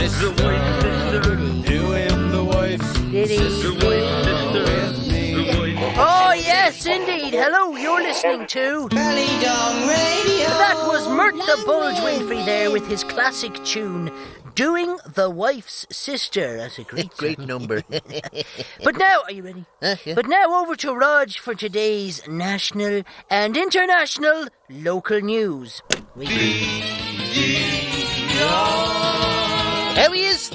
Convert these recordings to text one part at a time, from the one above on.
sister. Doing the wife's sister. Oh, yes, indeed. Hello, you're listening to Ballydong Radio. That was Mert the Bulge Winfrey there with his classic tune, Doing the Wife's Sister. That's a great number. But now, are you ready? Yeah. But now over to Rodge for today's national and international local news. How he is?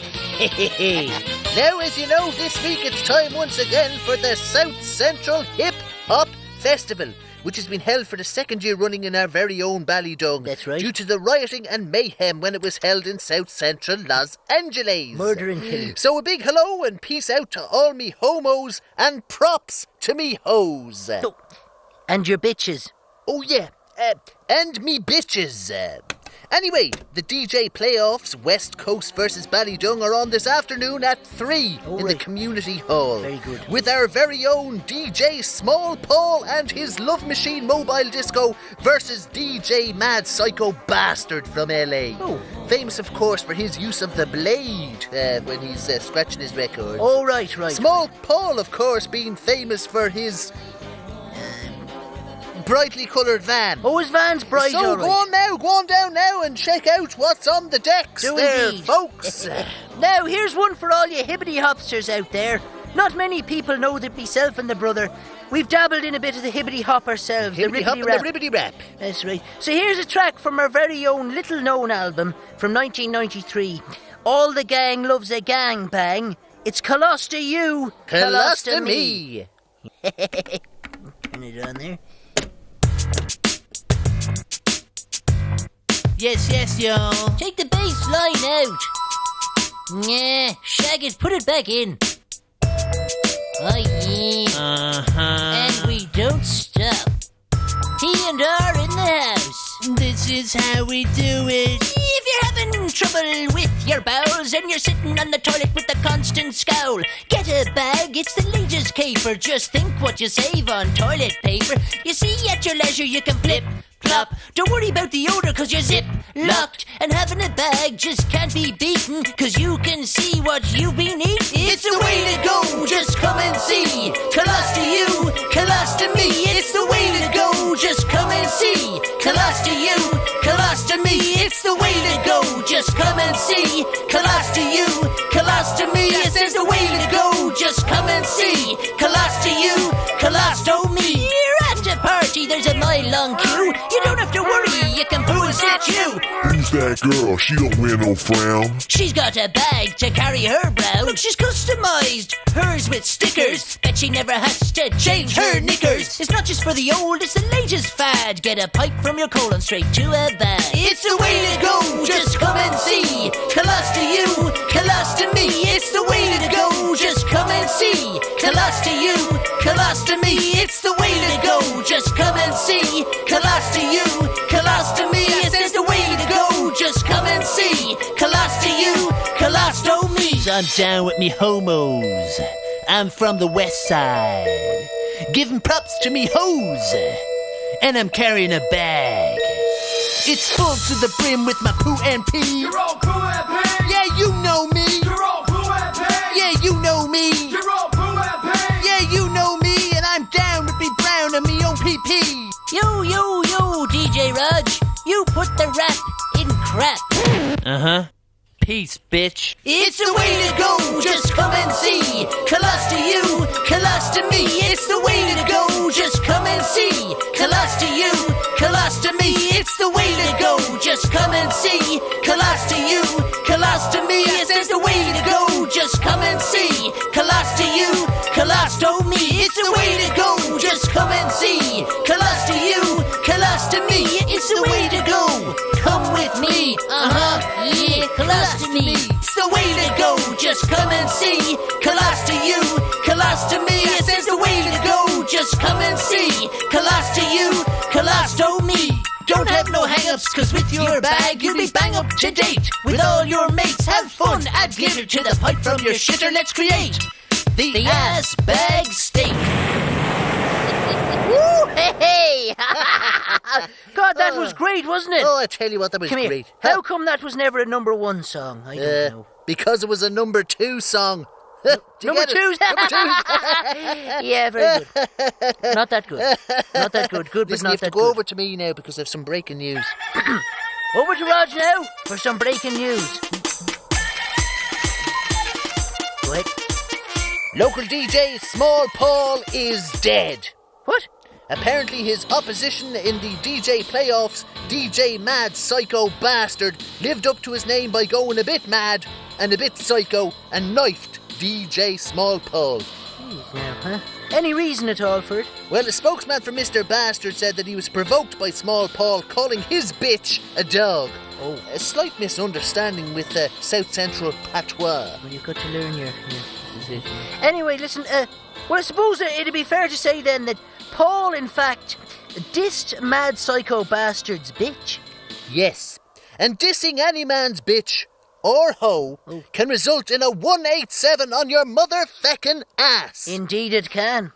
Now, as you know, this week it's time once again for the South Central Hip Hop Festival, which has been held for the second year running in our very own Ballydong. That's right. Due to the rioting and mayhem when it was held in South Central Los Angeles. Murder and killing. So a big hello and peace out to all me homos and props to me hoes. Oh, and your bitches. Oh yeah, and me bitches. Anyway, the DJ playoffs, West Coast versus Ballydong, are on this afternoon at 3 in the community hall. Very good. With our very own DJ Small Paul and his Love Machine Mobile Disco versus DJ Mad Psycho Bastard from LA. Oh. Famous, of course, for his use of the blade when he's scratching his records. Oh, right. Small Paul, of course, being famous for his brightly coloured van. Oh, his van's bright, So all go on down now and check out what's on the decks Do there, indeed. folks. Now, here's one for all you hibbity hopsters out there. Not many people know that myself and the brother, we've dabbled in a bit of the hibbity hop ourselves. Hibbity hop and the ribbity rap. That's right. So here's a track from our very own little-known album from 1993. All the gang loves a gang bang. It's Colosta you, Colosta me. Turn it on there. Yes, y'all. Take the bass line out. Yeah, shag it, put it back in. Oh yeah. And we don't stop. T&R in the house. This is how we do it. If you're having trouble with your bowels and you're sitting on the toilet with a constant scowl, get a bag, it's the latest caper. Just think what you save on toilet paper. You see, at your leisure you can flip, plop. Don't worry about the odor cause you're zip locked. And having a bag just can't be beaten cause you can see what you've been eating. It's the way to go, just come and see. Colosta you, Colosta me. It's the way to go, just come and see. Colosta you, Colosta me. It's the way to go, just come and see. Colosta you, Colosta me. Yes, there's the way to go, just come and see. Colosta you, Colosta me. You're at a party, there's a mile-long queue. You don't have to worry, you can poo and sit you. Who's that girl? She don't wear no frown. She's got a bag to carry her brown. Look, she's customized, hers with stickers. Bet she never has to change her knickers. It's not just for the old, it's the latest fad. Get a pipe from your colon straight to a bag. It's the way to go, just come and see. Colosta you, Colosta me. It's the way to go, just come and see. Colosta you, Colosta me. It's the way to go, just come and see. Colosta you, Colosta me. Yes, there's the way to go, just come and see. Colosta you, Colosta me. I'm down with me homos. I'm from the west side. Giving props to me hoes. And I'm carrying a bag. It's full to the brim with my poo and pee. You're all poo and pee. Yeah, you know me. You're all poo and pee. Yeah, you know me. You're all poo and pee. Yeah, you know me. And I'm down with me brown and me own PP. Yo, DJ Rodge. You put the rap in crap. Uh-huh. Peace, bitch. It's the way to go, just come and see. Colosta you, Colosta me. It's the way to go, just come and see. Colosta you, Colosta me. It's the way to go, just come and see. Colosta you, Colosta me. Yes, there's the way to go, just come and see. Colosta you, Colosta me. It's the way to go, just come and see. Colosta you, Colosta me. It's the way to go, come with me. Yeah, Colosta me. It's the way to go, just come and see. Colosta you, Colosta me. Yes, there's the way to go, just come and see. Colosta you, Colosta me. Don't have no hang-ups, cause with your bag you'll be bang up to date. With all your mates, have fun, add glitter to the pipe from your shitter. Let's create the ass bag steak. Woo, hey! God, that was great, wasn't it? Oh, I tell you what, that was Come here. great. How come that was never a number one song? I don't know. Because it was a number 2 song. Did you Number get it? two. Number 2. Yeah, very good. Not that good. Not that good. Good, but Listen, you not have to that go good. over to me now because I have some breaking news. Over to Rodge now for some breaking news. Go ahead. Local DJ Small Paul is dead. What? Apparently his opposition in the DJ playoffs, DJ Mad Psycho Bastard, lived up to his name by going a bit mad and a bit psycho and knifed DJ Small Paul. Jeez now, huh? Any reason at all for it? Well, a spokesman for Mr. Bastard said that he was provoked by Small Paul calling his bitch a dog. Oh. A slight misunderstanding with the South Central patois. Well, you've got to learn your... Anyway, listen, well, I suppose it'd be fair to say then that Paul, in fact, dissed Mad Psycho Bastard's bitch. Yes, and dissing any man's bitch or hoe can result in a 187 on your motherfeckin' ass. Indeed it can.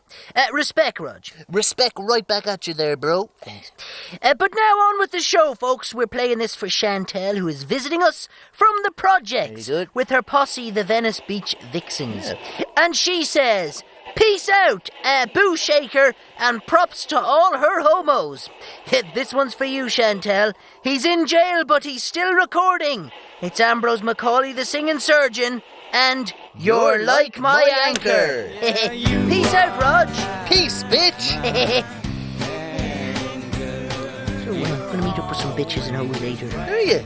Respect, Rodge. Respect right back at you there, bro. Thanks. But now on with the show, folks. We're playing this for Chantel, who is visiting us from the projects Very good. with her posse, the Venice Beach Vixens. And she says, peace out, boo shaker, and props to all her homos. This one's for you, Chantel. He's in jail, but he's still recording. It's Ambrose Macaulay, the singing surgeon, and You're Like My Anchor. Peace out, Rodge. Peace, bitch. So, I'm going to meet up with some bitches and hoes later. Are you?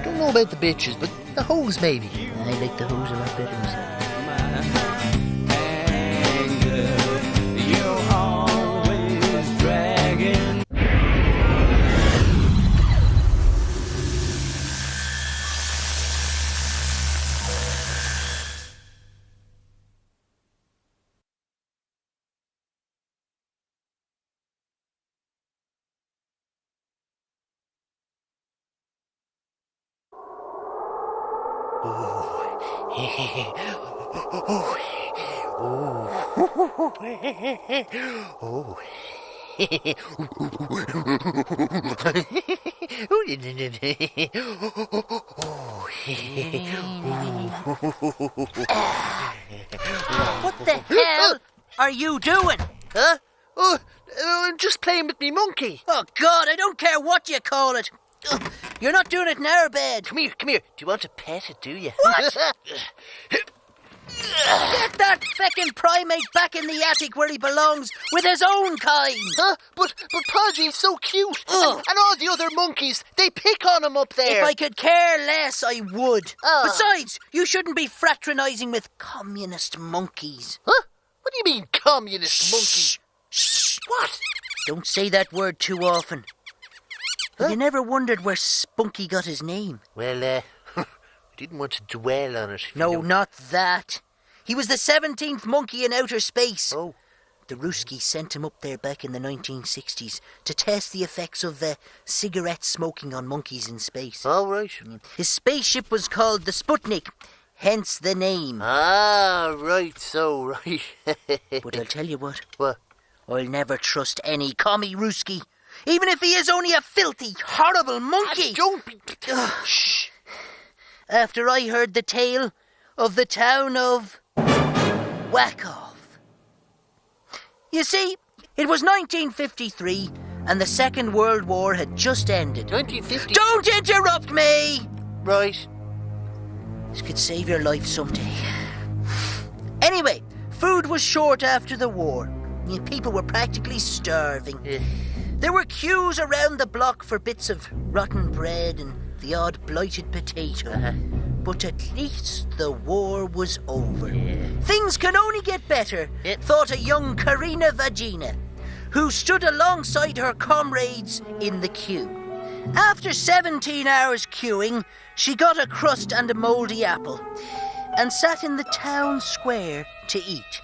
Don't know about the bitches, but the hoes maybe. I like the hoes a lot better myself. What the hell are you doing? Huh? I'm just playing with me monkey. Oh, God, I don't care what you call it. Ugh, you're not doing it in our bed. Come here. Do you want to pet it, do you? What? Get that feckin' primate back in the attic where he belongs with his own kind. Huh? But Podge is so cute. Ugh. And all the other monkeys, they pick on him up there. If I could care less, I would. Oh. Besides, you shouldn't be fraternising with communist monkeys. Huh? What do you mean, communist monkey? Shh. What? Don't say that word too often. Huh? You never wondered where Spunky got his name? Well, I didn't want to dwell on it. if you No, don't- not that. He was the 17th monkey in outer space. Oh. The Ruskies sent him up there back in the 1960s to test the effects of cigarette smoking on monkeys in space. All right. His spaceship was called the Sputnik, hence the name. Ah, right, right. But I'll tell you what, What? I'll never trust any commie Ruski, even if he is only a filthy, horrible monkey. Don't be... Shh. After I heard the tale of the town of Whack-Off. You see, it was 1953 and the Second World War had just ended. 1950... Don't interrupt me! Right. This could save your life someday. Anyway, food was short after the war. People were practically starving. There were queues around the block for bits of rotten bread and the odd blighted potato. But at least the war was over. Things can only get better, thought a young Karina Vagina, who stood alongside her comrades in the queue. After 17 hours queuing, she got a crust and a mouldy apple and sat in the town square to eat.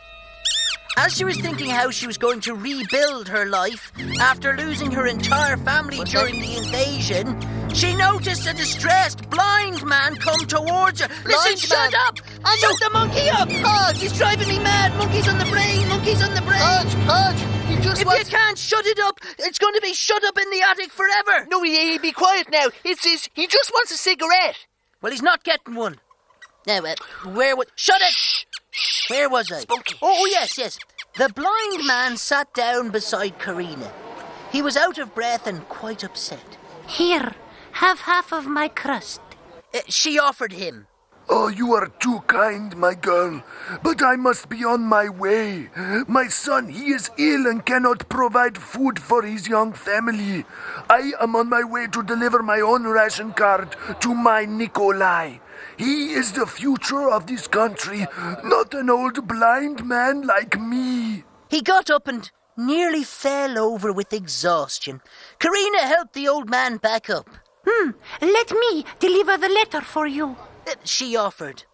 As she was thinking how she was going to rebuild her life after losing her entire family during the invasion, she noticed a distressed blind man come towards her. Listen, shut up! Shut the monkey up! Podge, he's driving me mad! Monkeys on the brain! Monkeys on the brain! Podge, he just If wants... you can't shut it up, it's going to be shut up in the attic forever! No, he be quiet now. He just wants a cigarette. Well, he's not getting one. Now, where was... Shut it! Where was I? Spunky. Oh, yes. The blind man sat down beside Karina. He was out of breath and quite upset. Here, have half of my crust. She offered him. Oh, you are too kind, my girl. But I must be on my way. My son, he is ill and cannot provide food for his young family. I am on my way to deliver my own ration card to my Nikolai. He is the future of this country, not an old blind man like me. He got up and nearly fell over with exhaustion. Karina helped the old man back up. Let me deliver the letter for you. She offered.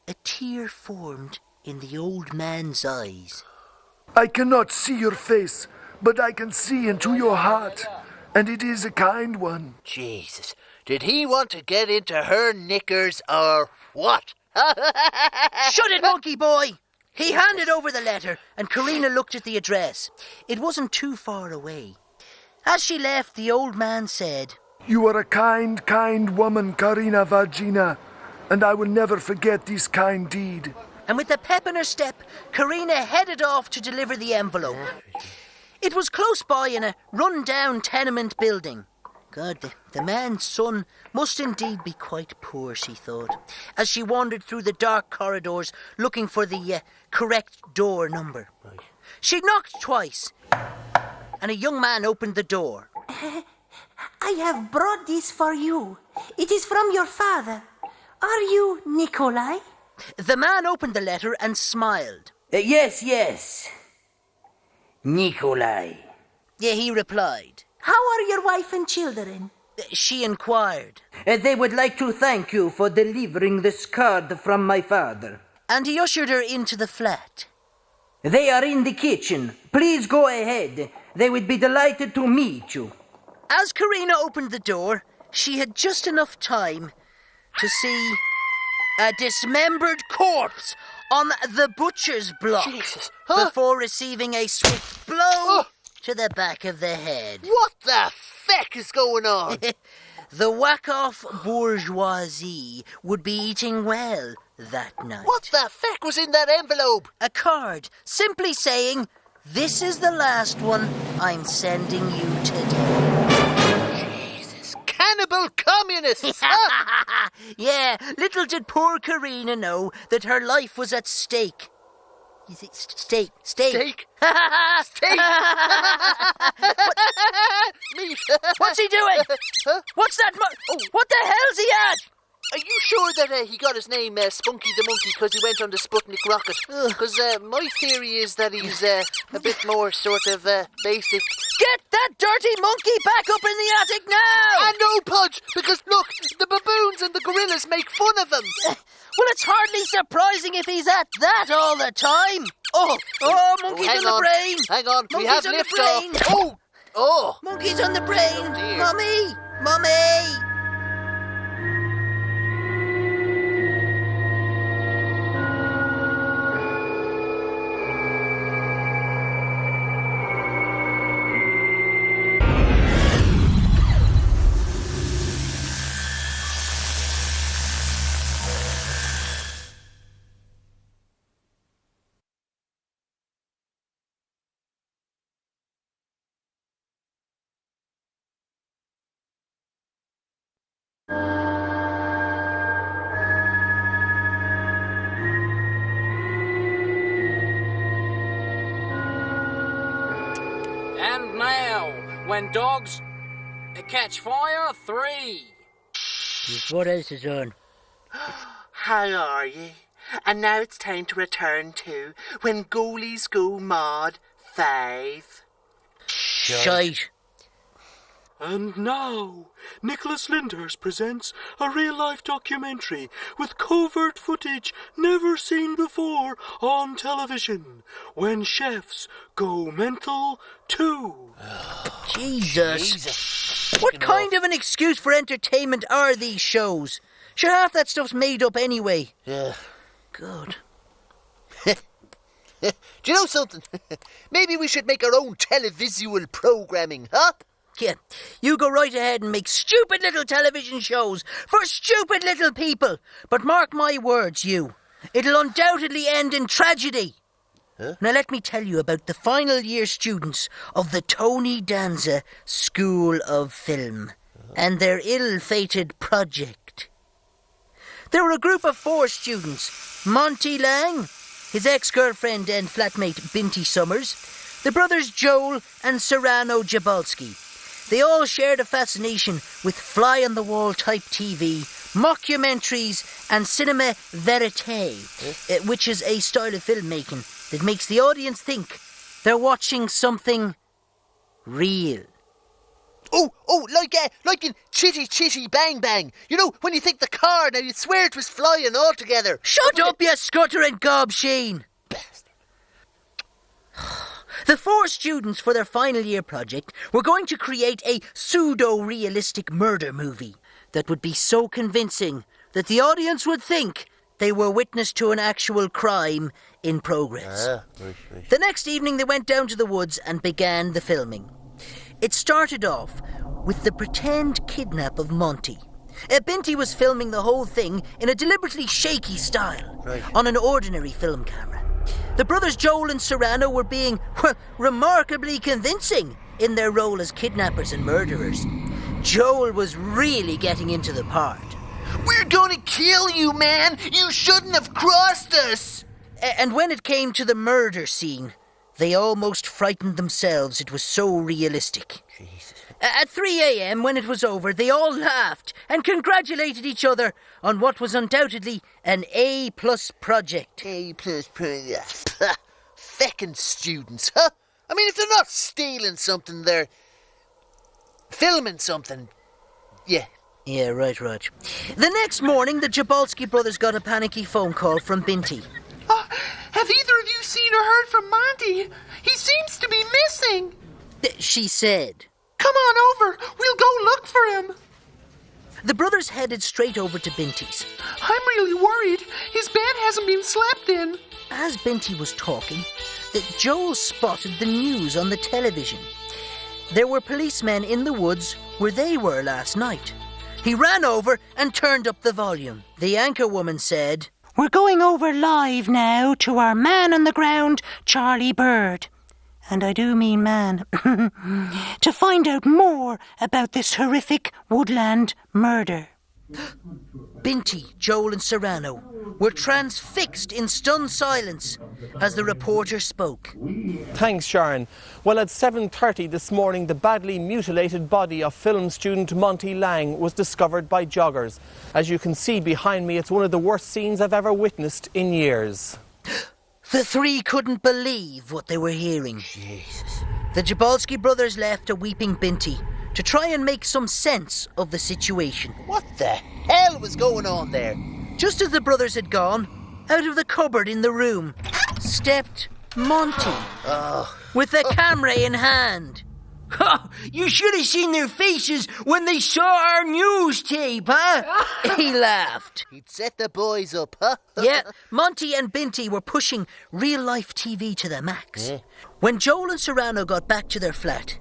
A tear formed in the old man's eyes. I cannot see your face, but I can see into your heart, and it is a kind one. Jesus, did he want to get into her knickers or what? Shut it, monkey boy! He handed over the letter, and Karina looked at the address. It wasn't too far away. As she left, the old man said, You are a kind, kind woman, Karina Vargina, and I will never forget this kind deed. and with a pep in her step, Karina headed off to deliver the envelope. It was close by in a run-down tenement building. God, the man's son must indeed be quite poor, she thought, as she wandered through the dark corridors looking for the correct door number. She knocked twice, and a young man opened the door. I have brought this for you. It is from your father. Are you Nikolai? The man opened the letter and smiled. Yes. Nikolai. Yeah, he replied. How are your wife and children? She inquired. They would like to thank you for delivering this card from my father. And he ushered her into the flat. They are in the kitchen. Please go ahead. They would be delighted to meet you. As Karina opened the door, she had just enough time to see a dismembered corpse on the butcher's block. Jesus. Huh? Before receiving a swift blow to the back of the head. What the feck is going on? The whack-off bourgeoisie would be eating well that night. What the feck was in that envelope? A card simply saying, "This is the last one I'm sending you today." Jesus, cannibal communists! Huh? Yeah, little did poor Karina know that her life was at stake. Is it steak? Steak? Steak? Meat. What's he doing? Huh? What's that? What the hell's he at? Are you sure that he got his name Spunky the Monkey because he went on the Sputnik rocket? Because my theory is that he's a bit more sort of basic. Get that dirty monkey back up in the attic now! I know, Podge, because look, the baboons and the gorillas make fun of him. Well, it's hardly surprising if he's at that all the time. Monkey's hang on the on. brain. Hang on, we Monkey's have on the lift brain. off. Oh. Monkey's on the brain. dear. Mummy. And now, when dogs catch fire, 3. What else is on? How are ye? And now it's time to return to When Goalies Go Mod 5. Shite. And now, Nicholas Lyndhurst presents a real-life documentary with covert footage never seen before on television. When Chefs Go Mental 2. Jesus. What kind of an excuse for entertainment are these shows? Sure, half that stuff's made up anyway. Yeah. God. Do you know something? Maybe we should make our own televisual programming, huh? Yeah, you go right ahead and make stupid little television shows for stupid little people. But mark my words, you. It'll undoubtedly end in tragedy. Now let me tell you about the final year students of the Tony Danza School of Film and their ill-fated project. There were a group of 4 students: Monty Lang, his ex-girlfriend and flatmate Binty Summers, the brothers Joel and Serrano Jabolski. They all shared a fascination with fly-on-the-wall type TV, mockumentaries and cinema verite, which is a style of filmmaking that makes the audience think they're watching something real. Like in Chitty Chitty Bang Bang. You know, when you think the car, now you'd swear it was flying altogether. Shut up, you scuttering gobsheen! Bastard. The 4 students for their final year project were going to create a pseudo-realistic murder movie that would be so convincing that the audience would think they were witness to an actual crime in progress. Right. The next evening they went down to the woods and began the filming. It started off with the pretend kidnap of Monty. Binty was filming the whole thing in a deliberately shaky style on an ordinary film camera. The brothers Joel and Serrano were being remarkably convincing in their role as kidnappers and murderers. Joel was really getting into the part. We're gonna kill you, man! You shouldn't have crossed us! And when it came to the murder scene, they almost frightened themselves. It was so realistic. Jesus. At 3 a.m, when it was over, they all laughed and congratulated each other on what was undoubtedly an A+ project. A++. Feckin' students, huh? I mean, if they're not stealing something, they're filming something. Yeah, right, Rodge. The next morning, the Jabolski brothers got a panicky phone call from Binty. Have either of you seen or heard from Monty? He seems to be missing. She said. Come on over. We'll go look for him. The brothers headed straight over to Binty's. I'm really worried. His bed hasn't been slept in. As Binty was talking, Joel spotted the news on the television. There were policemen in the woods where they were last night. He ran over and turned up the volume. The anchor woman said, We're going over live now to our man on the ground, Charlie Bird. And I do mean man. To find out more about this horrific woodland murder. Binty, Joel and Serrano were transfixed in stunned silence as the reporter spoke. Thanks, Sharon. Well, at 7:30 this morning, the badly mutilated body of film student Monty Lang was discovered by joggers. As you can see behind me, it's one of the worst scenes I've ever witnessed in years. The 3 couldn't believe what they were hearing. Jesus. The Jabolski brothers left a weeping Binty to try and make some sense of the situation. What the hell was going on there? Just as the brothers had gone, out of the cupboard in the room stepped Monty with the camera in hand. You should have seen their faces when they saw our news tape, huh? He laughed. He'd set the boys up, huh? Yeah, Monty and Binty were pushing real-life TV to the max. Yeah. When Joel and Serrano got back to their flat,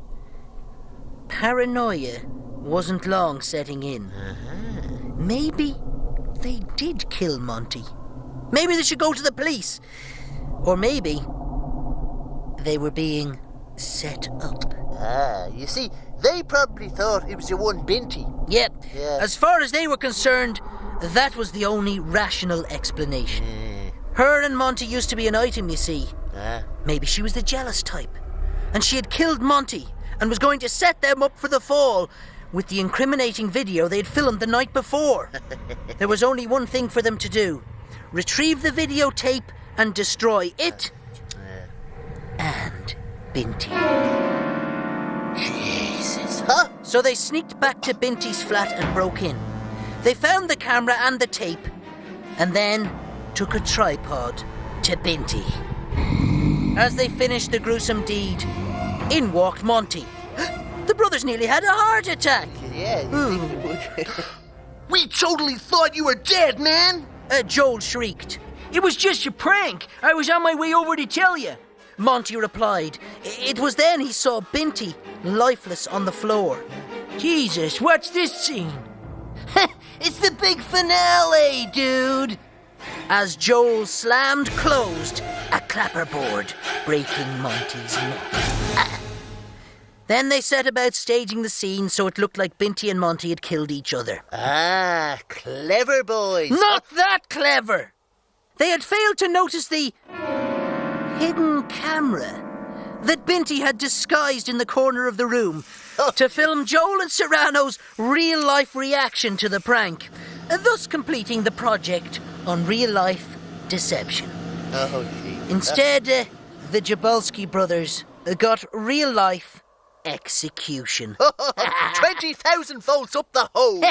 paranoia wasn't long setting in. Maybe they did kill Monty. Maybe they should go to the police. Or maybe they were being set up. You see, they probably thought it was your one Binty. Yep. Yeah. As far as they were concerned, that was the only rational explanation. Her and Monty used to be an item, you see. Maybe she was the jealous type, and she had killed Monty and was going to set them up for the fall with the incriminating video they'd filmed the night before. There was only one thing for them to do: retrieve the videotape and destroy it and Binty. Jesus, huh? So they sneaked back to Binty's flat and broke in. They found the camera and the tape, and then took a tripod to Binty. As they finished the gruesome deed, in walked Monty. The brothers nearly had a heart attack. Yeah, you think they would. We totally thought you were dead, man. Joel shrieked. It was just a prank. I was on my way over to tell you. Monty replied. It was then he saw Binty lifeless on the floor. Jesus, what's this scene? It's the big finale, dude! As Joel slammed closed a clapperboard, breaking Monty's neck. Then they set about staging the scene so it looked like Binty and Monty had killed each other. Ah, clever boys. Not that clever! They had failed to notice the hidden camera that Binty had disguised in the corner of the room to film Joel and Serrano's real-life reaction to the prank, thus completing the project on real-life deception. Oh, gee. Instead, the Jabolski brothers got real-life execution. 20,000 volts up the hole.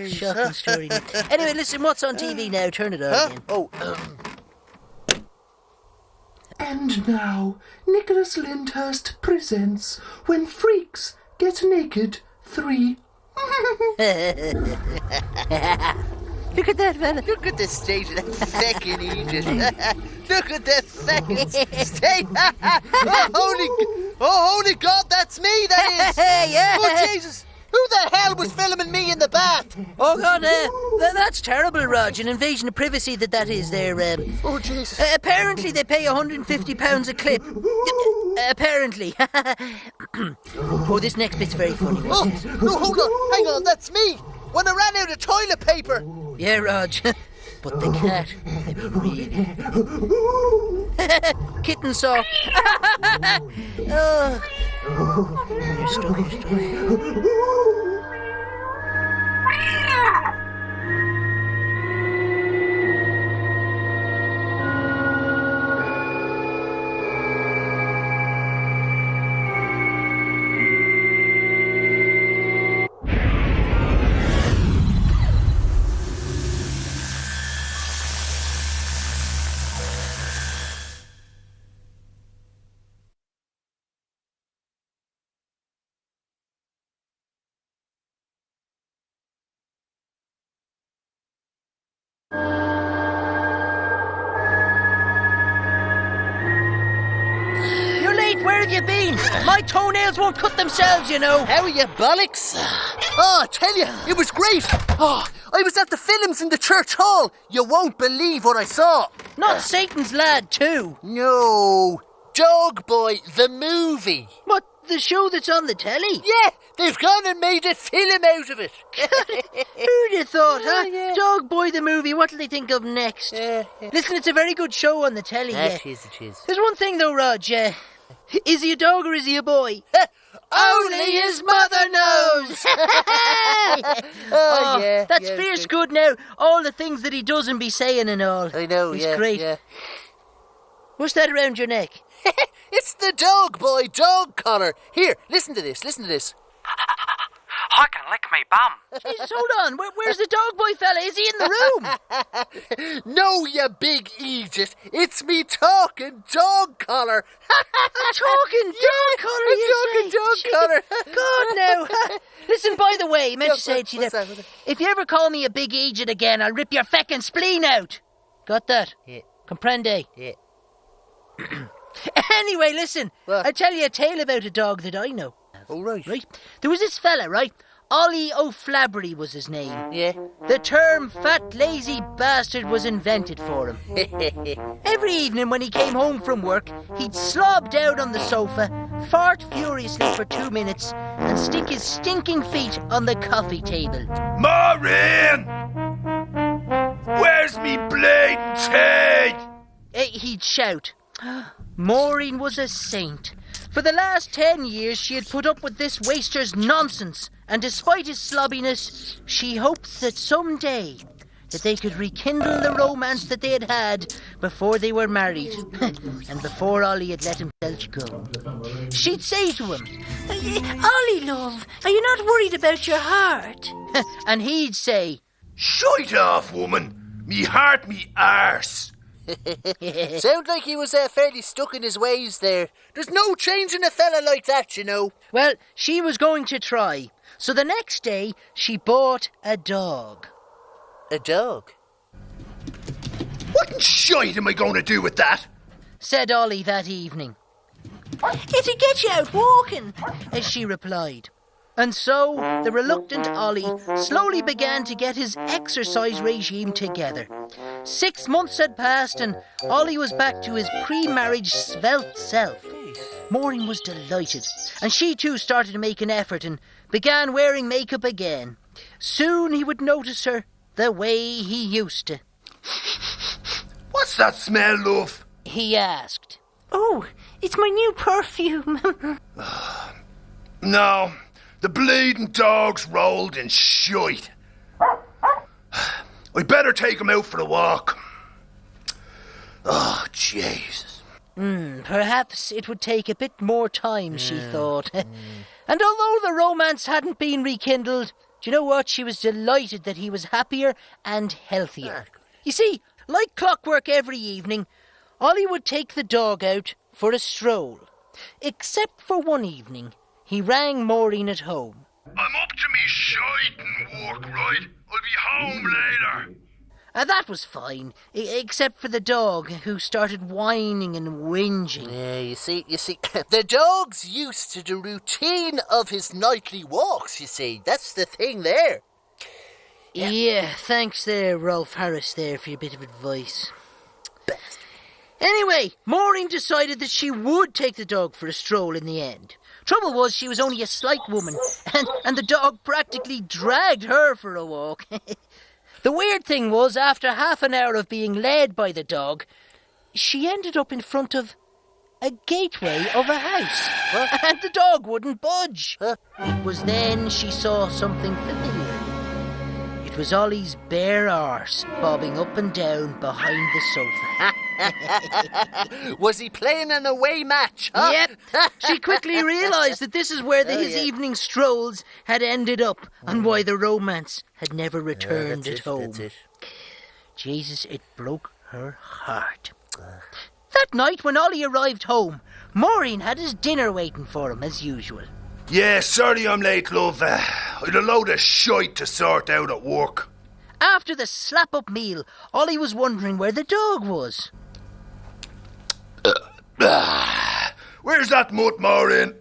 Shocking story. Anyway, listen, what's on TV now? Turn it on again. Oh, And now, Nicholas Lyndhurst presents When Freaks Get Naked 3. Look at that fella. look at the state of that feckin' Egypt. Look at the feckin' state. Holy God, that's me, that is. Yeah. Oh, Jesus. Who the hell was filming me in the bath? Oh, God, that's terrible, Rodge. An invasion of privacy that is there. Oh, Jesus. Apparently they pay £150 a clip. Apparently. Oh, this next bit's very funny. Oh, no, hold on. Hang on, that's me. When I ran out of toilet paper. Yeah, Rodge. But the cat, really. Kitten soft. Oh. You're stuck. Where have you been? My toenails won't cut themselves, you know. How are you, bollocks? Oh, I tell you, it was great. Oh, I was at the films in the church hall. You won't believe what I saw. Not Satan's Lad, too. No, Dog Boy, the movie. What, the show that's on the telly? Yeah, they've gone and made a film out of it. Who'd have thought, huh? Yeah. Dog Boy the movie, what'll they think of next? Listen, it's a very good show on the telly. It is. There's one thing though, Rodge. Is he a dog or is he a boy? Only his mother knows. Yeah. That's fierce good now. All the things that he doesn't be saying and all. I know, He's great. Yeah. What's that around your neck? It's the Dog Boy dog collar. Here, listen to this. I can lick me bum. Jesus, hold on. Where's the Dog Boy fella? Is he in the room? No, you big Egypt. It's me talking dog collar. Talking dog collar, you talking say? dog collar. God, no. Listen, by the way, I meant to say to you what's that that? if you ever call me a big Egypt again, I'll rip your feckin' spleen out. Got that? Yeah. Comprende? Yeah. Anyway, listen. What? I'll tell you a tale about a dog that I know. Oh, right. There was this fella, right? Ollie O'Flabbery was his name. Yeah. The term fat, lazy bastard was invented for him. Every evening when he came home from work, he'd slob down on the sofa, fart furiously for 2 minutes, and stick his stinking feet on the coffee table. Maureen! Where's me blatant tea? He'd shout. Maureen was a saint. For the last 10 years, she had put up with this waster's nonsense, and despite his slobbiness, she hoped that someday that they could rekindle the romance that they had had before they were married, and before Ollie had let himself go. She'd say to him, "Ollie, love, are you not worried about your heart?" And he'd say, Shite off, woman. Me heart, me arse. Sounds like he was fairly stuck in his ways there. There's no changing a fella like that, you know. Well, she was going to try. So the next day, she bought a dog. A dog? What in shite am I going to do with that? said Ollie that evening. It'll get you out walking, as she replied. And so, the reluctant Ollie slowly began to get his exercise regime together. 6 months had passed and Ollie was back to his pre-marriage svelte self. Maureen was delighted, and she too started to make an effort and began wearing makeup again. Soon he would notice her the way he used to. What's that smell, love? He asked. Oh, it's my new perfume. No, the bleeding dog's rolled in shite. I better take him out for a walk. Oh, Jesus. Perhaps it would take a bit more time, she thought. And although the romance hadn't been rekindled, do you know what? She was delighted that he was happier and healthier. You see, like clockwork every evening, Ollie would take the dog out for a stroll. Except for one evening, he rang Maureen at home. I'm up to me shite and work, right? I'll be home later. That was fine, except for the dog, who started whining and whinging. Yeah, you see, the dog's used to the routine of his nightly walks, you see. That's the thing there. Yeah, thanks there, Rolf Harris, there, for your bit of advice. Bastard. Anyway, Maureen decided that she would take the dog for a stroll in the end. Trouble was, she was only a slight woman, and the dog practically dragged her for a walk. The weird thing was, after half an hour of being led by the dog, she ended up in front of a gateway of a house, and the dog wouldn't budge. It was then she saw something familiar. It was Ollie's bare arse bobbing up and down behind the sofa. Was he playing an away match, huh? Yep. She quickly realised that this is where his evening strolls had ended up, and why the romance had never returned at home. That's it. Jesus, it broke her heart. That night when Ollie arrived home, Maureen had his dinner waiting for him as usual. Yeah, sorry I'm late, love. I'd a load of shite to sort out at work. After the slap-up meal, Ollie was wondering where the dog was. Where's that mutt, Maureen?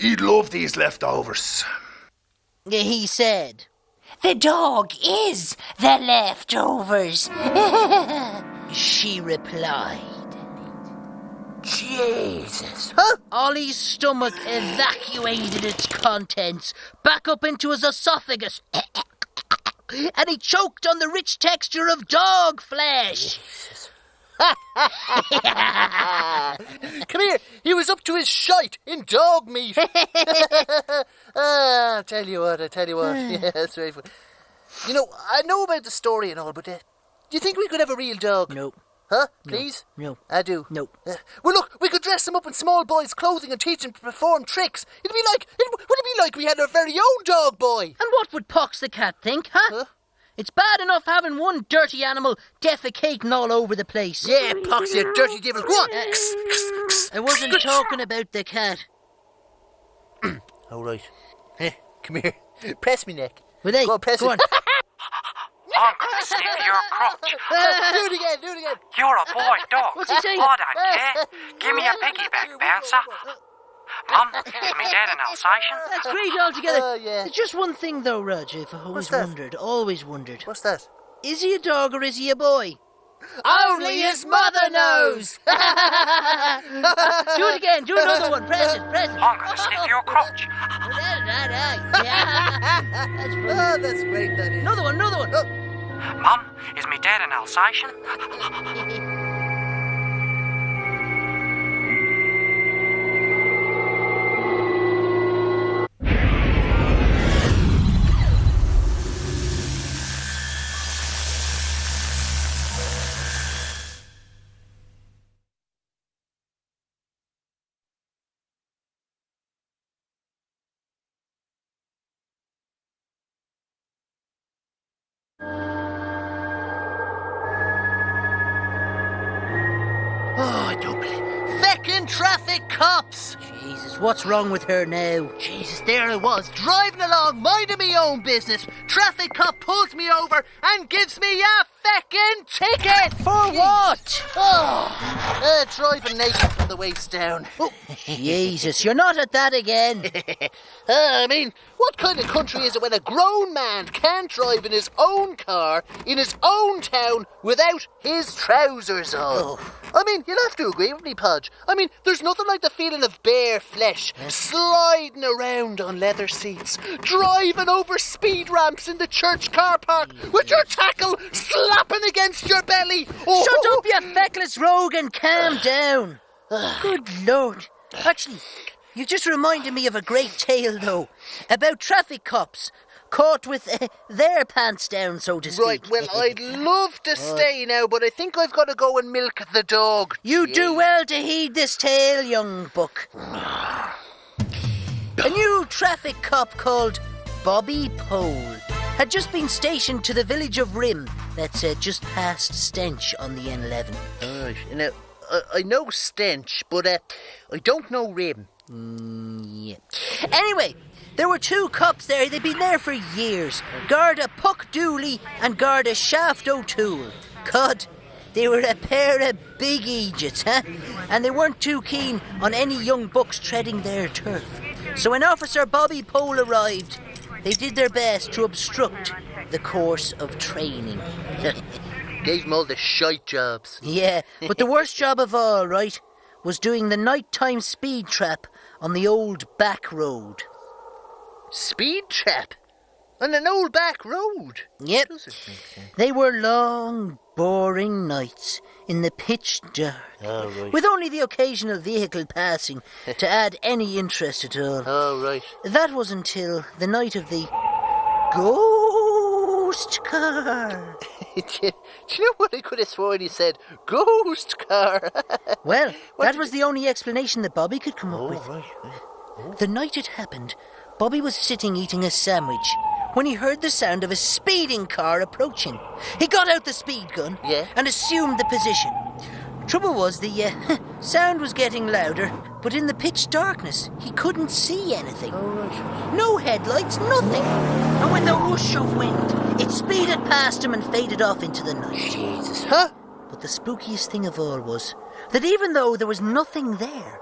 He'd love these leftovers. He said. The dog is the leftovers. She replied. Jesus. Huh? Ollie's stomach evacuated its contents back up into his esophagus. And he choked on the rich texture of dog flesh. Come here, he was up to his shite in dog meat. I tell you what. Yeah, that's very funny. You know, I know about the story and all, but do you think we could have a real dog? No. Huh? Please? No. I do. No. Well, look, we could dress him up in small boys' clothing and teach him to perform tricks. Wouldn't it be like we had our very own dog boy? And what would Pox the cat think, huh? It's bad enough having one dirty animal defecating all over the place. Yeah, Pox, you dirty devil. Go on. I wasn't talking about the cat. All right. Come here. Press me neck. Will they? Go on, press Go it. on. I'm gonna sniff your crotch. Do it again. You're a boy dog. What's he saying? I don't care. Give me a piggyback bouncer. Mum, is me dad an Alsatian? That's great altogether. Yeah. There's just one thing though, Rodge, I've What's that? always wondered. What's that? Is he a dog or is he a boy? Only his mother knows. Do it again. Do another one. Press it. I'm gonna sniff your crotch. That's funny. Oh, that's great, that is. Another one. Mum, is me dad an Alsatian? Oh, I don't believe. Feckin' traffic cops! Jesus, what's wrong with her now? Jesus, there I was, driving along, minding me own business. Traffic cop pulls me over and gives me a feckin' ticket! For what? Driving naked from the waist down. Jesus, you're not at that again. I mean, what kind of country is it when a grown man can't drive in his own car, in his own town, without his trousers on? I mean, you'll have to agree with me, Podge. I mean, there's nothing like the feeling of bare flesh, sliding around on leather seats, driving over speed ramps in the church car park, with your tackle slapping against your belly. Oh. Shut up, you feckless rogue, and calm down. Good Lord. Actually, you just reminded me of a great tale, though, about traffic cops caught with their pants down, so to speak. Right, well, I'd love to stay now, but I think I've got to go and milk the dog. You do well to heed this tale, young buck. A new traffic cop called Bobby Pole had just been stationed to the village of Rim, that's just past Stench on the N11. Right, now, I know Stench, but I don't know Rim. Yeah. Anyway, there were two cops there. They'd been there for years. Garda Puck Dooley and Garda Shaft O'Toole. God, they were a pair of big idiots, huh? And they weren't too keen on any young bucks treading their turf. So when Officer Bobby Pole arrived, they did their best to obstruct the course of training. Gave them all the shite jobs. Yeah, but the worst job of all, right, was doing the nighttime speed trap on the old back road. Speed trap? On an old back road? Yep. They were long, boring nights in the pitch dark, with only the occasional vehicle passing to add any interest at all. Oh, right. That was until the night of the ghost car. Do you know what I could have sworn he said? Ghost car. Well, that was the only explanation that Bobby could come up with. Right. The night it happened, Bobby was sitting eating a sandwich when he heard the sound of a speeding car approaching. He got out the speed gun and assumed the position. Trouble was, the sound was getting louder, but in the pitch darkness, he couldn't see anything. No headlights, nothing. And with the whoosh of wind, it speeded past him and faded off into the night. Jesus, huh? But the spookiest thing of all was that even though there was nothing there,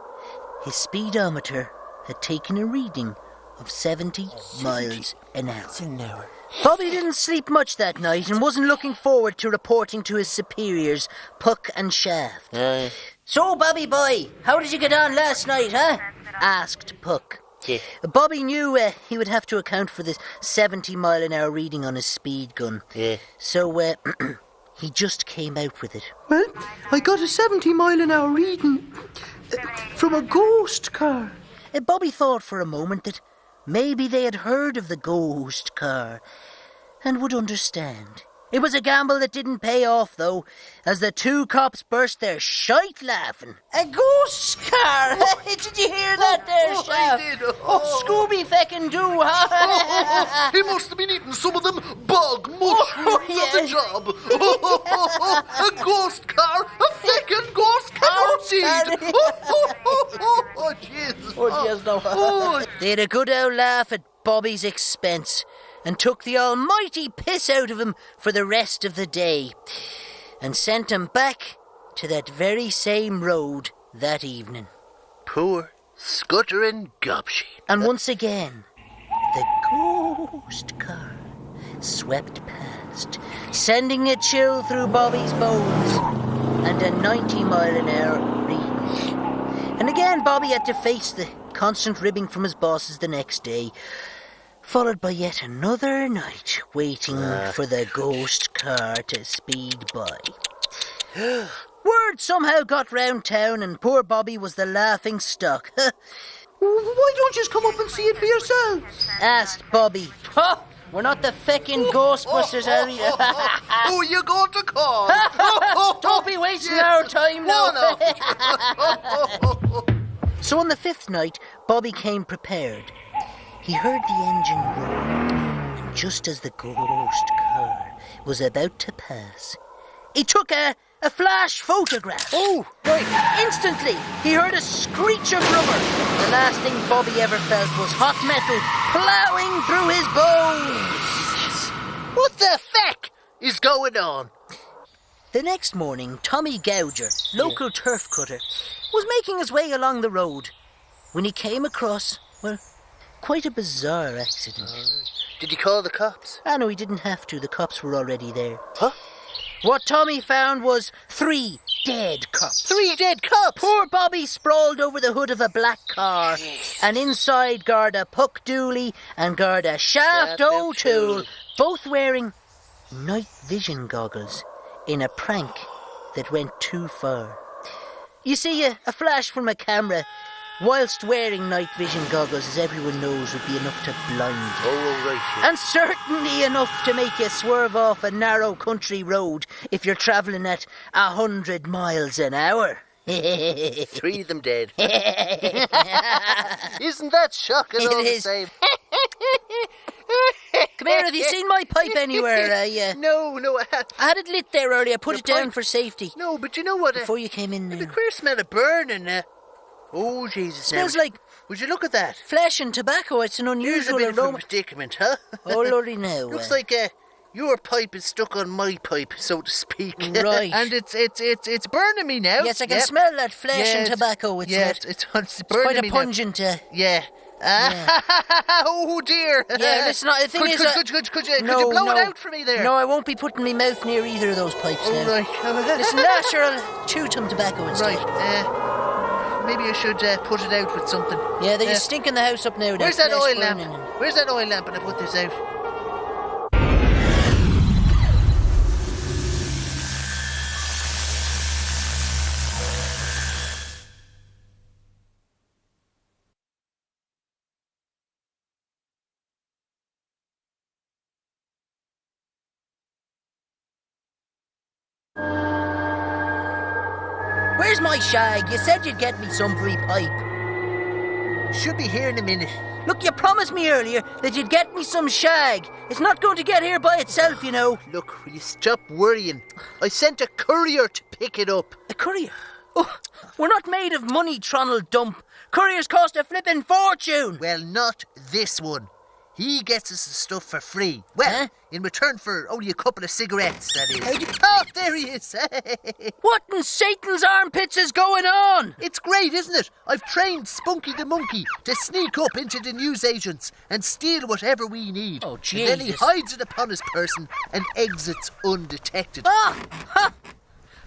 his speedometer had taken a reading of 70 miles an hour. Bobby didn't sleep much that night and wasn't looking forward to reporting to his superiors, Puck and Shaft. So, Bobby boy, how did you get on last night, huh? Asked Puck. Yeah. Bobby knew he would have to account for this 70 mile an hour reading on his speed gun. Yeah. So, he just came out with it. Well, I got a 70 mile an hour reading from a ghost car. Bobby thought for a moment that maybe they had heard of the ghost car and would understand. It was a gamble that didn't pay off, though, as the two cops burst their shite laughing. A ghost car! Did you hear that there, Shaft? I did. Scooby feckin' do, huh? He must have been eating some of them bog mushrooms yes. at the job. A ghost car, a feckin' ghost car indeed. Oh, Jesus. Oh, they had a good old laugh at Bobby's expense and took the almighty piss out of him for the rest of the day and sent him back to that very same road that evening. Poor, scuttering gobshite. And once again, the ghost car swept past, sending a chill through Bobby's bones and a 90 mile an hour reading. And again, Bobby had to face the constant ribbing from his bosses the next day, followed by yet another night waiting for the ghost car to speed by. Word somehow got round town and poor Bobby was the laughing stock. Why don't you just come up and see it for yourselves? Asked Bobby. We're not the feckin' Ghostbusters, are we? Who you going to call? Don't be wasting our time now. So on the fifth night, Bobby came prepared. He heard the engine roar, and just as the ghost car was about to pass, he took a flash photograph. Oh, right. Instantly, he heard a screech of rubber The last thing Bobby ever felt was hot metal ploughing through his bones. What the feck is going on? The next morning, Tommy Gouger, local turf cutter, was making his way along the road when he came across, well, quite a bizarre accident. Did he call the cops? Ah, no, he didn't have to. The cops were already there. Huh? What Tommy found was 3 dead cops. 3 dead cops? Poor Bobby sprawled over the hood of a black car, and inside Garda Puck Dooley and Garda Shaft O'Toole, both wearing night vision goggles in a prank that went too far. You see, a flash from a camera whilst wearing night vision goggles, as everyone knows, would be enough to blind you. Oh, right. And certainly enough to make you swerve off a narrow country road if you're travelling at 100 miles an hour. 3 of them dead. Isn't that shocking all the same? Come here, have you seen my pipe anywhere? No, I had it lit there earlier. I put it down for safety. No, but you know what? Before you came in The queer smell of burning. Oh, Jesus. Smells like... Would you look at that? Flesh and tobacco. It's an unusual Here's a bit aroma. of a predicament, huh? Oh, lordy, no. Looks like your pipe is stuck on my pipe, so to speak. Right. And it's burning me now. Yes, I can smell that flesh and tobacco. It's burning quite me a pungent... Yeah. Oh dear! Yeah, listen, the thing is... Could you blow it out for me there? No, I won't be putting my mouth near either of those pipes now. Right. Listen, natural, chew some tobacco instead. Right, maybe I should put it out with something. Yeah, they're stinking the house up now. Where's that oil lamp? Where's that oil lamp when I put this out? Where's my shag? You said you'd get me some free pipe. Should be here in a minute. Look, you promised me earlier that you'd get me some shag. It's not going to get here by itself, you know. Look, will you stop worrying? I sent a courier to pick it up. A courier? Oh, we're not made of money, Tronnell Dump. Couriers cost a flippin' fortune. Well, not this one. He gets us the stuff for free. Well, in return for only a couple of cigarettes, that is. Oh, there he is. What in Satan's armpits is going on? It's great, isn't it? I've trained Spunky the Monkey to sneak up into the newsagents and steal whatever we need. Oh, Jesus. And then he hides it upon his person and exits undetected.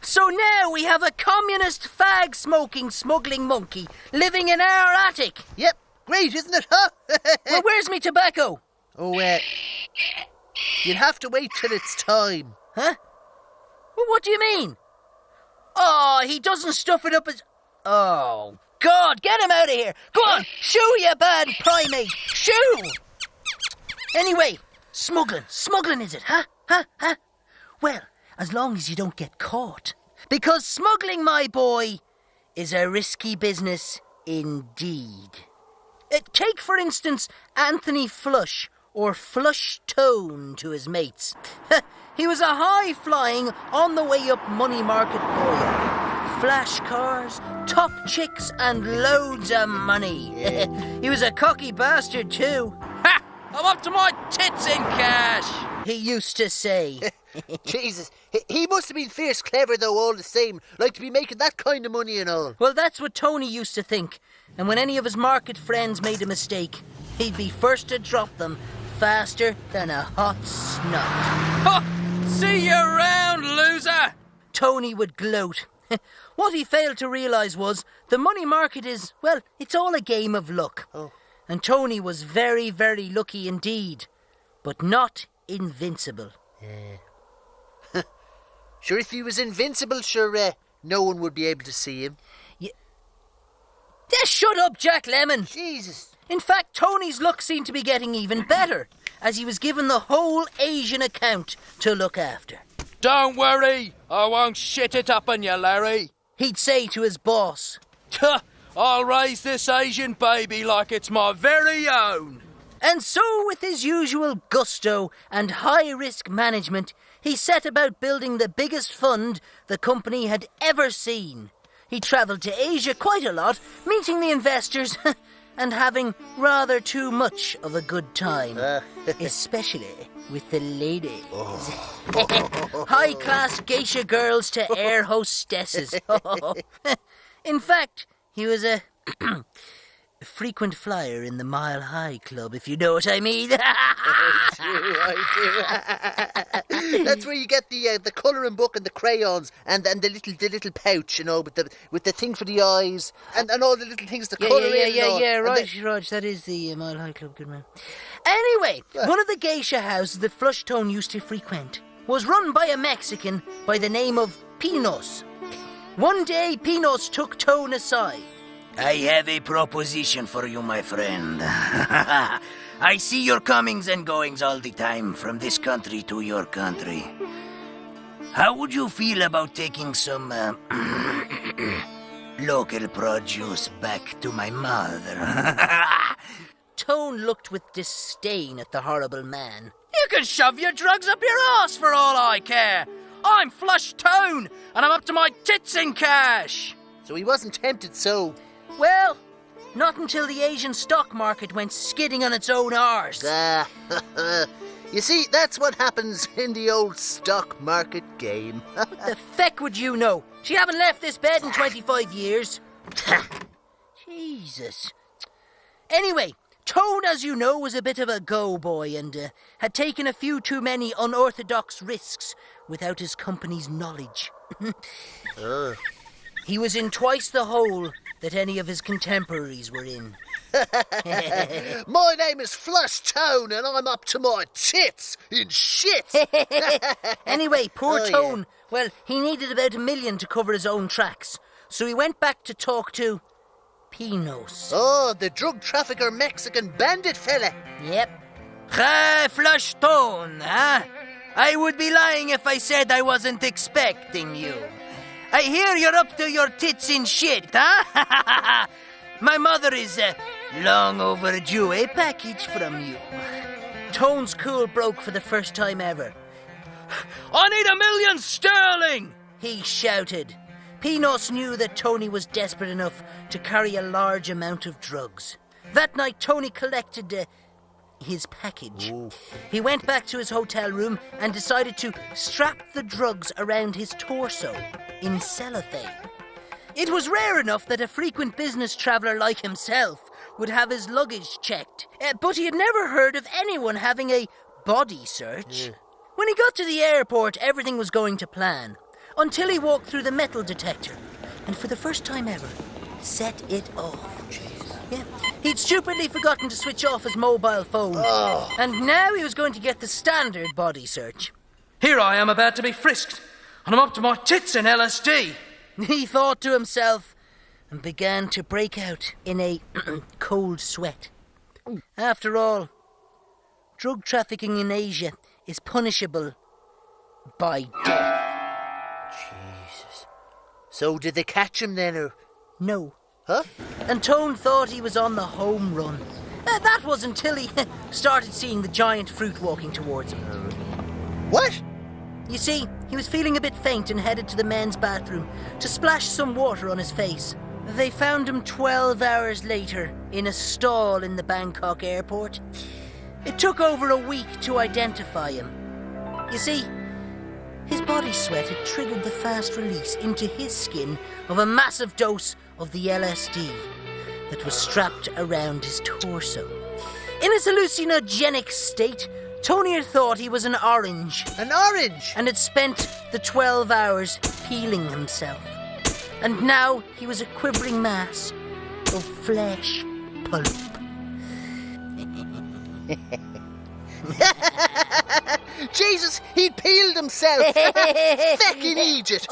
So now we have a communist fag-smoking, smuggling monkey living in our attic. Yep. Great, isn't it, huh? Well, where's me tobacco? Oh, you'll have to wait till it's time. Huh? Well, what do you mean? Oh, he doesn't stuff it up as... Oh, God, get him out of here. Go on, shoo, you bad primate. Shoo! Anyway, smuggling is it, huh? Well, as long as you don't get caught. Because smuggling, my boy, is a risky business indeed. Take, for instance, Anthony Flush, or Flush Tone to his mates. He was a high-flying, on-the-way-up money market boy. Flash cars, top chicks, and loads of money. He was a cocky bastard, too. Ha! I'm up to my tits in cash! He used to say. Jesus, he must have been fierce clever, though, all the same. Like to be making that kind of money and all. Well, that's what Tony used to think. And when any of his market friends made a mistake, he'd be first to drop them faster than a hot snot. Ha! See you around, loser! Tony would gloat. What he failed to realise was the money market is, well, it's all a game of luck. Oh. And Tony was very, very lucky indeed, but not invincible. Sure, if he was invincible, sure, no one would be able to see him. Shut up, Jack Lemon. Jesus. In fact, Tony's luck seemed to be getting even better, as he was given the whole Asian account to look after. Don't worry, I won't shit it up on you, Larry. He'd say to his boss. I'll raise this Asian baby like it's my very own. And so, with his usual gusto and high-risk management, he set about building the biggest fund the company had ever seen. he travelled to Asia quite a lot, meeting the investors and having rather too much of a good time. Especially with the ladies. High-class geisha girls to air hostesses. In fact, he was a frequent flyer in the Mile High Club, if you know what I mean. I do. That's where you get the colouring book and the crayons and the little pouch, you know, with the thing for the eyes and all the little things to colour in. Rodge, that is the Mile High Club, good man. Anyway, one of the geisha houses that Flush Tone used to frequent was run by a Mexican by the name of Pinos. One day, Pinos took Tone aside. I have a proposition for you, my friend. I see your comings and goings all the time from this country to your country. How would you feel about taking some local produce back to my mother? Tone looked with disdain at the horrible man. You can shove your drugs up your arse for all I care. I'm Flush Tone, and I'm up to my tits in cash. So he wasn't tempted, so... Well, not until the Asian stock market went skidding on its own arse. You see, that's what happens in the old stock market game. What the feck would you know? She haven't left this bed in 25 years. Jesus. Anyway, Tone, as you know, was a bit of a go-boy and had taken a few too many unorthodox risks without his company's knowledge. He was in twice the hole that any of his contemporaries were in. My name is Flush Tone, and I'm up to my tits in shit. Anyway, poor Tone, well, he needed about $1 million to cover his own tracks, so he went back to talk to Pinos. Oh, the drug trafficker Mexican bandit fella. Yep. Hi, Flush Tone, huh? I would be lying if I said I wasn't expecting you. I hear you're up to your tits in shit, huh? My mother is long overdue a package from you. Tone's cool broke for the first time ever. I need $1 million sterling! He shouted. Pinos knew that Tony was desperate enough to carry a large amount of drugs. That night, Tony collected his package. Ooh. He went back to his hotel room and decided to strap the drugs around his torso in cellophane. It was rare enough that a frequent business traveller like himself would have his luggage checked, but he had never heard of anyone having a body search. When he got to the airport, everything was going to plan, until he walked through the metal detector, and for the first time ever, set it off. Yeah. He'd stupidly forgotten to switch off his mobile phone, and now he was going to get the standard body search. Here I am about to be frisked, and I'm up to my tits in LSD. He thought to himself, and began to break out in a cold sweat. After all, drug trafficking in Asia is punishable by death. Jesus. So did they catch him then, or...? No. Huh? And Tone thought he was on the home run. That was until he started seeing the giant fruit walking towards him. What? You see, he was feeling a bit faint and headed to the men's bathroom to splash some water on his face. They found him 12 hours later in a stall in the Bangkok airport. It took over a week to identify him. You see, his body sweat had triggered the fast release into his skin of a massive dose of the LSD that was strapped around his torso. In his hallucinogenic state, Tony had thought he was an orange. An orange? And had spent the 12 hours peeling himself. And now he was a quivering mass of flesh pulp. Jesus, he'd peeled himself. Feckin' Egypt.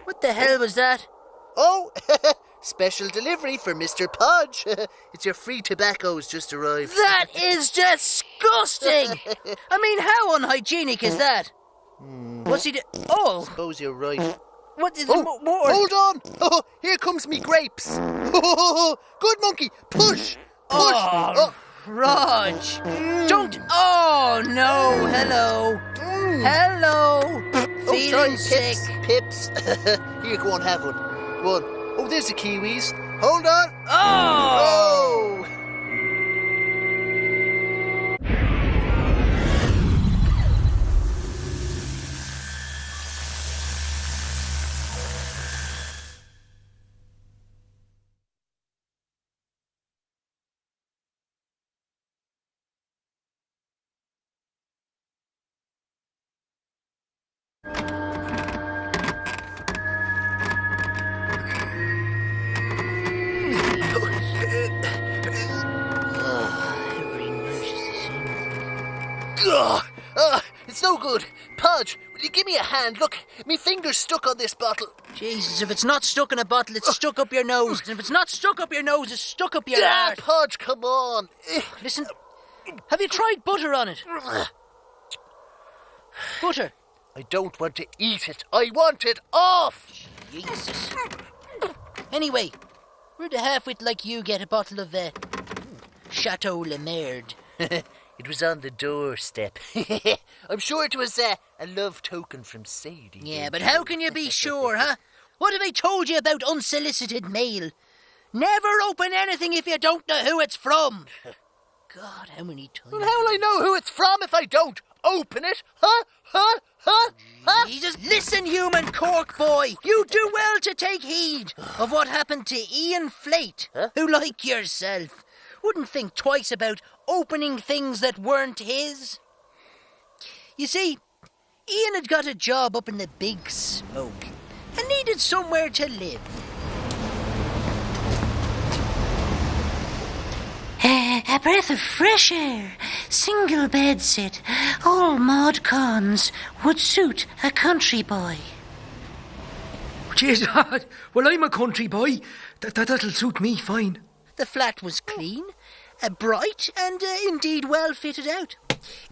What the hell was that? Oh, special delivery for Mr. Podge. It's your free tobacco's just arrived. That is disgusting. I mean, how unhygienic is that? What's he do? Oh. Suppose you're right. What is more? Hold on. Oh, here comes me grapes. Good monkey. Push. Oh, Rodge. Don't. Oh, no. Hello. Hello. Feeling sorry, sick. Pips. Here, go on, have one. Go on. Oh, there's the kiwis. Hold on. Oh! Oh! Every nurse is the same. It's no good. Podge, will you give me a hand? Look, me finger's stuck on this bottle. Jesus, if it's not stuck in a bottle, it's stuck up your nose. And if it's not stuck up your nose, it's stuck up your arse. Podge, come on. Listen, have you tried butter on it? Butter? I don't want to eat it. I want it off. Jesus. Anyway, where the half-wit like you get a bottle of Chateau Le Merde? It was on the doorstep. I'm sure it was a love token from Sadie. Yeah, but how can you be sure, huh? What have I told you about unsolicited mail? Never open anything if you don't know who it's from. God, how many times? Well, how will I know who it's from if I don't open it? Huh? Jesus, listen, human cork boy. You do well to take heed of what happened to Ian Flate, who, like yourself, wouldn't think twice about opening things that weren't his. You see, Ian had got a job up in the Big Smoke and needed somewhere to live. A breath of fresh air, single bed sit, all mod cons would suit a country boy. Jeez, well, I'm a country boy. That'll suit me fine. The flat was clean, bright, and indeed well fitted out.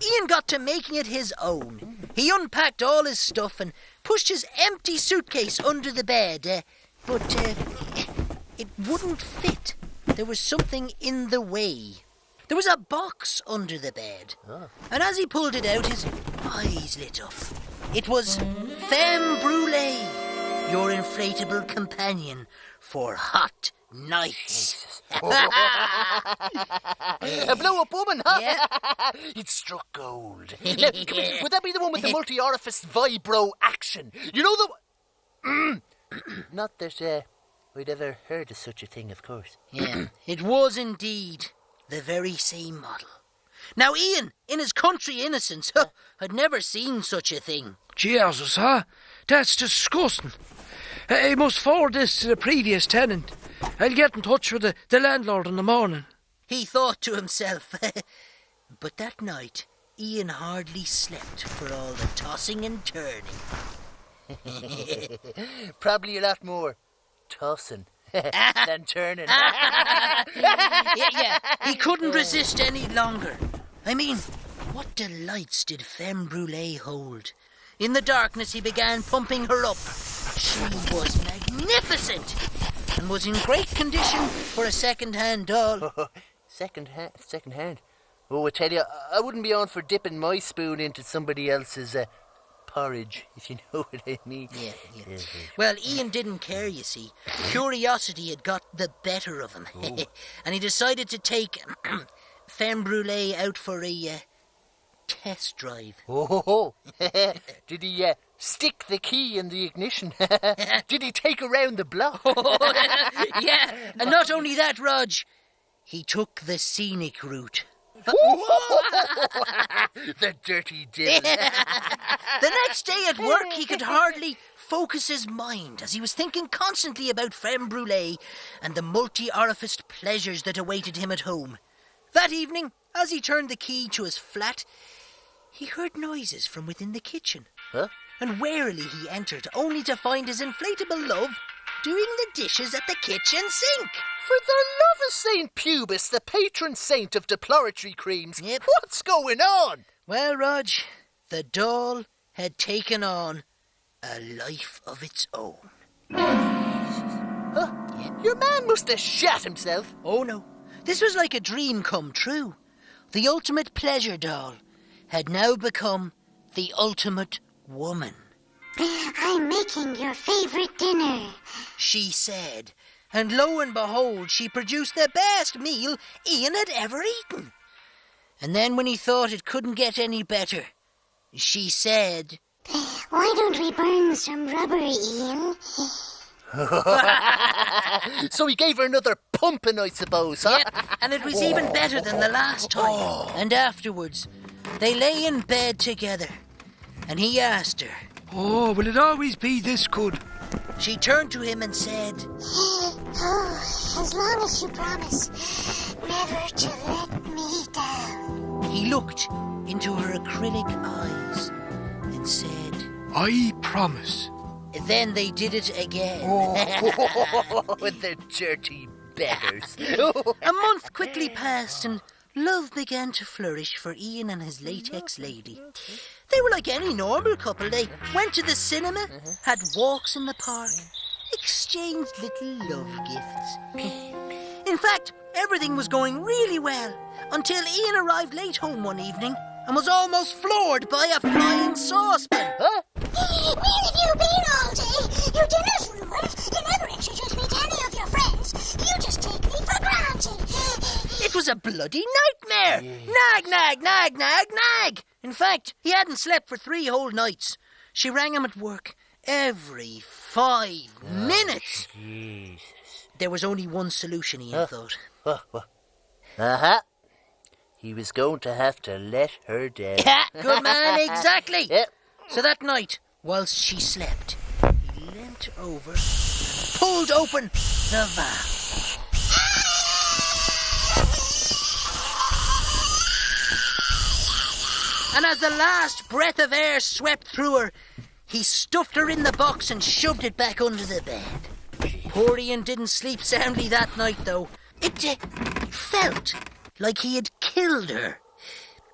Ian got to making it his own. He unpacked all his stuff and pushed his empty suitcase under the bed, but it wouldn't fit. There was something in the way. There was a box under the bed, and as he pulled it out, his eyes lit up. It was Femme Brûlée, your inflatable companion for hot nights. A blow-up woman, huh? Yeah. It struck gold. Now, would that be the one with the multi-orifice vibro action? You know the... Not that I'd ever heard of such a thing, of course. Yeah, it was indeed the very same model. Now, Ian, in his country innocence, had never seen such a thing. Jesus, huh? That's disgusting. I must forward this to the previous tenant. I'll get in touch with the landlord in the morning. He thought to himself. But that night, Ian hardly slept for all the tossing and turning. Probably a lot more tossing than turning. Yeah, he couldn't resist any longer. I mean, what delights did Femme Brûlée hold? In the darkness, he began pumping her up. She was magnificent and was in great condition for a second-hand doll. Second hand. Oh, I tell you, I wouldn't be on for dipping my spoon into somebody else's porridge, if you know what I mean. Yeah. Well, Ian didn't care, you see. Curiosity had got the better of him. And he decided to take Femme Brûlée out for a test drive. Oh, did he stick the key in the ignition? Did he take around the block? Yeah, and not only that, Rodge, he took the scenic route. The dirty devil. The next day at work, he could hardly focus his mind as he was thinking constantly about Femme Brûlée and the multi-orificed pleasures that awaited him at home. That evening, as he turned the key to his flat, he heard noises from within the kitchen. Huh? And warily he entered, only to find his inflatable love doing the dishes at the kitchen sink. For the love of St. Pubis, the patron saint of deploratory creams. Yep. What's going on? Well, Rodge, the doll had taken on a life of its own. Huh? Yep. Your man must have shat himself. Oh, no. This was like a dream come true. The ultimate pleasure doll had now become the ultimate woman. I'm making your favorite dinner. She said. And lo and behold, she produced the best meal Ian had ever eaten. And then when he thought it couldn't get any better, she said, Why don't we burn some rubber, Ian? So he gave her another pumping, I suppose, huh? Yep, and it was even better than the last time. And afterwards, they lay in bed together, and he asked her. Oh, will it always be this good? She turned to him and said, As long as you promise never to let me down. He looked into her acrylic eyes and said, I promise. Then they did it again. With the dirty beggars. A month quickly passed and love began to flourish for Ian and his latex lady. They were like any normal couple. They went to the cinema, had walks in the park, exchanged little love gifts. In fact, everything was going really well until Ian arrived late home one evening and was almost floored by a flying saucepan. Huh? Where have you been all day? Your dinner's ruined. You never introduced me to any of your friends. You just take me for granted. It was a bloody nightmare. Nag, nag, nag, nag, nag. In fact, he hadn't slept for 3 whole nights. She rang him at work every 5 minutes. Jesus. There was only one solution, Ian thought. Uh-huh. He was going to have to let her down. Good man, exactly. Yep. So that night, whilst she slept, he leant over and pulled open the valve. And as the last breath of air swept through her, he stuffed her in the box and shoved it back under the bed. Poor Ian didn't sleep soundly that night, though. It felt like he had killed her.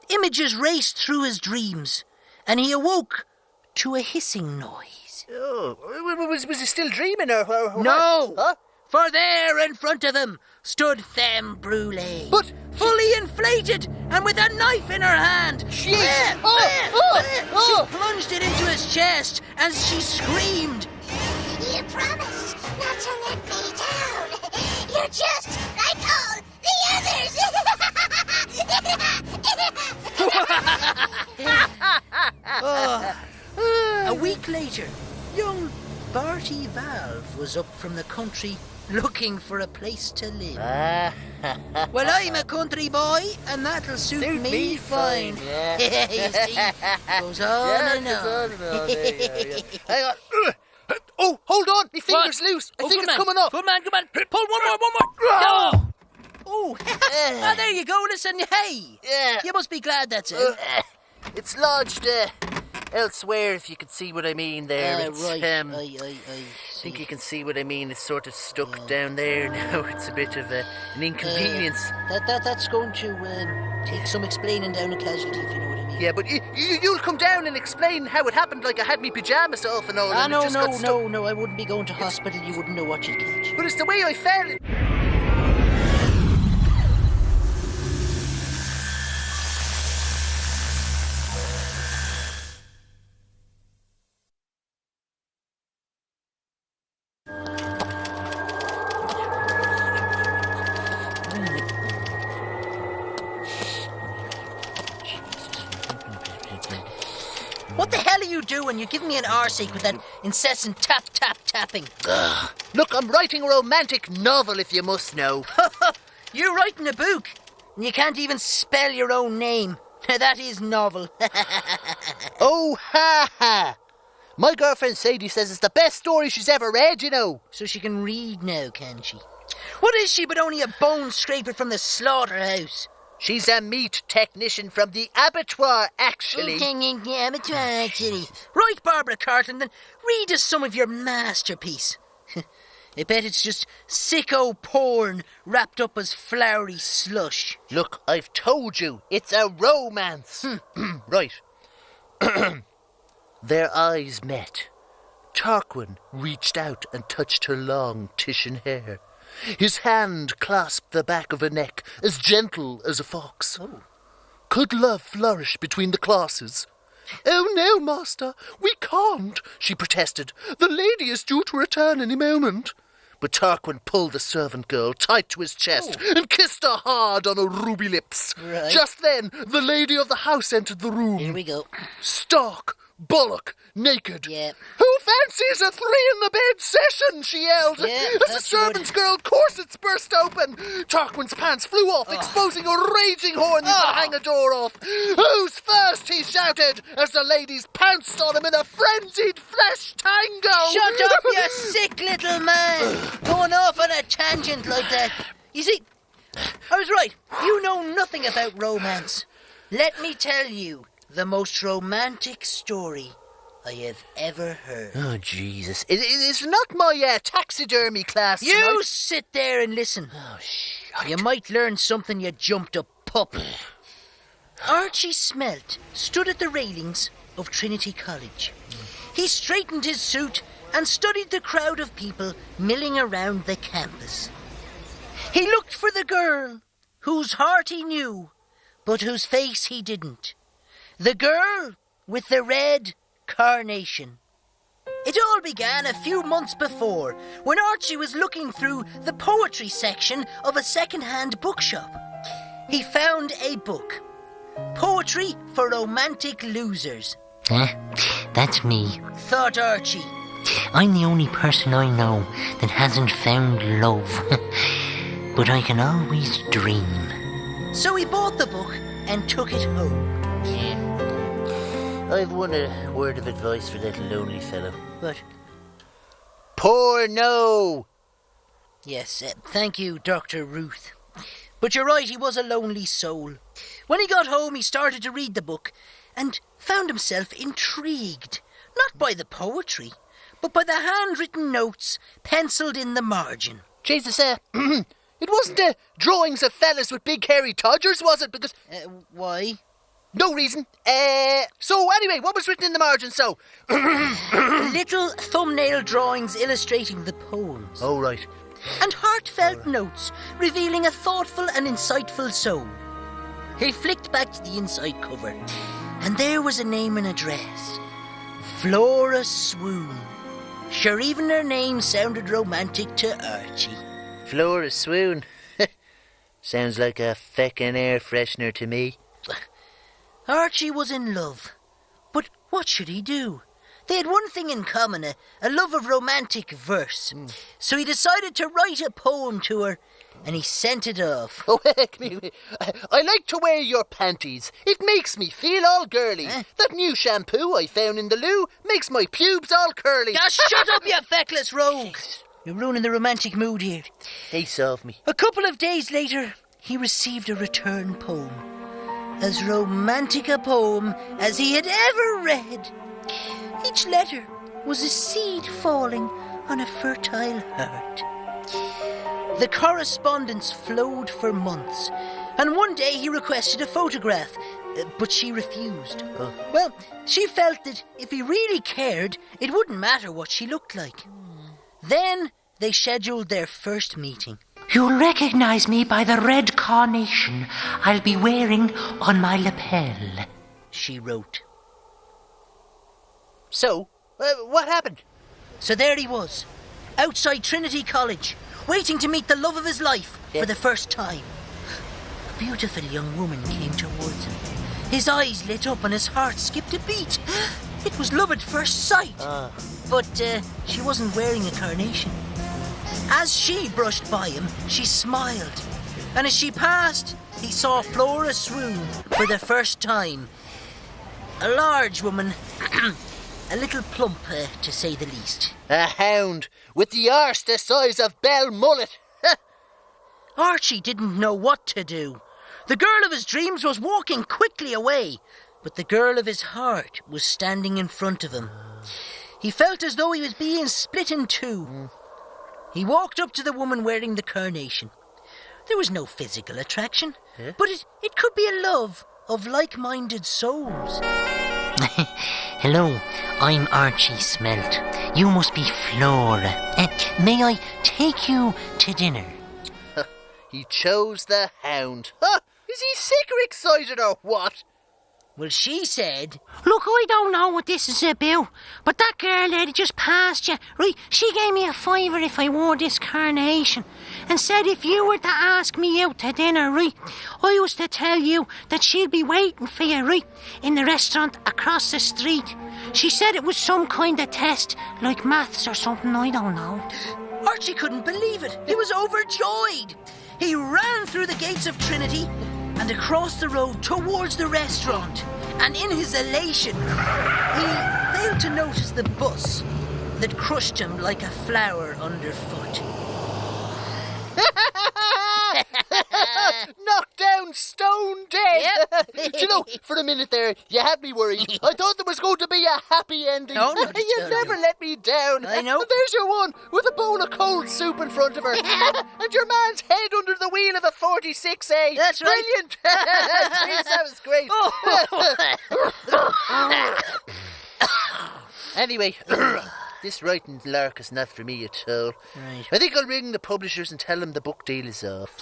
Images raced through his dreams, and he awoke to a hissing noise. Oh, was he still dreaming or No! Huh? For there in front of him stood Femme Brûlée. But fully inflated and with a knife in her hand. She plunged it into his chest as she screamed. You promised not to let me down. You're just like all the others. A week later, young Barty Valve was up from the country looking for a place to live. Well, I'm a country boy, and that'll suit me fine. Yeah. You see, goes on and on. Hang on. Oh, hold on, my finger's loose. I think it's coming off. Good man, pull one more. Oh, there you go. Listen, hey. Yeah. You must be glad that's it. It's lodged elsewhere, if you can see what I mean there. It's, right. I think you can see what I mean. It's sort of stuck down there now. It's a bit of an inconvenience. That's going to take some explaining down a casualty, if you know what I mean. Yeah, but you'll come down and explain how it happened, like I had me pyjamas off and all. And No, it just got stuck. I wouldn't be going to hospital. You wouldn't know what you'd catch. But it's the way I fell. What the hell are you doing? You're giving me an arseache with that incessant tapping. Look, I'm writing a romantic novel, if you must know. You're writing a book, and you can't even spell your own name. That is novel. Oh, ha ha! My girlfriend Sadie says it's the best story she's ever read, you know. So she can read now, can she? What is she but only a bone scraper from the slaughterhouse? She's a meat technician from the abattoir, actually. Right, Barbara Cartland, then read us some of your masterpiece. I bet it's just sicko porn wrapped up as flowery slush. Look, I've told you, it's a romance. Right. Their eyes met. Tarquin reached out and touched her long Titian hair. His hand clasped the back of her neck, as gentle as a fox. Oh. Could love flourish between the classes? Oh, no, master, we can't, she protested. The lady is due to return any moment. But Tarquin pulled the servant girl tight to his chest and kissed her hard on her ruby lips. Right. Just then, the lady of the house entered the room. Here we go. Stark, bullock, naked. Yeah. Who fancies a three-in-the-bed session, she yelled. Yeah, As the that's servant's girl corsets burst open, Tarquin's pants flew off, exposing a raging horn that would hang a door off. Who's first, he shouted, as the ladies pounced on him in a frenzied flesh tango. Shut up, you sick little man! Going off on a tangent like that. You see, I was right. You know nothing about romance. Let me tell you the most romantic story I have ever heard. Oh, Jesus. It's not my taxidermy class You tonight. sit there and listen. Oh, shit. You might learn something, you jumped up pup. Archie Smelt stood at the railings of Trinity College. He straightened his suit and studied the crowd of people milling around the campus. He looked for the girl whose heart he knew, but whose face he didn't. The girl with the red carnation. It all began a few months before, when Archie was looking through the poetry section of a second-hand bookshop. He found a book, Poetry for Romantic Losers. That's me. Thought Archie. I'm the only person I know that hasn't found love. But I can always dream. So he bought the book and took it home. I've one word of advice for that lonely fellow. What? Porno! Yes, thank you, Dr. Ruth. But you're right, he was a lonely soul. When he got home, he started to read the book and found himself intrigued. Not by the poetry, but by the handwritten notes penciled in the margin. Jesus, it wasn't drawings of fellas with big hairy todgers, was it? Because... why? No reason. So anyway, what was written in the margin, so? Little thumbnail drawings illustrating the poems. Oh, right. And heartfelt notes revealing a thoughtful and insightful soul. He flicked back to the inside cover, and there was a name and address. Flora Swoon. Sure, even her name sounded romantic to Archie. Flora Swoon. Sounds like a feckin' air freshener to me. Archie was in love. But what should he do? They had one thing in common, a love of romantic verse. So he decided to write a poem to her, and he sent it off. Oh, heck me. I like to wear your panties. It makes me feel all girly. That new shampoo I found in the loo makes my pubes all curly. Shut up, you feckless rogue! You're ruining the romantic mood here. They solved me. A couple of days later, he received a return poem. As romantic a poem as he had ever read. Each letter was a seed falling on a fertile heart. The correspondence flowed for months, and one day he requested a photograph, but she refused. Well, she felt that if he really cared, it wouldn't matter what she looked like. Then they scheduled their first meeting. You'll recognize me by the red carnation I'll be wearing on my lapel, she wrote. So, what happened? So there he was, outside Trinity College, waiting to meet the love of his life for the first time. A beautiful young woman came towards him. His eyes lit up and his heart skipped a beat. It was love at first sight. But she wasn't wearing a carnation. As she brushed by him, she smiled. And as she passed, he saw Flora Swoon for the first time. A large woman, a little plump, to say the least. A hound with the arse the size of Bell Mullet. Archie didn't know what to do. The girl of his dreams was walking quickly away, but the girl of his heart was standing in front of him. He felt as though he was being split in two. He walked up to the woman wearing the carnation. There was no physical attraction, but it could be a love of like-minded souls. Hello, I'm Archie Smelt. You must be Flora. May I take you to dinner? He chose the hound. Is he sick or excited or what? Well, she said... Look, I don't know what this is about, but that girl there that just passed you, right, she gave me a fiver if I wore this carnation and said if you were to ask me out to dinner, right, I was to tell you that she'll be waiting for you, right, in the restaurant across the street. She said it was some kind of test, like maths or something, I don't know. Archie couldn't believe it. He was overjoyed. He ran through the gates of Trinity and across the road towards the restaurant. And in his elation, he failed to notice the bus that crushed him like a flower underfoot. Knocked down, stone dead. Yep. Do you know, for a minute there, you had me worried. I thought there was going to be a happy ending. No, You never let me down. I know. And there's your one with a bowl of cold soup in front of her. And your man's head under the wheel of a 46A. That's right. Brilliant. Jeez, that was great. Anyway, this writing lark is not for me at all. Right. I think I'll ring the publishers and tell them the book deal is off.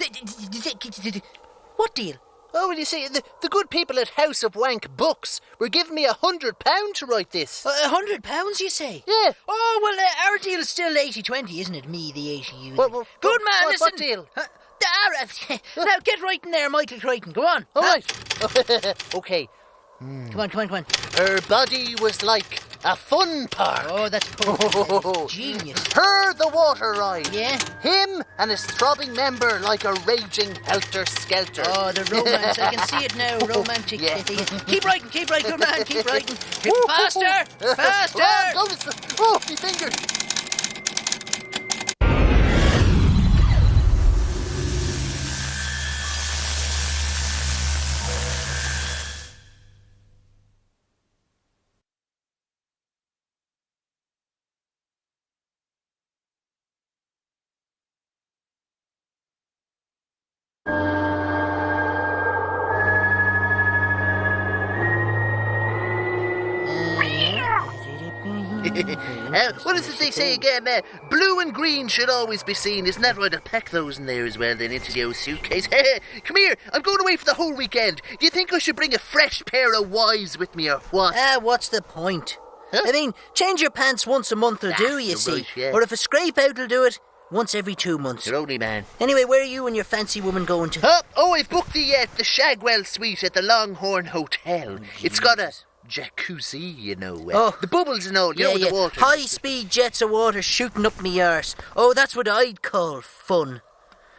What deal? Oh, well, you see, the good people at House of Wank Books were giving me £100 to write this. £100, you say? Yeah. Oh, well, our deal's still 80-20, isn't it? Me, the 80, you. Well, good man, listen. What deal? Now, get writing there, Michael Crichton. Go on. All right. Okay. Come on. Her body was like a fun park. Oh, that's poetry. Genius. Her the water ride. Yeah? Him and his throbbing member like a raging helter-skelter. Oh, the romance. I can see it now. Romantic. Yeah. Keep writing, good man. Keep writing. Faster. Oh, my fingers. What is it they say again? Blue and green should always be seen. Isn't that right? I'll pack those in there as well then into the old suitcase. Come here. I'm going away for the whole weekend. Do you think I should bring a fresh pair of wives with me or what? What's the point? Huh? I mean, change your pants once a month will do, you see. Right, yeah. Or if a scrape out will do it, once every 2 months. You're only man. Anyway, where are you and your fancy woman going to? I've booked the Shagwell suite at the Longhorn Hotel. It's got a jacuzzi, you know. The bubbles and all, you know, the water. High-speed jets of water shooting up me arse. Oh, that's what I'd call fun.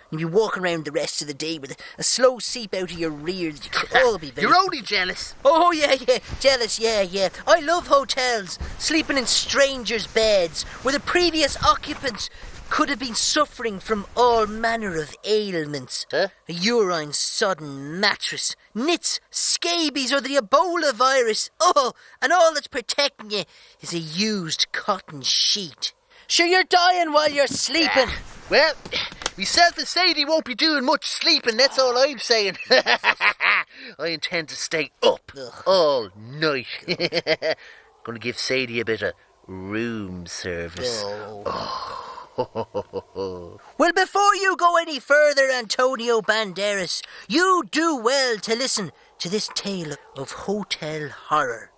You'll be walking around the rest of the day with a slow seep out of your rear that you could all be very... You're only jealous. Oh, yeah. Jealous, yeah. I love hotels, sleeping in strangers' beds, where the previous occupants could have been suffering from all manner of ailments. Huh? A urine-sodden mattress, nits, scabies, or the Ebola virus. Oh, and all that's protecting you is a used cotton sheet. Sure, you're dying while you're sleeping. Well, myself and Sadie won't be doing much sleeping, that's all I'm saying. I intend to stay up all night. Gonna give Sadie a bit of room service. Well, before you go any further, Antonio Banderas, you do well to listen to this tale of hotel horror.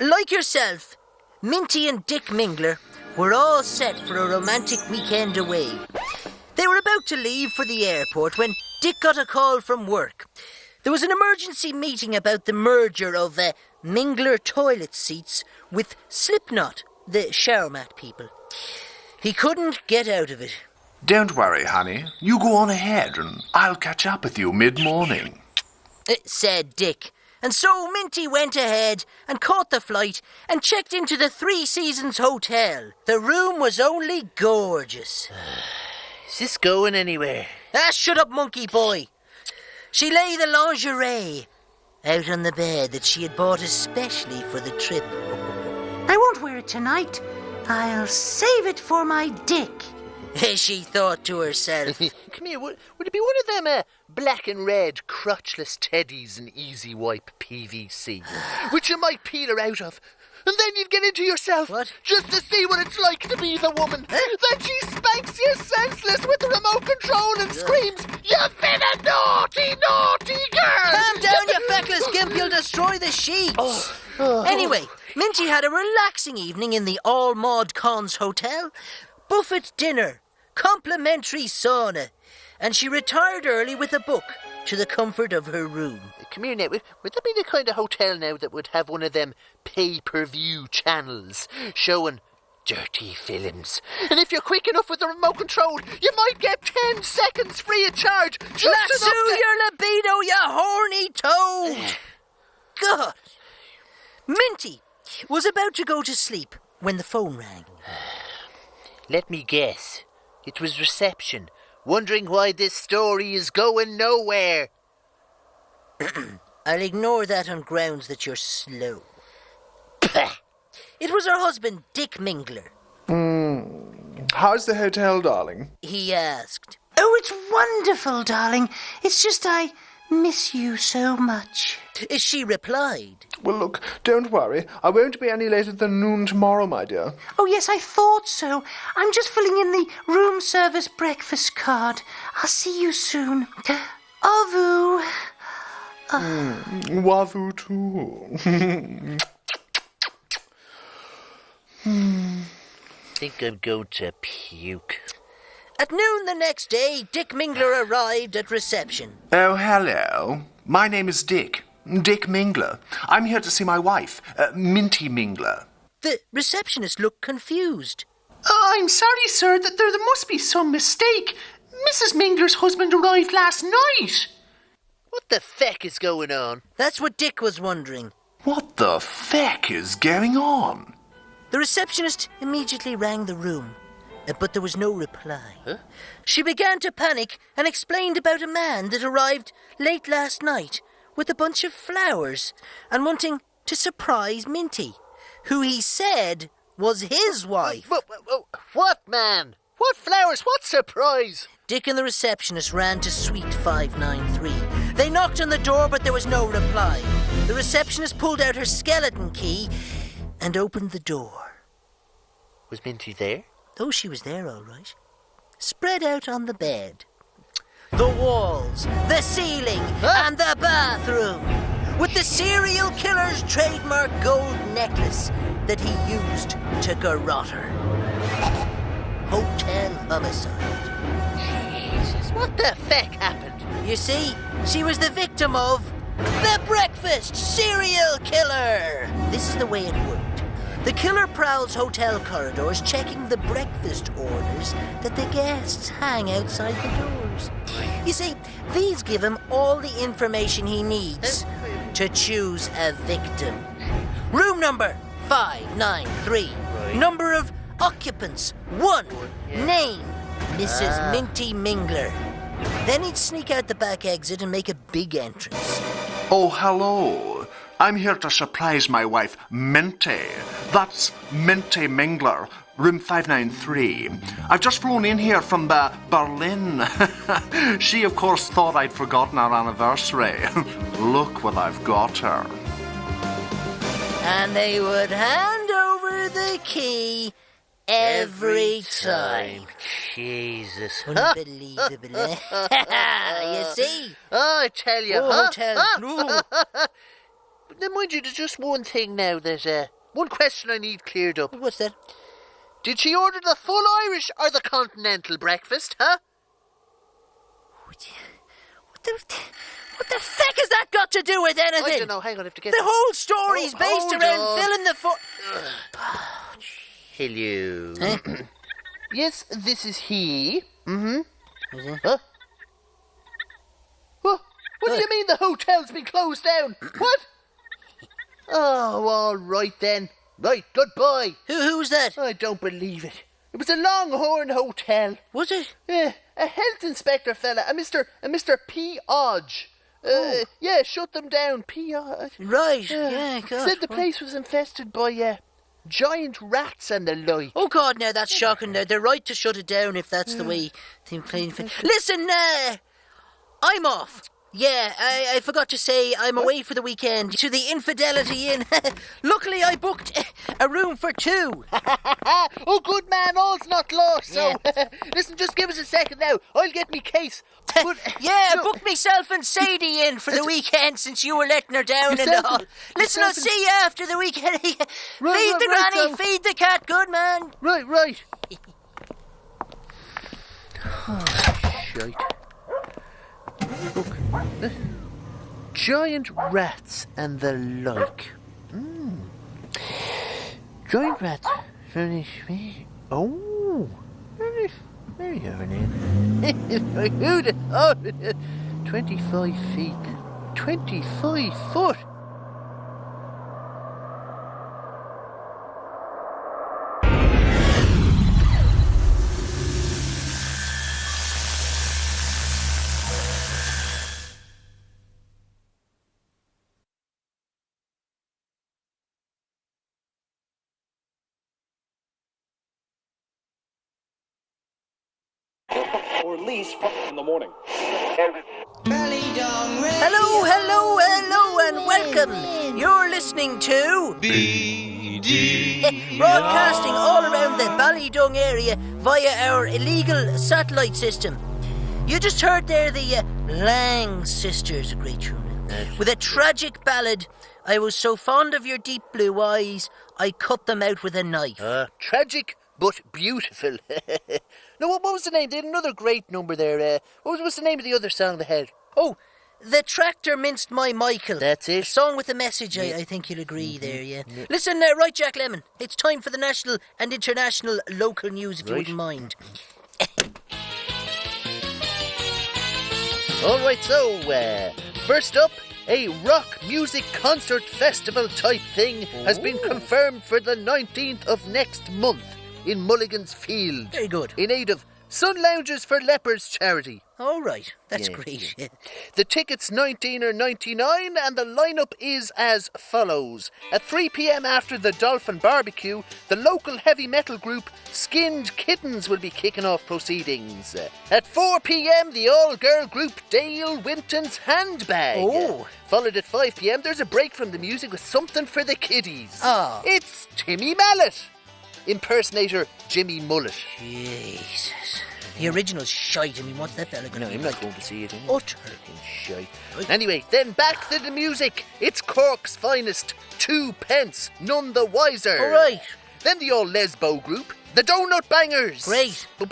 Like yourself, Minty and Dick Mingler were all set for a romantic weekend away. They were about to leave for the airport when Dick got a call from work. There was an emergency meeting about the merger of Mingler toilet seats with Slipknot, the shower mat people. He couldn't get out of it. Don't worry, honey. You go on ahead and I'll catch up with you mid-morning, said Dick. And so Minty went ahead and caught the flight and checked into the Three Seasons Hotel. The room was only gorgeous. Is this going anywhere? Shut up, monkey boy. She lay the lingerie out on the bed that she had bought especially for the trip. I won't wear it tonight. I'll save it for my Dick. She thought to herself. Come here, would it be one of them black and red crotchless teddies in Easy Wipe PVC, which you might peel her out of, and then you'd get into yourself just to see what it's like to be the woman. Then she spanks you senseless with the remote control and screams, "You've been a naughty, naughty girl!" Calm down, you feckless gimp, you'll sheets. Anyway, Minty had a relaxing evening in the All Mod Cons Hotel. Buffet dinner, complimentary sauna, and she retired early with a book to the comfort of her room. Come here now, would that be the kind of hotel now that would have one of them pay-per-view channels showing dirty films? And if you're quick enough with the remote control, you might get 10 seconds free of charge. Lasso your libido, you horny toad! God! Minty was about to go to sleep when the phone rang. Let me guess. It was reception, wondering why this story is going nowhere. I'll ignore that on grounds that you're slow. It was her husband, Dick Mingler. How's the hotel, darling? He asked. Oh, it's wonderful, darling. It's just I miss you so much. She replied. Well, look, don't worry. I won't be any later than noon tomorrow, my dear. Oh, yes, I thought so. I'm just filling in the room service breakfast card. I'll see you soon. Au revoir. Wazoo too. Think I'm going to puke. At noon the next day, Dick Mingler arrived at reception. Oh, hello. My name is Dick. Dick Mingler. I'm here to see my wife, Minty Mingler. The receptionist looked confused. I'm sorry, sir, that there must be some mistake. Mrs. Mingler's husband arrived last night. What the feck is going on? That's what Dick was wondering. What the feck is going on? The receptionist immediately rang the room, but there was no reply. Huh? She began to panic and explained about a man that arrived late last night with a bunch of flowers and wanting to surprise Minty, who he said was his wife. What man? What flowers? What surprise? Dick and the receptionist ran to Suite 593. They knocked on the door, but there was no reply. The receptionist pulled out her skeleton key and opened the door. Was Minty there? Oh, she was there, all right. Spread out on the bed. The walls, the ceiling, and the bathroom. With the serial killer's trademark gold necklace that he used to garrote her. Hotel homicide. Jesus, what the feck happened? You see, she was the victim of the breakfast serial killer. This is the way it worked. The killer prowls hotel corridors, checking the breakfast orders that the guests hang outside the doors. You see, these give him all the information he needs to choose a victim. Room number 593. Number of occupants 1. Name Mrs. Minty Mingler. Then he'd sneak out the back exit and make a big entrance. Oh, hello. I'm here to surprise my wife, Minty. That's Minty Mingler, room 593. I've just flown in here from Berlin. She, of course, thought I'd forgotten our anniversary. Look what I've got her. And they would hand over the key every time. Jesus. Unbelievable. You see? Oh, I tell you. Hotel. But then, mind you, there's just one thing now. There's one question I need cleared up. What's that? Did she order the full Irish or the continental breakfast, huh? What the feck has that got to do with anything? I don't know. Hang on, I have to get the whole story's based around filling the Hello. Huh? Yes, this is he. Mm-hmm. Huh? What do you mean the hotel's been closed down? What? Oh, all right then. Right, goodbye. Who's that? I don't believe it. It was a Longhorn hotel. Was it? Yeah, a health inspector fella, a Mr. Podge. Yeah, shut them down. Podge. Right. Yeah, God. Said the place was infested by giant rats and the like. Oh God, now that's shocking. Now they're right to shut it down if that's the way things. Listen, I'm off. Yeah, I forgot to say I'm away for the weekend to the Infidelity Inn. Luckily, I booked a room for 2. Oh, good man, all's not lost. So, listen, just give us a second now. I'll get me case. But, book myself and Sadie in for the weekend since you were letting her down and all. Listen, I'll see you after the weekend. Feed the granny, feed the cat, good man. Right. Oh, shite. Look, giant rats and the like. Giant rats. Oh, very over name. 25 feet. 25 foot. Or at least in the morning. Hello, and welcome. You're listening to BD broadcasting all around the Ballydung area via our illegal satellite system. You just heard there the Lang Sisters, a great tune, with a tragic ballad. I was so fond of your deep blue eyes, I cut them out with a knife. Tragic but beautiful. No, what was the name? They had another great number there. What was the name of the other song they had? Oh, The Tractor Minced My Michael. That's it. A song with a message, I think you'll agree there, yeah. Listen, right, Jack Lemon, it's time for the national and international local news, if you wouldn't mind. All right, so, first up, a rock music concert festival type thing has been confirmed for the 19th of next month in Mulligan's Field. Very good. In aid of Sun Loungers for Lepers charity. All right, that's great. Yeah. The tickets $19 or $99, and the lineup is as follows. At 3 p.m. after the Dolphin Barbecue, the local heavy metal group Skinned Kittens will be kicking off proceedings. At 4 p.m, the all-girl group Dale Winton's Handbag. Oh. Followed at 5 p.m, there's a break from the music with something for the kiddies. Oh. It's Timmy Mallet, impersonator Jimmy Mullet. Jesus. The original's shite. I mean, what's that fella going to do? I'm not going to see it. Utter shite. Anyway, then back to the music. It's Cork's finest. 2 pence, none the wiser. All right. Then the old lesbo group, the Donut Bangers. Great. And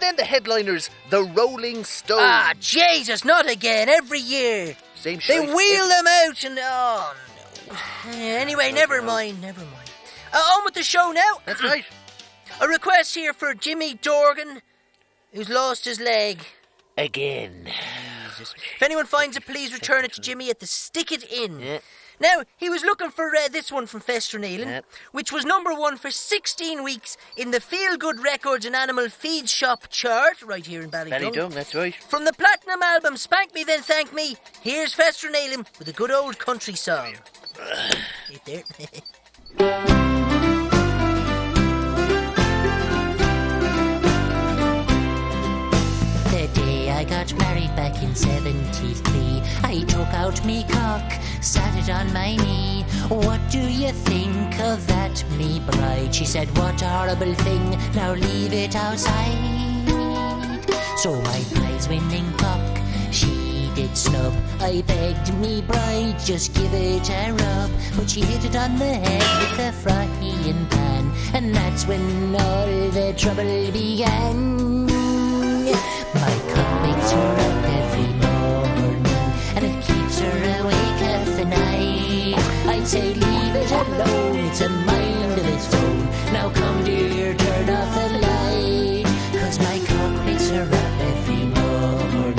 then the headliners, the Rolling Stones. Ah, Jesus, not again. Every year. Same shit. They wheel them out and... Oh, no. Anyway, never mind. On with the show now. That's right. A request here for Jimmy Dorgan, who's lost his leg. Again. Jesus. If anyone finds it, please return it to Jimmy at the Stick It Inn. Yeah. Now, he was looking for this one from Festerneelan, which was number 1 for 16 weeks in the Feel Good Records and Animal Feed Shop chart, right here in Ballydung. Ballydung, that's right. From the platinum album Spank Me Then Thank Me, here's Festerneelan with a good old country song. Right there. I got married back in 73. I took out me cock, sat it on my knee. What do you think of that, me bride? She said, what a horrible thing, now leave it outside. So my prize winning cock, she did snub. I begged me bride, just give it a rub. But she hit it on the head with a frying pan, and that's when all the trouble began. My cock wakes her up every morning, and it keeps her awake half the night. I'd say leave it alone, it's a mind of its own. Now come dear, turn off the light, 'cause my cock wakes her up every morning.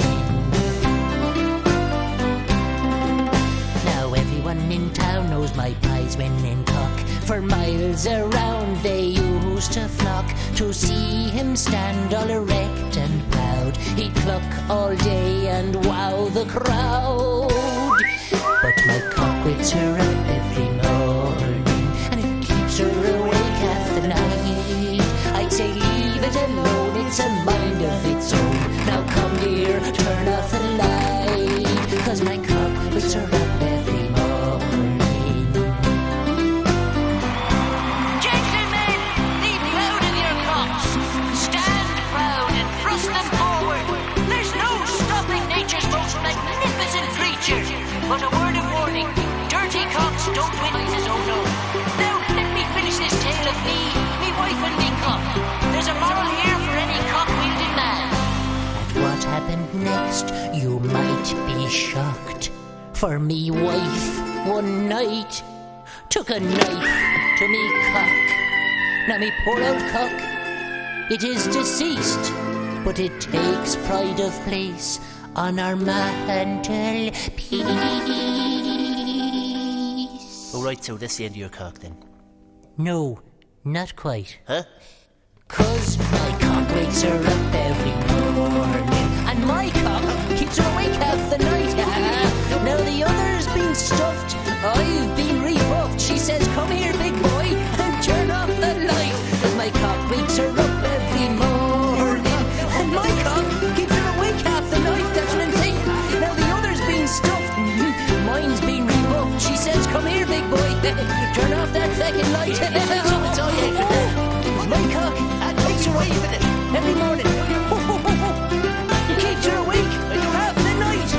Now everyone in town knows my prize winning cock. For miles around they used to flock to see him stand all erect and proud. He'd cluck all day and wow the crowd. But my cock wakes her up every morning, and it keeps her awake half the night. I'd say leave it alone, it's a mind of its own. Now come dear, turn most magnificent creature. But a word of warning, dirty cocks don't win prizes, oh no. Now, let me finish this tale of me wife and me cock. There's a moral here for any cock-wielding man. And what happened next, you might be shocked. For me wife, one night, took a knife to me cock. Now me poor old cock, it is deceased, but it takes pride of place on our mantelpiece. Oh, right, so that's the end of your cock then? No, not quite. Huh? 'Cause my cock wakes her up every morning, and my cock keeps her awake half the night. Now the other's been stuffed, I've been rebuffed. She says, come here, big boy, and turn off the light. 'Cause my cock wakes her up every morning, and my cock keeps her awake half the night. That's what I'm saying. Now the other's been stuffed, mine's been rebuffed. She says, come here, big boy, turn off that second light. It's all you. My cock wakes her awake every morning. It keeps her awake half the night.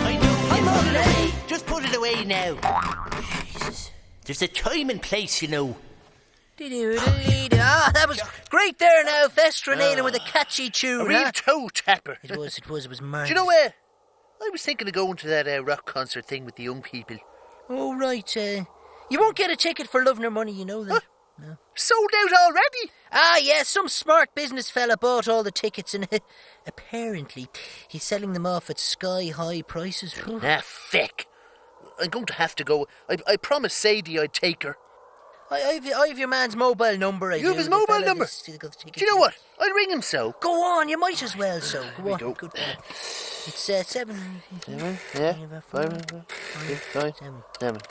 I'm on it, eh? Just put it away now. Jesus. There's a time and place, you know. Ah, that was great there now, Festrinator with a catchy tune. A real toe tapper. It was marvellous. Do you know where? I was thinking of going to that rock concert thing with the young people. Oh, right. You won't get a ticket for Love Nor Money, you know that. Huh? No. Sold out already? Ah, yes, some smart business fella bought all the tickets and apparently he's selling them off at sky-high prices. Ah, feck. I'm going to have to go. I promised Sadie I'd take her. I have your man's mobile number. You have his mobile number? Do you know what? I'll ring him so. Go on, you might as well so. Go on. Go. Good fella. It's 7. 7, yeah. 5, 7.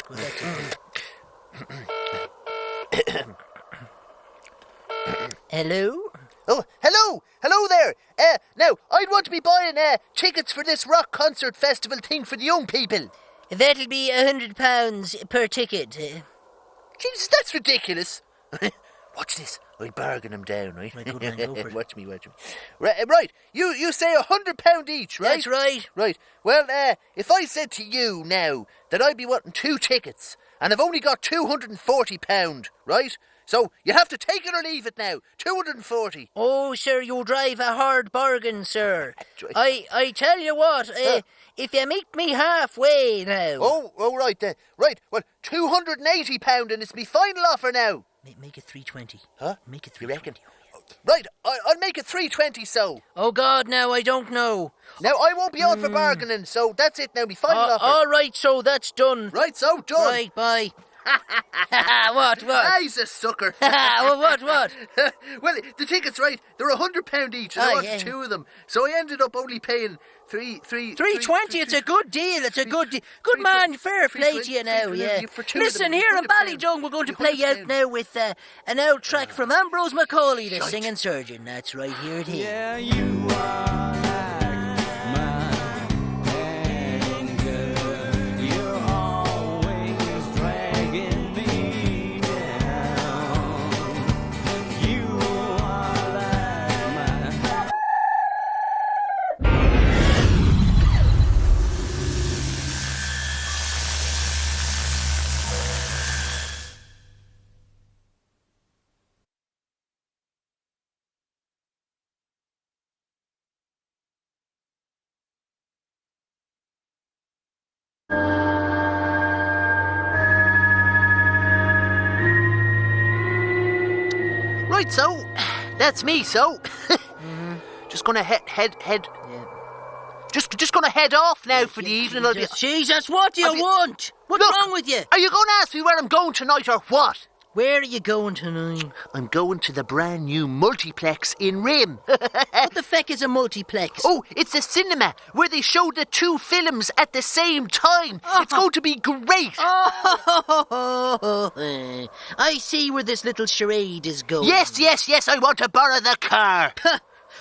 Hello? Oh, hello there. Now, I'd want to be buying tickets for this rock concert festival thing for the young people. That'll be £100 per ticket. Jesus, that's ridiculous. Watch this. I bargain them down, right? My good man, go for it. Watch me. Right, you say £100 each, right? That's right. Right. Well, if I said to you now that I'd be wanting 2 tickets, and I've only got £240, right? So you have to take it or leave it now. 240. Oh, sir, you drive a hard bargain, sir. I tell you what, if you meet me halfway now. Oh, right then. Right, well, £280 and it's me final offer now. Make it 320. Huh? Make it 320. You reckon? Right, I'll make it 320 so. Oh, God, now I don't know. Now, I won't be on for bargaining, so that's it now, me final offer. All right, so that's done. Right, so done. Right, bye. What? He's a sucker. What? Well, the tickets, right, they're £100 each, and I wanted 2 of them. So I ended up only paying 320. It's a good deal. It's a good deal. Good man, fair play to you now. Yeah. Listen, here in Ballydung, we're going to play you out now with an old track from Ambrose Macaulay, the singing surgeon. That's right. Here it is. Yeah, you are. Right, so that's me. So just gonna head. Yeah. Just gonna head off now for the evening. Jesus, what do you want? What's wrong with you? Are you going to ask me where I'm going tonight or what? Where are you going tonight? I'm going to the brand new multiplex in Rim. What the feck is a multiplex? Oh, it's a cinema where they show the 2 films at the same time. It's going to be great. Oh, I see where this little charade is going. Yes, I want to borrow the car.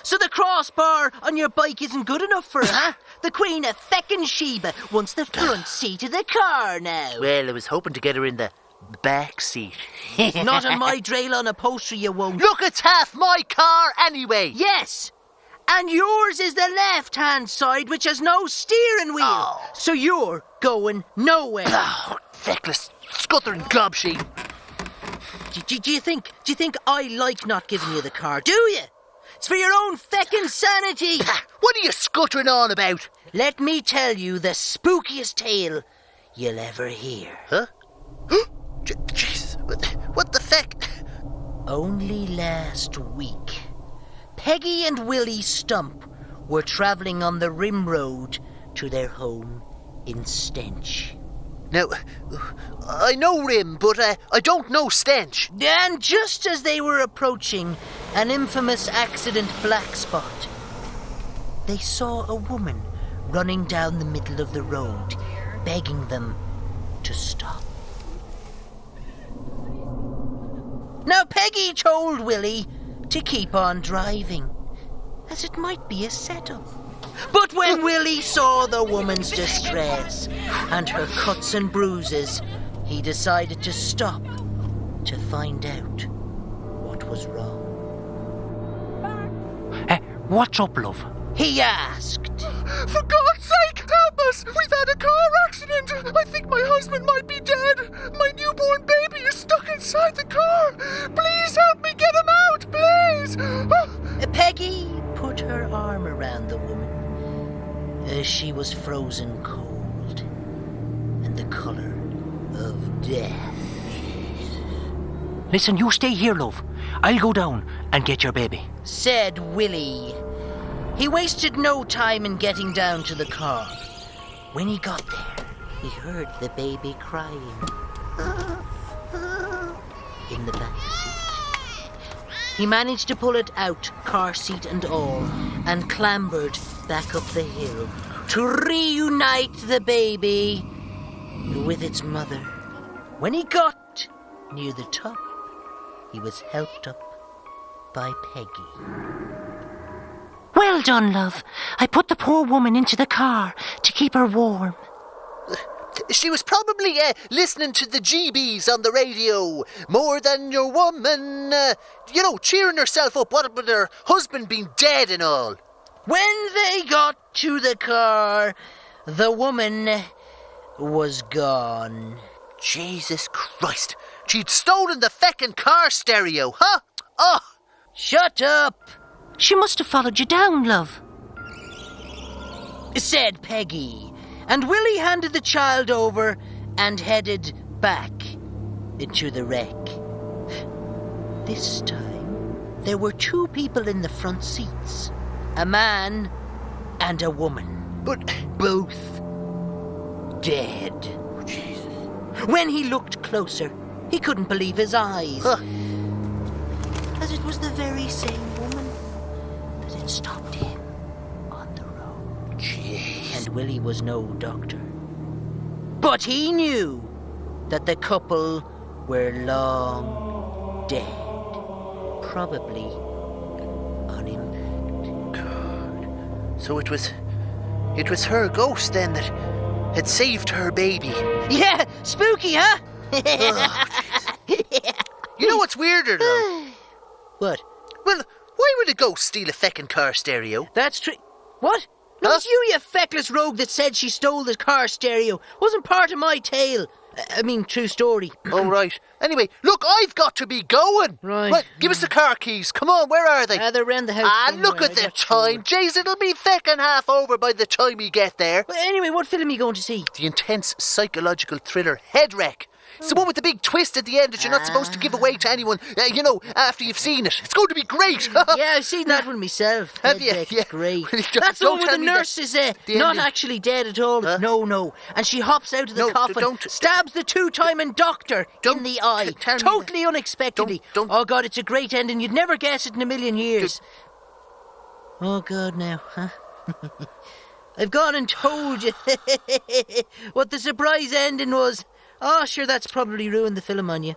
So the crossbar on your bike isn't good enough for her, huh? The Queen of Feckin' Sheba wants the front seat of the car now. Well, I was hoping to get her in the back seat. Not on my drail on upholstery, you won't. Look, it's half my car anyway. Yes. And yours is the left-hand side, which has no steering wheel. Oh. So you're going nowhere. Oh, feckless, scuttering gobshite. Do you think I like not giving you the car, do you? It's for your own feckin' sanity. What are you scuttering on about? Let me tell you the spookiest tale you'll ever hear. Huh? Jesus, what the feck? Only last week, Peggy and Willie Stump were travelling on the Rim Road to their home in Stench. Now, I know Rim, but I don't know Stench. And just as they were approaching an infamous accident black spot, they saw a woman running down the middle of the road, begging them to stop. Now, Peggy told Willie to keep on driving, as it might be a setup. But when Willie saw the woman's distress and her cuts and bruises, he decided to stop to find out what was wrong. What's up, love? He asked. For God's sake, help us! We've had a car accident! I think my husband might be dead! My newborn baby is stuck inside the car! Please help me get him out, please! Peggy put her arm around the woman. She was frozen cold and the colour of death. Listen, you stay here, love. I'll go down and get your baby, said Willie. He wasted no time in getting down to the car. When he got there, he heard the baby crying in the back seat. He managed to pull it out, car seat and all, and clambered back up the hill to reunite the baby with its mother. When he got near the top, he was helped up by Peggy. Well done, love. I put the poor woman into the car to keep her warm. She was probably listening to the GBs on the radio. More than your woman. Cheering herself up. What with her husband being dead and all. When they got to the car, the woman was gone. Jesus Christ. She'd stolen the feckin' car stereo, huh? Oh! Shut up! She must have followed you down, love, said Peggy, and Willie handed the child over and headed back into the wreck. This time, there were two people in the front seats, a man and a woman, but both dead. Oh, Jesus. When he looked closer, he couldn't believe his eyes, as it was the very same woman that had stopped him on the road. Jeez. And Willie was no doctor, but he knew that the couple were long dead, probably on impact. God. So it was her ghost then that had saved her baby. Yeah, spooky, huh? You know what's weirder though? What? Well, why would a ghost steal a feckin' car stereo? That's true. What? No, it's you feckless rogue that said she stole the car stereo. Wasn't part of my tale. True story. Oh, right. Anyway, look, I've got to be going. Right. Give us the car keys. Come on, where are they? They're around the house. Look at the time. Jeez, it'll be feckin' half over by the time we get there. Well, anyway, what film are you going to see? The intense psychological thriller Head Wreck. It's the one with the big twist at the end that you're not supposed to give away to anyone, after you've seen it. It's going to be great. Yeah, I've seen that one myself. Have you? It's Yeah. great. Well, That's the one where the nurse is not ending. actually dead at all. Huh? No. And she hops out of the coffin, stabs the two-timing doctor in the eye. Totally unexpectedly. Oh, God, it's a great ending. You'd never guess it in a million years. Oh, God, now, huh? I've gone and told you what the surprise ending was. Oh, sure, that's probably ruined the film on you.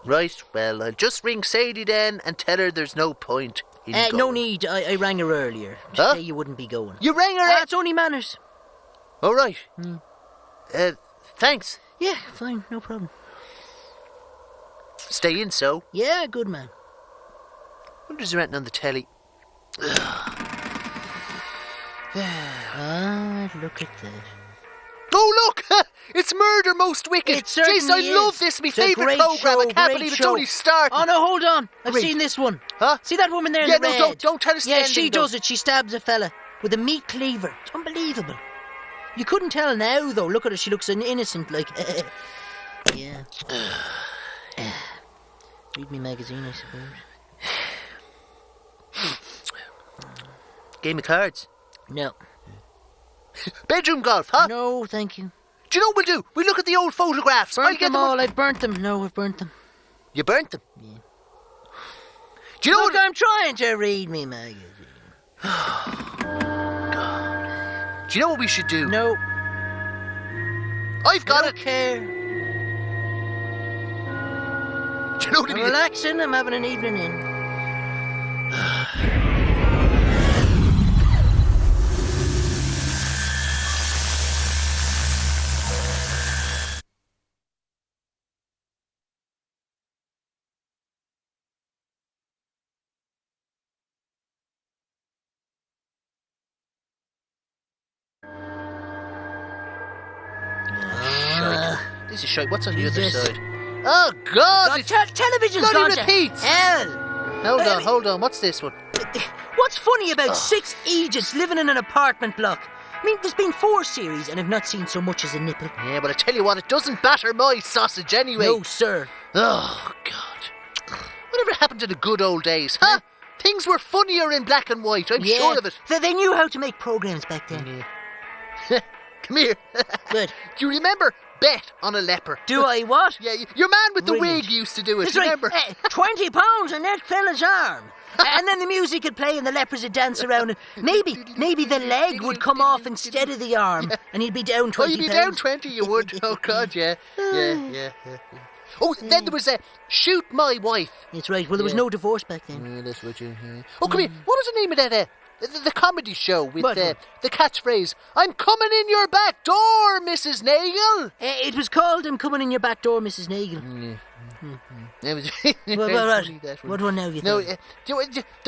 Right, well, I'll just ring Sadie then and tell her there's no point in going. No need. I rang her earlier to say you wouldn't be going. You rang her? That's only manners. All right. Thanks. Yeah, fine, no problem. Stay in, so. Yeah, good man. What is there anything on the telly? Look at that. Oh, look! It's Murder Most Wicked. It certainly Jeez, I is. love this. My It's a favourite great programme. show, I can't great believe it's show. only starting. Oh, no, hold on. I've Great. seen this one. Huh? See that woman there in Yeah, the no, red? don't tell us the Yeah, ending, she though. does it. She stabs a fella with a meat cleaver. It's unbelievable. You couldn't tell now, though. Look at her. She looks innocent, like... yeah. Read me magazine, I suppose. Game of cards? No. Bedroom golf, huh? No, thank you. Do you know what we'll do? We'll look at the old photographs. Burnt them all. I've burnt them. No, I've burnt them. You burnt them? Yeah. Do you know Look, what... I'm trying to read me magazine. God. Do you know what we should do? No. I've got I it. don't care. Do you know what I I'm mean? relaxing. I'm having an evening in. This is shite. What's on the Jesus. other side? Oh, God! God, It's television's bloody gone to repeats. hell. Hold on. What's this one? What's funny about 6 Egypts living in an apartment block? I mean, there's been 4 series and I've not seen so much as a nipple. Yeah, but I tell you what, it doesn't batter my sausage anyway. No, sir. Oh, God. Whatever happened to the good old days, huh? Things were funnier in black and white, I'm sure of it. They knew how to make programs back then. Yeah. Come here. Good. Do you remember Bet on a Leper? Do I what? Yeah, your man with the Brilliant. wig used to do it, That's right. remember? £20 on that fella's arm. And then the music would play and the lepers would dance around and maybe the leg would come off instead of the arm and he'd be down 20 Oh, you'd be down 20, you would. Oh, God, yeah. Yeah. Oh, then there was a Shoot My Wife. That's right. Well, there was no divorce back then. That's what you... Oh, come here. What was the name of that... the comedy show with What the catchphrase, I'm coming in your back door, Mrs. Nagel. It was called I'm Coming in Your Back Door, Mrs. Nagel. It was What one now, you No, think? there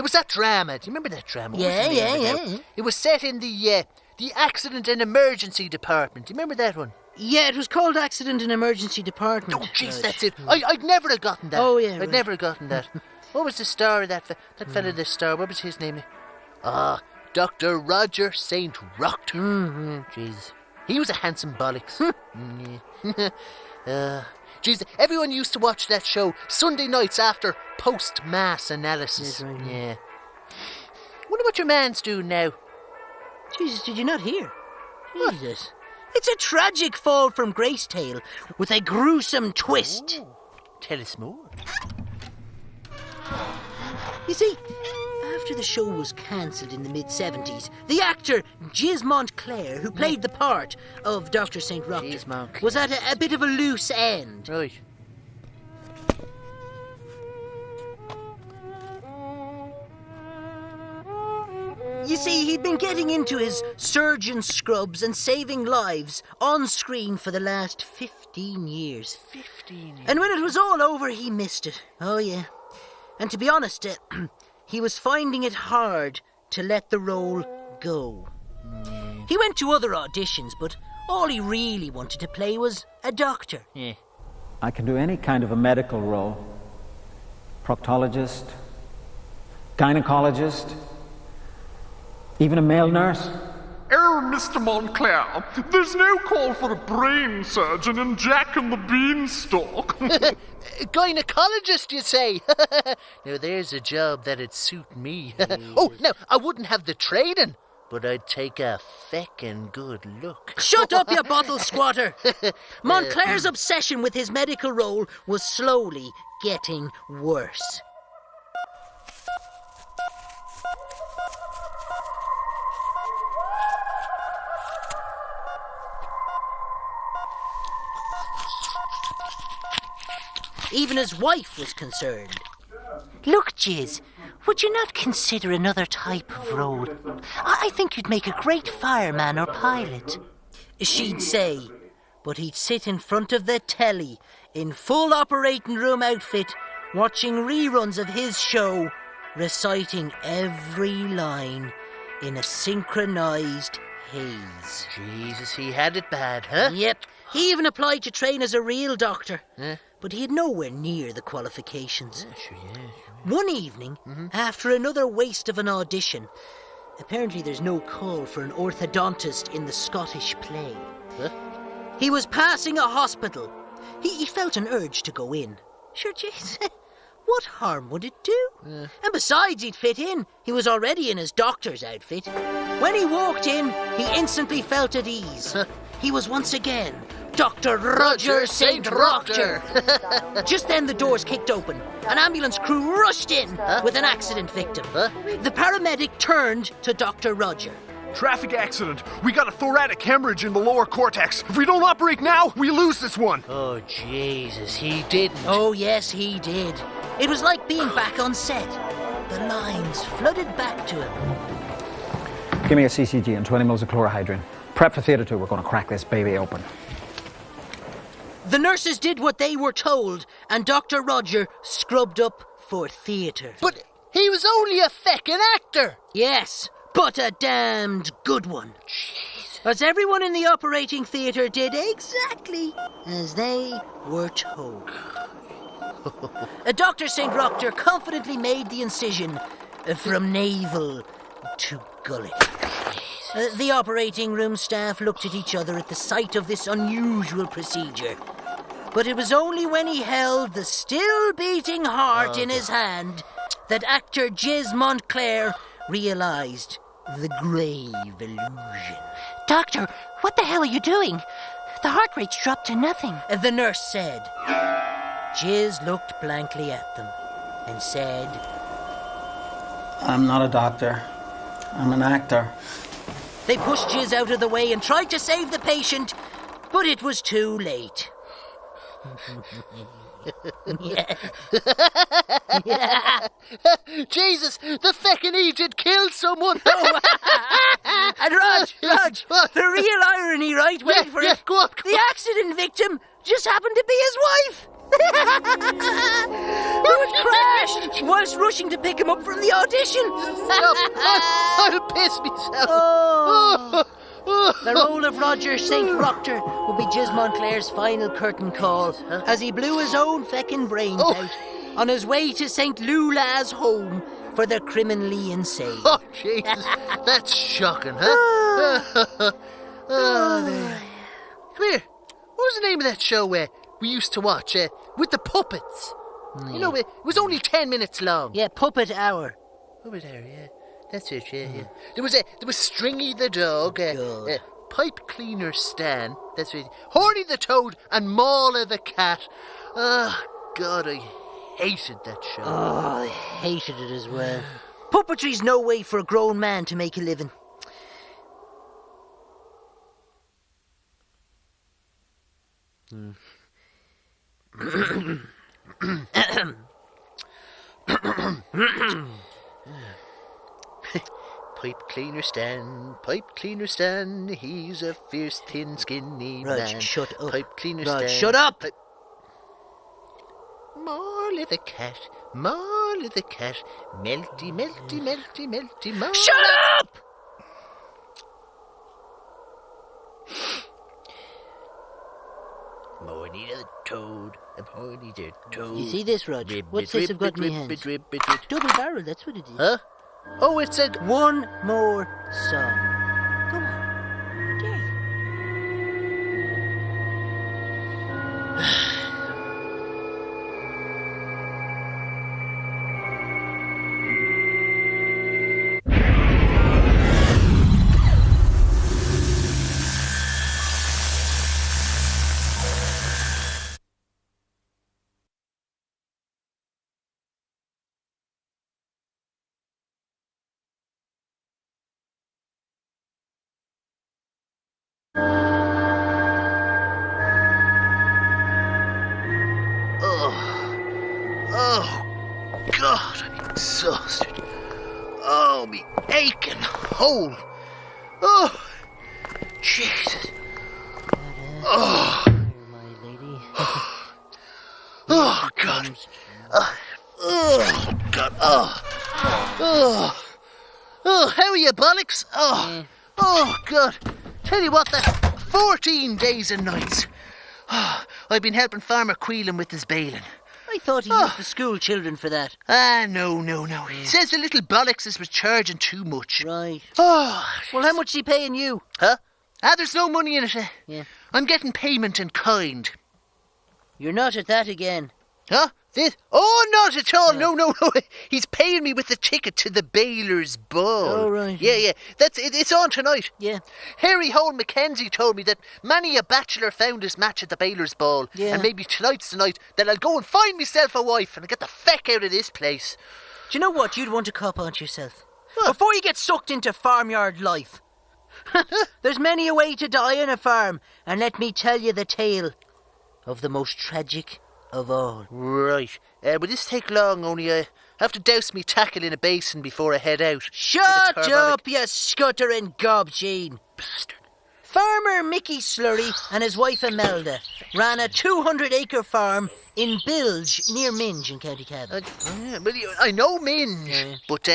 was that drama. Do you remember that drama? What was Yeah, the name of it now? yeah. It was set in the accident and emergency department. Do you remember that one? Yeah, it was called Accident and Emergency Department. Oh, jeez, that's it. I'd never have gotten that. Oh, yeah, I'd right. never have gotten that. What was the star of that fella, the star? What was his name? Dr. Roger St. Roctor. Jeez. He was a handsome bollocks. Jeez, everyone used to watch that show Sunday nights after post-mass analysis. Yes, right. Yeah. Wonder what your man's doing now. Jesus, did you not hear? Jesus. It's a tragic fall from Grace Tale with a gruesome twist. Oh, tell us more. You see, after the show was cancelled in the mid-70s, the actor Giz Montclair, who played the part of Dr. St. Roctor, was at a bit of a loose end. Right. You see, he'd been getting into his surgeon scrubs and saving lives on screen for the last 15 years. 15 years. And when it was all over, he missed it. Oh, yeah. And to be honest, he was finding it hard to let the role go. He went to other auditions, but all he really wanted to play was a doctor. Yeah. I can do any kind of a medical role. Proctologist, gynecologist, even a male nurse. Oh, Mr. Montclair, there's no call for a brain surgeon in Jack and the Beanstalk. Gynecologist, you say? Now, there's a job that'd suit me. Oh, no, I wouldn't have the training, but I'd take a feckin' good look. Shut up, you bottle squatter! Montclair's obsession with his medical role was slowly getting worse. Even his wife was concerned. Look, Jiz, would you not consider another type of role? I think you'd make a great fireman or pilot. She'd say, but he'd sit in front of the telly in full operating room outfit, watching reruns of his show reciting every line in a synchronized haze. Jesus, he had it bad, huh? Yep. He even applied to train as a real doctor. But he had nowhere near the qualifications. One evening, after another waste of an audition, apparently there's no call for an orthodontist in the Scottish play. He was passing a hospital. He felt an urge to go in. Sure, jeez, what harm would it do? And besides, he'd fit in. He was already in his doctor's outfit. When he walked in, he instantly felt at ease. He was once again Dr. Roger St. Roger. Just then the doors kicked open. An ambulance crew rushed in with an accident victim. The paramedic turned to Dr. Roger. Traffic accident. We got a thoracic hemorrhage in the lower cortex. If we don't operate now, we lose this one. Oh, Jesus, he didn't. Oh, yes, he did. It was like being back on set. The lines flooded back to him. Give me a CCG and 20 mils of chlorohydrin. Prep for theatre 2. We're going to crack this baby open. The nurses did what they were told, and Dr. Roger scrubbed up for theatre. But he was only a feckin' actor. Yes, but a damned good one. As everyone in the operating theatre did exactly as they were told. Dr. St. Roger confidently made the incision from navel to gullet. The operating room staff looked at each other at the sight of this unusual procedure. But it was only when he held the still beating heart in his hand that actor Jiz Montclair realised the grave illusion. Doctor, what the hell are you doing? The heart rate's dropped to nothing. The nurse said. Jiz looked blankly at them and said, I'm not a doctor. I'm an actor. They pushed Jiz out of the way and tried to save the patient, but it was too late. Jesus, the feckin' Egypt killed someone. And Rodge, the real irony, right? Wait for it. Go on. The accident victim just happened to be his wife. Who had crashed whilst rushing to pick him up from the audition. I'll piss myself. The role of Roger St. Roger would be Jiz Montclair's final curtain call as he blew his own feckin' brains out on his way to St. Lula's home for the criminally insane. Oh, Jesus, that's shocking, huh? Come here. What was the name of that show we used to watch with the puppets? You know, it was only 10 minutes long. Yeah, Puppet Hour. Puppet Hour, yeah. That's it, yeah. There was Stringy the dog, Pipe Cleaner Stan, that's right, Horny the Toad, and Mauler the cat. Oh, God, I hated that show. Oh, I hated it as well. Puppetry's no way for a grown man to make a living. Pipe cleaner Stan, he's a fierce, thin, skinny man. Rodge, shut up. Pipe cleaner Rodge, Stan. shut up! Marley the cat, melty, Marley. Shut up! Horny the toad, horny the toad. You see this, Rodge? What's this I've got in my hands? Double barrel, that's what it is. Huh? Oh, it's a... One more song. Go on. Dare Oh, God, I'm exhausted. Oh, me aching hole. Oh, Jesus. Oh, my lady. Oh, God. Oh, God. Oh. Oh, how are you, bollocks? Oh, God. Tell you what, that's 14 days and nights. I've been helping Farmer Queelan with his bailing. I thought he used the school children for that. No. He says the little bollockses was charging too much. Right. Oh. Well, how much is he paying you? Huh? There's no money in it. Yeah. I'm getting payment in kind. You're not at that again. Huh? This? Oh, not at all. No. He's paying me with the ticket to the Bailers' Ball. Oh, right. Yeah. That's it. It's on tonight. Yeah. Harry Hole Mackenzie told me that many a bachelor found his match at the Bailers' Ball. Yeah. And maybe tonight's the night that I'll go and find myself a wife and I'll get the feck out of this place. Do you know what? You'd want to cop onto yourself. Before you get sucked into farmyard life. There's many a way to die on a farm. And let me tell you the tale of the most tragic of all. Right. Will this take long? Only I have to douse me tackle in a basin before I head out. Shut up, you scuttering gobsheen. Bastard. Farmer Mickey Slurry and his wife Imelda ran a 200-acre farm in Bilge, near Minge in County Cavan. I know Minge, but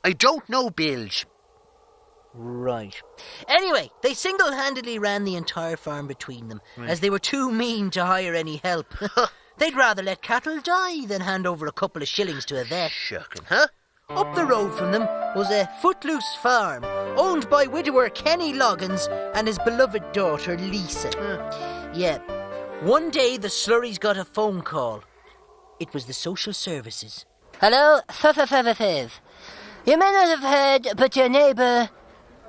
I don't know Bilge. Right. Anyway, they single-handedly ran the entire farm between them, as they were too mean to hire any help. They'd rather let cattle die than hand over a couple of shillings to a vet. Shocking, huh? Up the road from them was a footloose farm, owned by widower Kenny Loggins and his beloved daughter Lisa. Yeah. One day the Slurries got a phone call. It was the social services. Hello, services. You may not have heard, but your neighbour,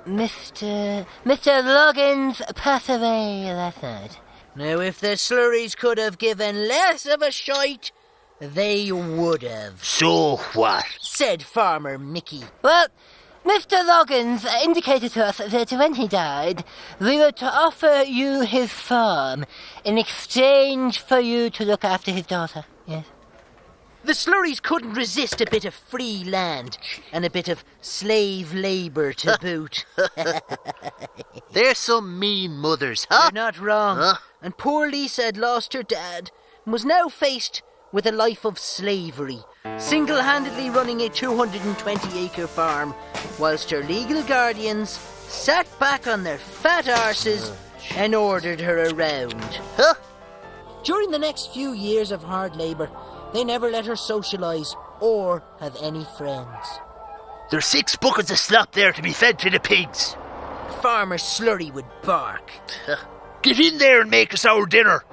Mr. Loggins, passed away last night. Now, if the Slurries could have given less of a shite, they would have. So what? Said Farmer Mickey. Well, Mr. Loggins indicated to us that when he died, we were to offer you his farm in exchange for you to look after his daughter. Yes. The Slurries couldn't resist a bit of free land and a bit of slave labour to boot. They're some mean mothers, huh? You're not wrong. And poor Lisa had lost her dad and was now faced with a life of slavery, single-handedly running a 220-acre farm, whilst her legal guardians sat back on their fat arses and ordered her around. Huh? During the next few years of hard labour, they never let her socialise or have any friends. There's 6 buckets of slop there to be fed to the pigs. Farmer Slurry would bark. Get in there and make us our dinner.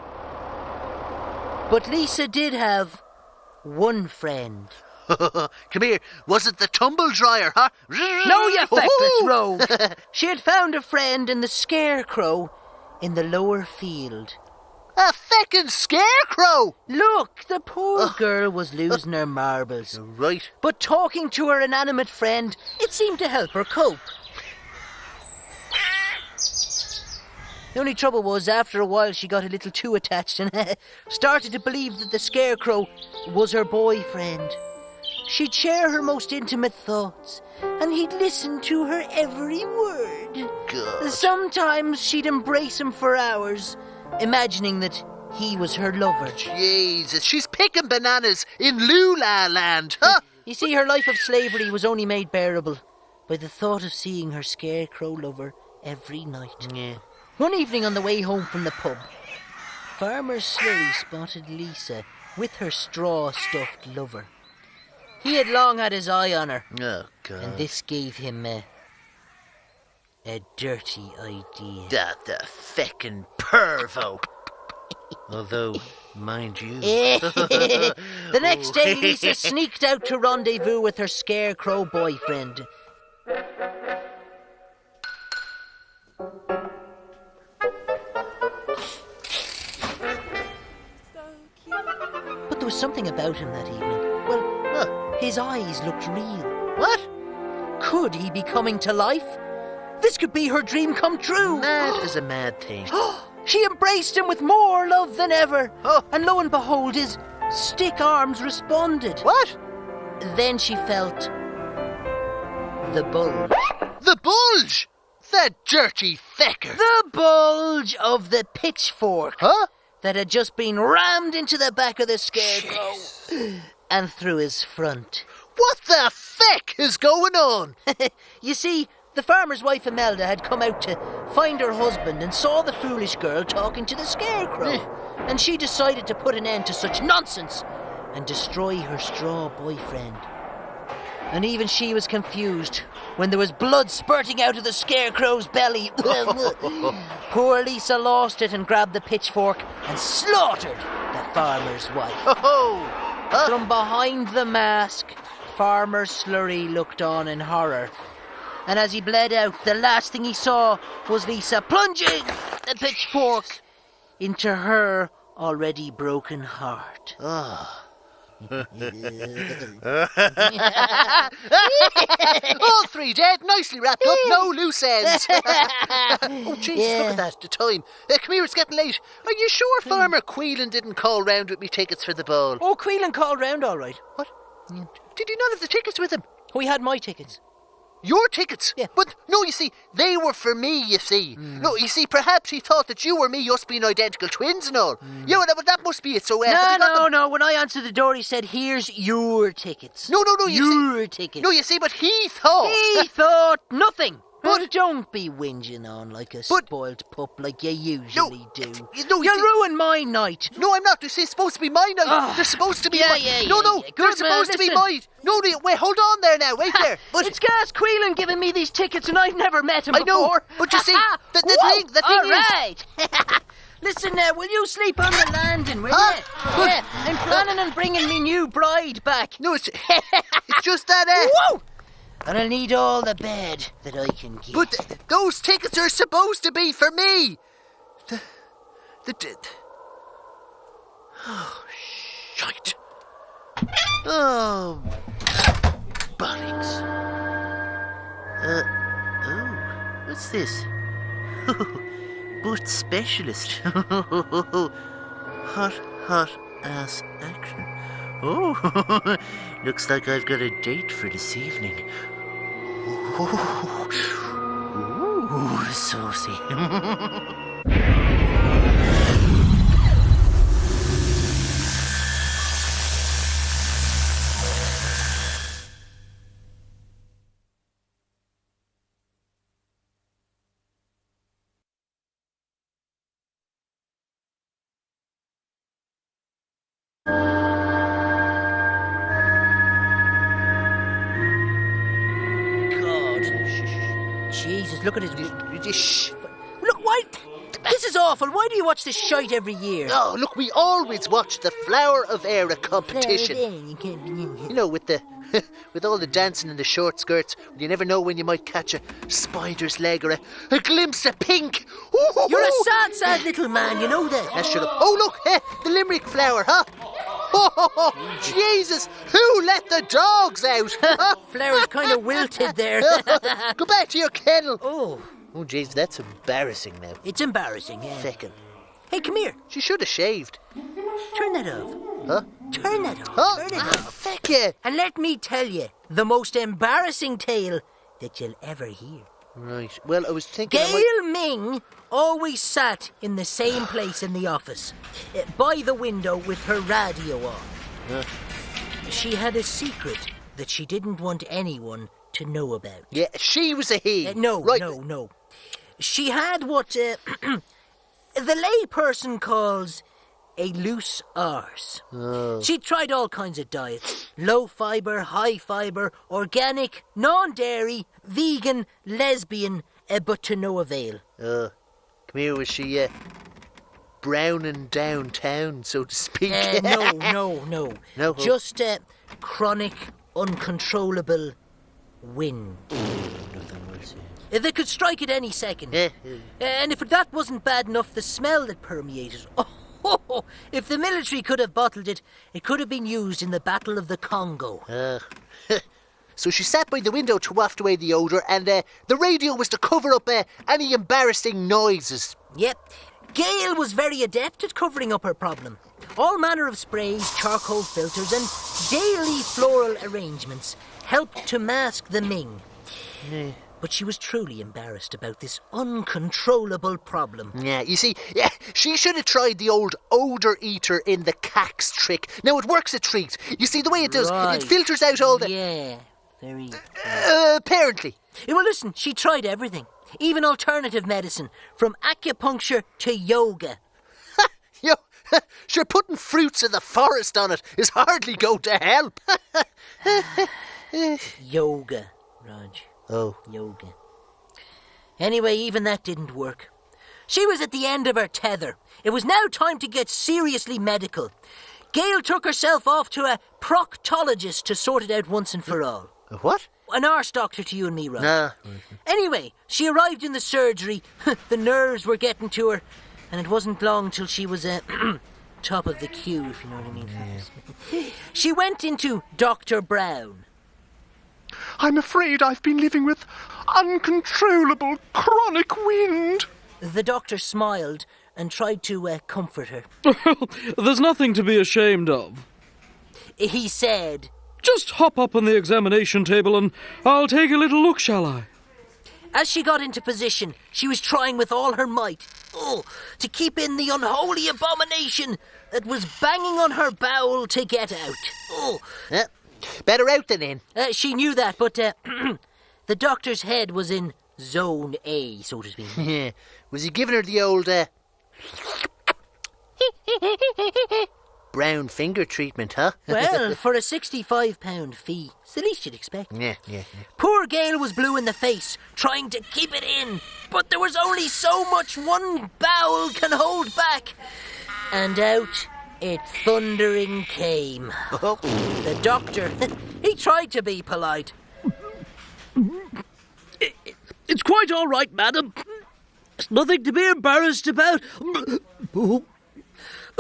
But Lisa did have one friend. Come here, was it the tumble dryer, huh? No, you feckless rogue. She had found a friend in the scarecrow in the lower field. A feckin' scarecrow! Look, the poor girl was losing her marbles. Right. But talking to her inanimate friend, it seemed to help her cope. The only trouble was, after a while, she got a little too attached and started to believe that the scarecrow was her boyfriend. She'd share her most intimate thoughts, and he'd listen to her every word. God. Sometimes she'd embrace him for hours, imagining that he was her lover. Jesus, she's picking bananas in Lula land, huh? You see, her life of slavery was only made bearable by the thought of seeing her scarecrow lover every night. Yeah. One evening on the way home from the pub, Farmer Slurry spotted Lisa with her straw-stuffed lover. He had long had his eye on her. Oh, God. And this gave him a dirty idea. That the feckin' pervo. Although, mind you... The next day, Lisa sneaked out to rendezvous with her scarecrow boyfriend. But there was something about him that evening. Well, his eyes looked real. What? Could he be coming to life? This could be her dream come true. Mad is a mad thing. She embraced him with more love than ever. And lo and behold, his stick arms responded. What? Then she felt the bulge. The bulge? The dirty fecker. The bulge of the pitchfork. Huh? That had just been rammed into the back of the scarecrow and through his front. What the feck is going on? You see, the farmer's wife Imelda had come out to find her husband and saw the foolish girl talking to the scarecrow. And she decided to put an end to such nonsense and destroy her straw boyfriend. And even she was confused when there was blood spurting out of the scarecrow's belly. Poor Lisa lost it and grabbed the pitchfork and slaughtered the farmer's wife. From behind the mask, Farmer Slurry looked on in horror. And as he bled out, the last thing he saw was Lisa plunging the pitchfork into her already broken heart. All three dead, nicely wrapped up, no loose ends. Oh, Jesus, look at that, the time. Come here, it's getting late. Are you sure Farmer Queelan didn't call round with me tickets for the ball? Oh, Queelan called round all right. What? Did you not have the tickets with him? We had my tickets. Your tickets? Yeah. But, no, you see, they were for me, you see. No, you see, perhaps he thought that you or me, us being identical twins and all. Yeah, well, that must be it, so... No, when I answered the door, he said, here's your tickets. No, your tickets. No, you see, but he thought... He thought nothing. But don't be whinging on like a spoiled pup like you usually do. You ruined my night. No, I'm not. This is supposed to be my night. They're supposed to be my... No, they're supposed to be mine. No, wait, hold on there now. Wait there. But it's Gas Queelan giving me these tickets and I've never met him before. I know, but you see, the thing all is... right. Listen, will you sleep on the landing, will you? Yeah, I'm planning on bringing me new bride back. No, it's just that... Whoa! And I'll need all the bed that I can get. But those tickets are supposed to be for me. Oh, shite. Oh, bollocks. What's this? Butt specialist. Hot ass action. Oh, looks like I've got a date for this evening. Ooh, saucy. Jesus, look at his... Look, why... This is awful. Why do you watch this shite every year? Oh, look, we always watch the Flower of Era competition. You know, with the... with all the dancing and the short skirts, you never know when you might catch a spider's leg or a glimpse of pink. Ooh, you're a sad little man, you know that. Shut up. Oh, look, the Limerick flower, huh? Oh, Jesus, who let the dogs out? Flower's kind of wilted there. Go back to your kennel. Oh, jeez, that's embarrassing now. It's embarrassing, yeah. Feckin'. Hey, come here. She should have shaved. Turn that off. Huh? Turn that off. Huh? Turn it off. Feck you. And let me tell you, the most embarrassing tale that you'll ever hear. Right. Well, I was thinking... Gail Ming always sat in the same place in the office, by the window with her radio on. She had a secret that she didn't want anyone to know about. Yeah, she was a he. No. She had what the layperson calls a loose arse. She tried all kinds of diets. Low fibre, high fibre, organic, non-dairy, vegan, lesbian, but to no avail. Come here, was she browning downtown, so to speak? No. No? Just chronic, uncontrollable wind. They could strike at any second. And if that wasn't bad enough, the smell that permeated... Oh, if the military could have bottled it, it could have been used in the Battle of the Congo. So she sat by the window to waft away the odour, and the radio was to cover up any embarrassing noises. Yep. Gail was very adept at covering up her problem. All manner of sprays, charcoal filters, and daily floral arrangements helped to mask the Ming. But she was truly embarrassed about this uncontrollable problem. Yeah, you see, she should have tried the old odour eater in the cax trick. Now, it works a treat. You see, the way it does, Right. it filters out all the... Yeah, very... apparently. Well, listen, she tried everything. Even alternative medicine, from acupuncture to yoga. Sure, putting fruits of the forest on it is hardly going to help. Yoga, Rodge. Oh. Yoga. Anyway, even that didn't work. She was at the end of her tether. It was now time to get seriously medical. Gail took herself off to a proctologist to sort it out once and for all. A what? An arse doctor to you and me, Rodge. Nah. Anyway, she arrived in the surgery. The nerves were getting to her, and it wasn't long till she was top of the queue, if you know what I mean. Yeah. She went into Dr. Brown. I'm afraid I've been living with uncontrollable chronic wind. The doctor smiled and tried to comfort her. There's nothing to be ashamed of. He said, "Just hop up on the examination table and I'll take a little look, shall I?" As she got into position, she was trying with all her might to keep in the unholy abomination that was banging on her bowel to get out. Better out than in. She knew that, but the doctor's head was in Zone A, so to speak. Was he giving her the old brown finger treatment, huh? Well, for a £65 fee, it's the least you'd expect. Yeah. Poor Gail was blue in the face, trying to keep it in, but there was only so much one bowel can hold back. And out it thundering came. The doctor, he tried to be polite. It's quite all right, madam. There's nothing to be embarrassed about.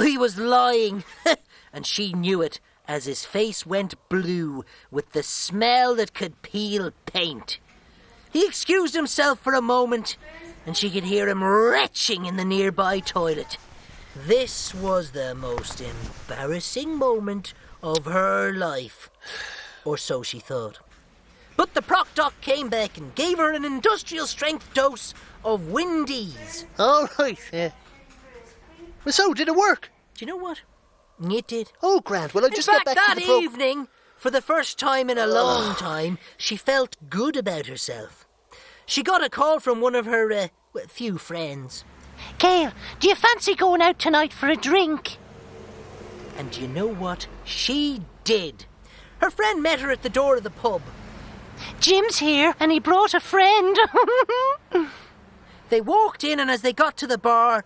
He was lying, and she knew it as his face went blue with the smell that could peel paint. He excused himself for a moment, and she could hear him retching in the nearby toilet. This was the most embarrassing moment of her life, or so she thought. But the proc doc came back and gave her an industrial-strength dose of Windies. All right, yeah. Well, so, did it work? Do you know what? It did. Oh, Grant, well, I'll just get back that to the program. evening, for the first time in a long time, she felt good about herself. She got a call from one of her few friends. Gail, do you fancy going out tonight for a drink? And do you know what? She did. Her friend met her at the door of the pub. Jim's here, and he brought a friend. They walked in, and as they got to the bar,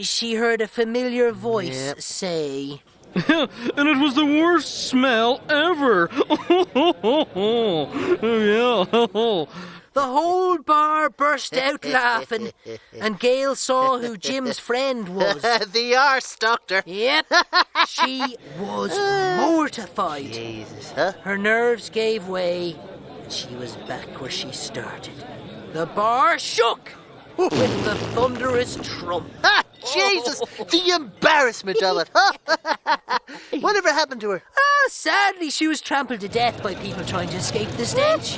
she heard a familiar voice say... And it was the worst smell ever. Yeah. The whole bar burst out laughing, and Gail saw who Jim's friend was. The arse doctor. Yep. She was mortified. Jesus, huh? Her nerves gave way, and she was back where she started. The bar shook with the thunderous trump. Ah, Jesus! The embarrassment of it. Whatever happened to her? Sadly, she was trampled to death by people trying to escape the stench.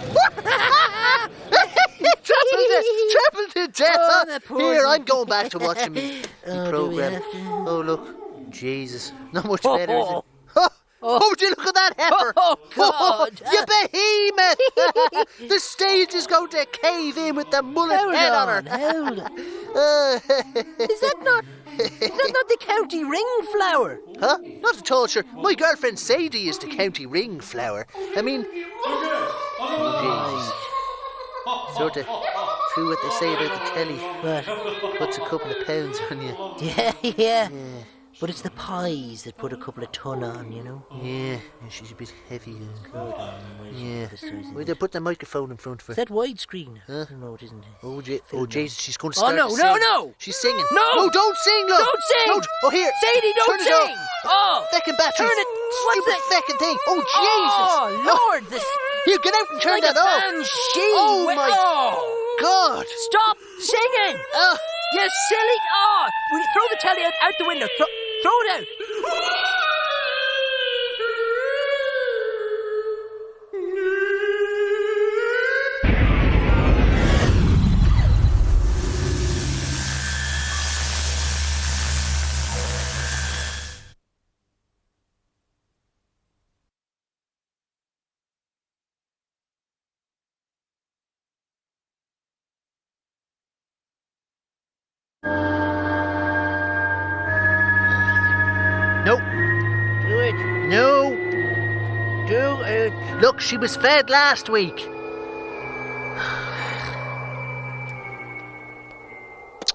Trampled to death. Oh, the poor Here, thing. I'm going back to watching me program. Oh, look. Jesus. Not much better, is it? Oh, would you look at that heifer? Oh, God. You behemoth! The stage is going to cave in with the mullet head on her. Hold on. Is that not the county ring flower? Huh? Not at all, sure. My girlfriend Sadie is the county ring flower. I mean... Jesus. Sort of true what they say about the telly. What? Puts a couple of pounds on you. Yeah. But it's the pies that put a couple of ton on, you know? Yeah, she's a bit heavy. Yeah. Why they put the microphone in front of her? Is that widescreen? Huh? No, it isn't. Oh, Jesus, she's going to Oh, start to sing. no! She's singing. No, don't sing, look! Don't sing! No, oh, here. Sadie, don't Turn it off. sing! Oh! Feckin' batteries. Turn it... What's Stupid that? feckin' thing. Oh, Jesus! Oh, Lord! This... Here, get out and turn like that a off. banshee. Oh, my Oh. God! Stop singing! You silly... Oh! Will you throw the telly out the window? Throw it out! Look, she was fed last week.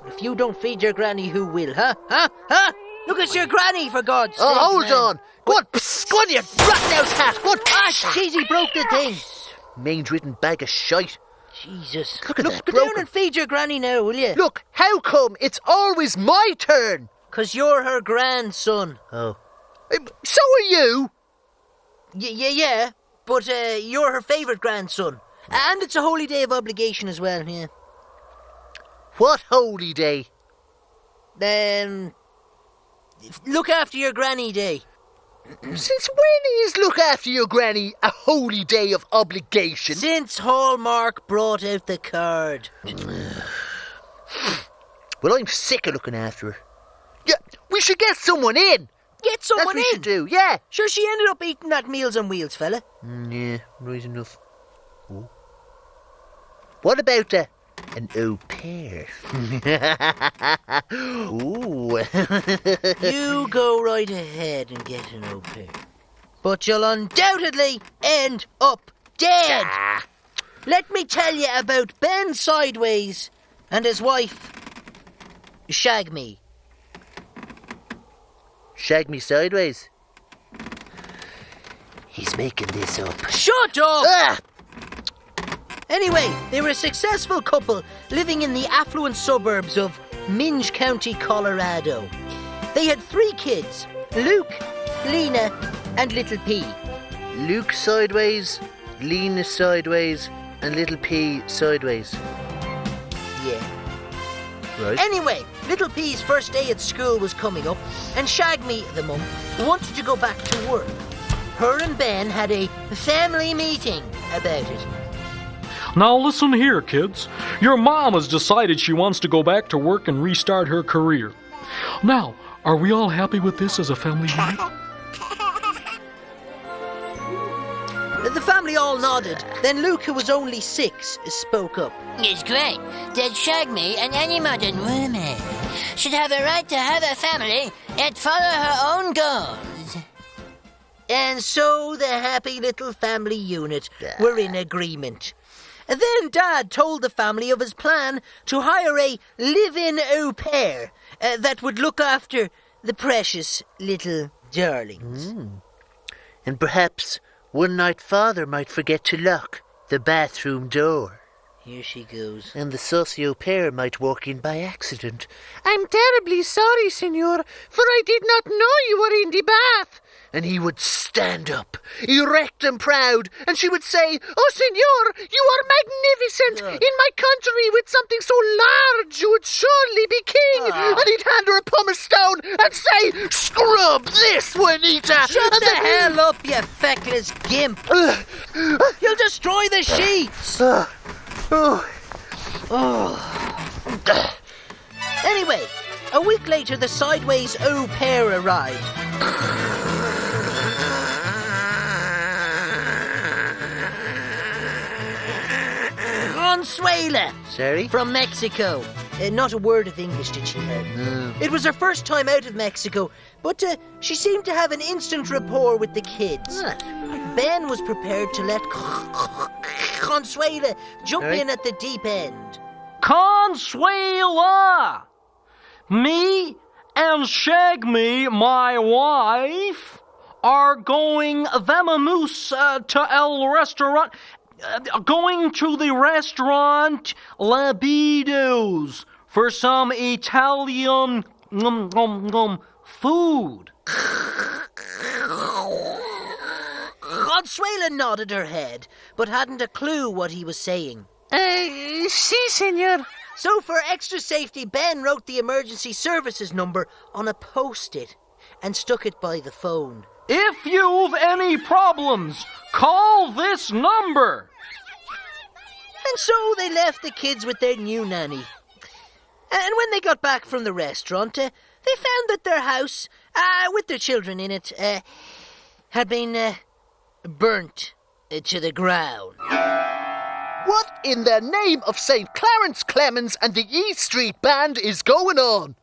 If you don't feed your granny, who will, huh? Huh? Look at your granny, for God's sake. Oh, hold man. on. Go on, psst, go on, you rat-nosed hat. Go on. Ah, jeez, he broke the thing. Mange-ridden bag of shite. Jesus. Look at that, go broken. down and feed your granny now, will you? Look, how come it's always my turn? 'Cause you're her grandson. Oh. So are you. Yeah, but you're her favourite grandson. And it's a holy day of obligation as well, yeah. What holy day? Look after your granny day. Since when is look after your granny a holy day of obligation? Since Hallmark brought out the card. Well, I'm sick of looking after her. Yeah, we should get someone in. Get someone That's what we in? should do, yeah. Sure, she ended up eating that Meals on Wheels, fella. Yeah, right enough. Oh. What about an au pair? Ooh. You go right ahead and get an au pair. But you'll undoubtedly end up dead. Let me tell you about Ben Sideways and his wife, Shag Me. Shag me sideways. He's making this up. Shut up! Ah! Anyway, they were a successful couple living in the affluent suburbs of Minge County, Colorado. They had 3 kids, Luke, Lena, and Little P. Luke sideways, Lena sideways, and Little P sideways. Yeah. Right. Anyway, Little P's first day at school was coming up, and Shag Me, the mum, wanted to go back to work. Her and Ben had a family meeting about it. Now listen here, kids. Your mom has decided she wants to go back to work and restart her career. Now, are we all happy with this as a family unit? The family all nodded. Then Luke, who was only 6, spoke up. It's great that Shag Me and any modern woman should have a right to have a family and follow her own goals. And so the happy little family unit were in agreement. Then Dad told the family of his plan to hire a live-in au pair that would look after the precious little darlings. And perhaps one night Father might forget to lock the bathroom door. Here she goes. And the saucy au pair might walk in by accident. I'm terribly sorry, senor, for I did not know you were in the bath. And he would stand up, erect and proud, and she would say, "Oh, senor, you are magnificent. In my country, with something so large, you would surely be king." And he'd hand her a pumice stone and say, "Scrub this, Juanita." Shut the hell up, you feckless gimp. You'll destroy the sheets. Anyway, a week later, the Sideways au pair arrived. Consuela. Sorry? From Mexico. Not a word of English did she have. No. It was her first time out of Mexico, but she seemed to have an instant rapport with the kids. Ben was prepared to let Consuela jump in at the deep end. Consuela! Me and Shag Me, my wife, are going vamoose to el restaurant. Going to the restaurant Libidos for some Italian food. Consuela nodded her head, but hadn't a clue what he was saying. Si, senor. So for extra safety, Ben wrote the emergency services number on a post-it and stuck it by the phone. If you've any problems, call this number. And so they left the kids with their new nanny. And when they got back from the restaurant, they found that their house, with their children in it, had been burnt to the ground. What in the name of St. Clarence Clemens and the E Street Band is going on?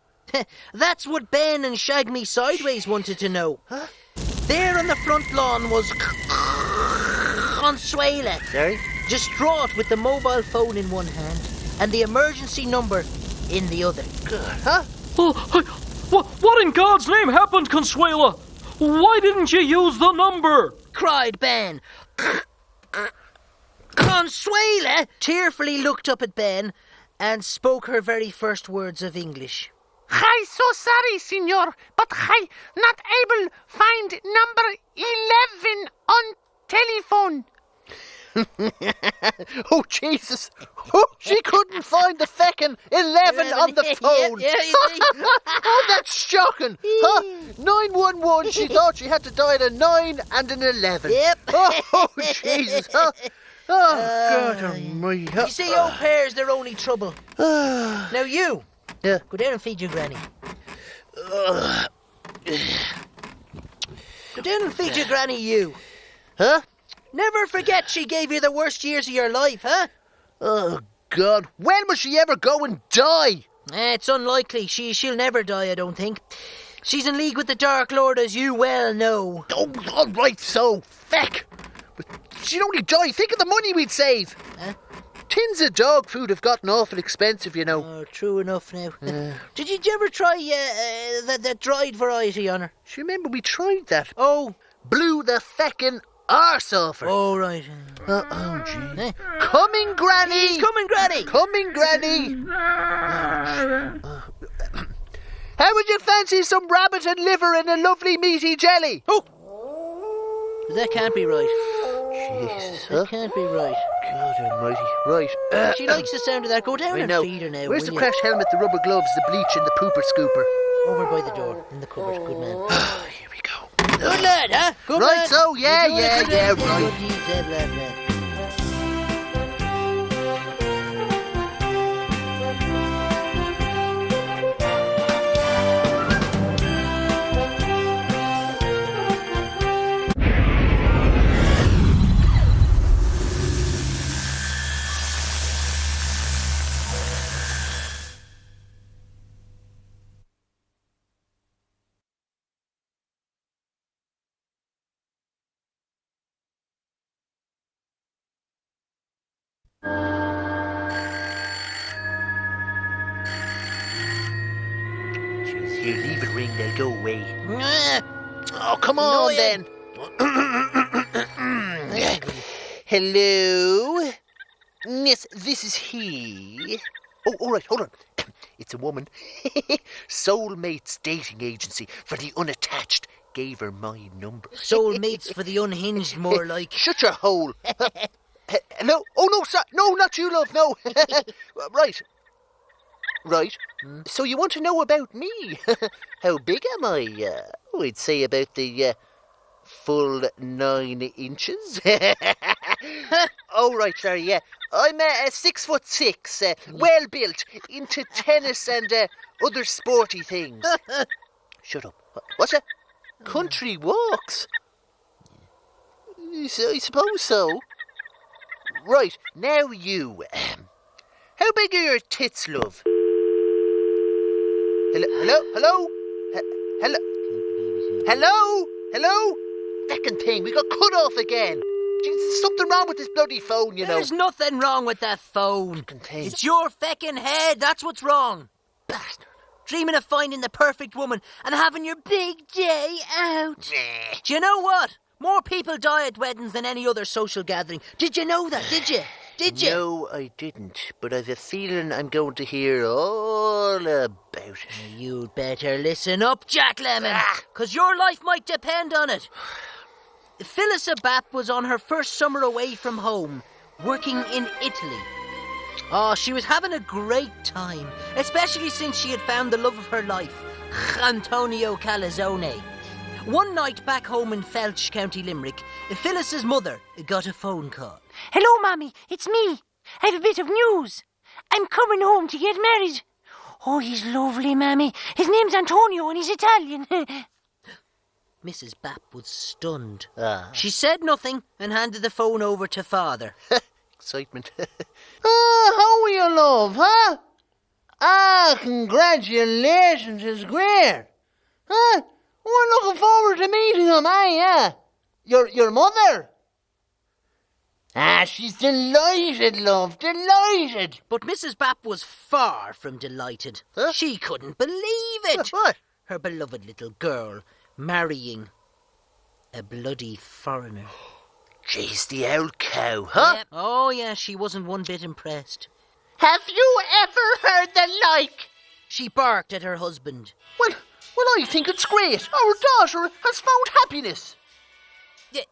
That's what Ben and Shag Me Sideways wanted to know. There on the front lawn was Consuela. Sorry? Distraught with the mobile phone in one hand and the emergency number in the other. Huh? What in God's name happened, Consuela? Why didn't you use the number? Cried Ben. Consuela tearfully looked up at Ben and spoke her very first words of English. I so sorry, senor, but I not able find number 11 on telephone. Oh, Jesus. Oh, she couldn't find the feckin' 11 on the phone. Yeah, you see. Oh, that's shocking. Huh? 911, she thought she had to dial a 9 and an 11. Yep. Oh, Jesus. Huh? Oh, God almighty. You see, au pairs, they're only trouble. Now you, go down and feed your granny. Go down and feed your granny, you. Huh? Never forget she gave you the worst years of your life, huh? Oh, God. When will she ever go and die? It's unlikely. She'll never die, I don't think. She's in league with the Dark Lord, as you well know. Oh, all right, so. Feck. But she'd only die. Think of the money we'd save. Huh? Tins of dog food have gotten awful expensive, you know. Oh, true enough now. Did you ever try that dried variety on her? Do you remember we tried that? Oh. Blew the feckin' arse off her. Oh, right. Oh, gee. Coming, Granny! He's coming, Granny! Coming, Granny! How would you fancy some rabbit and liver and a lovely meaty jelly? Oh! That can't be right. Jesus. That can't be right. God almighty. Right. She likes the sound of that. Go down and feed her now. Where's the will crash helmet, the rubber gloves, the bleach and the pooper scooper? Over by the door, in the cupboard. Good man. Here we go. Good lad, huh? Good right, lad. so, yeah, right. Good deeds, lad. Here, leave it ring, they'll go away. Oh, come on, then. Hello? Yes, this is he. Oh, all right, hold on. It's a woman. Soulmates dating agency for the unattached. Gave her my number. Soulmates for the unhinged, more like. Shut your hole. Hello? Oh, no, sir. No, not you, love, no. Right. So you want to know about me? How big am I? I'd say about the full 9 inches. Oh, right, sorry, yeah. I'm 6'6", well built, into tennis and other sporty things. Shut up. What's that? Country walks? I suppose so. Right, now you. How big are your tits, love? Hello? Second thing, we got cut off again. There's something wrong with this bloody phone, you know. There's nothing wrong with that phone. It's your feckin' head, that's what's wrong. Bastard. Dreaming of finding the perfect woman and having your big day out. Do you know what? More people die at weddings than any other social gathering. Did you know that, did you? Did you? No, I didn't. But I've a feeling I'm going to hear all about it. You'd better listen up, Jack Lemon. Because your life might depend on it. Phyllis Abap was on her first summer away from home, working in Italy. Oh, she was having a great time, especially since she had found the love of her life, Antonio Calzone. One night back home in Felch, County Limerick, Phyllis's mother got a phone call. Hello, Mommy, it's me. I have a bit of news. I'm coming home to get married. Oh, he's lovely, Mammy. His name's Antonio and he's Italian. Mrs. Bap was stunned. She said nothing and handed the phone over to Father. Excitement. How are you, love, huh? Congratulations, it's great. Huh? We're looking forward to meeting him, Yeah. Your mother? Ah, she's delighted, love, delighted. But Mrs. Bap was far from delighted. Huh? She couldn't believe it. What? Her beloved little girl marrying a bloody foreigner. Jeez, the old cow, huh? Yep. Oh, yeah, she wasn't one bit impressed. Have you ever heard the like? She barked at her husband. Well, I think it's great. Our daughter has found happiness.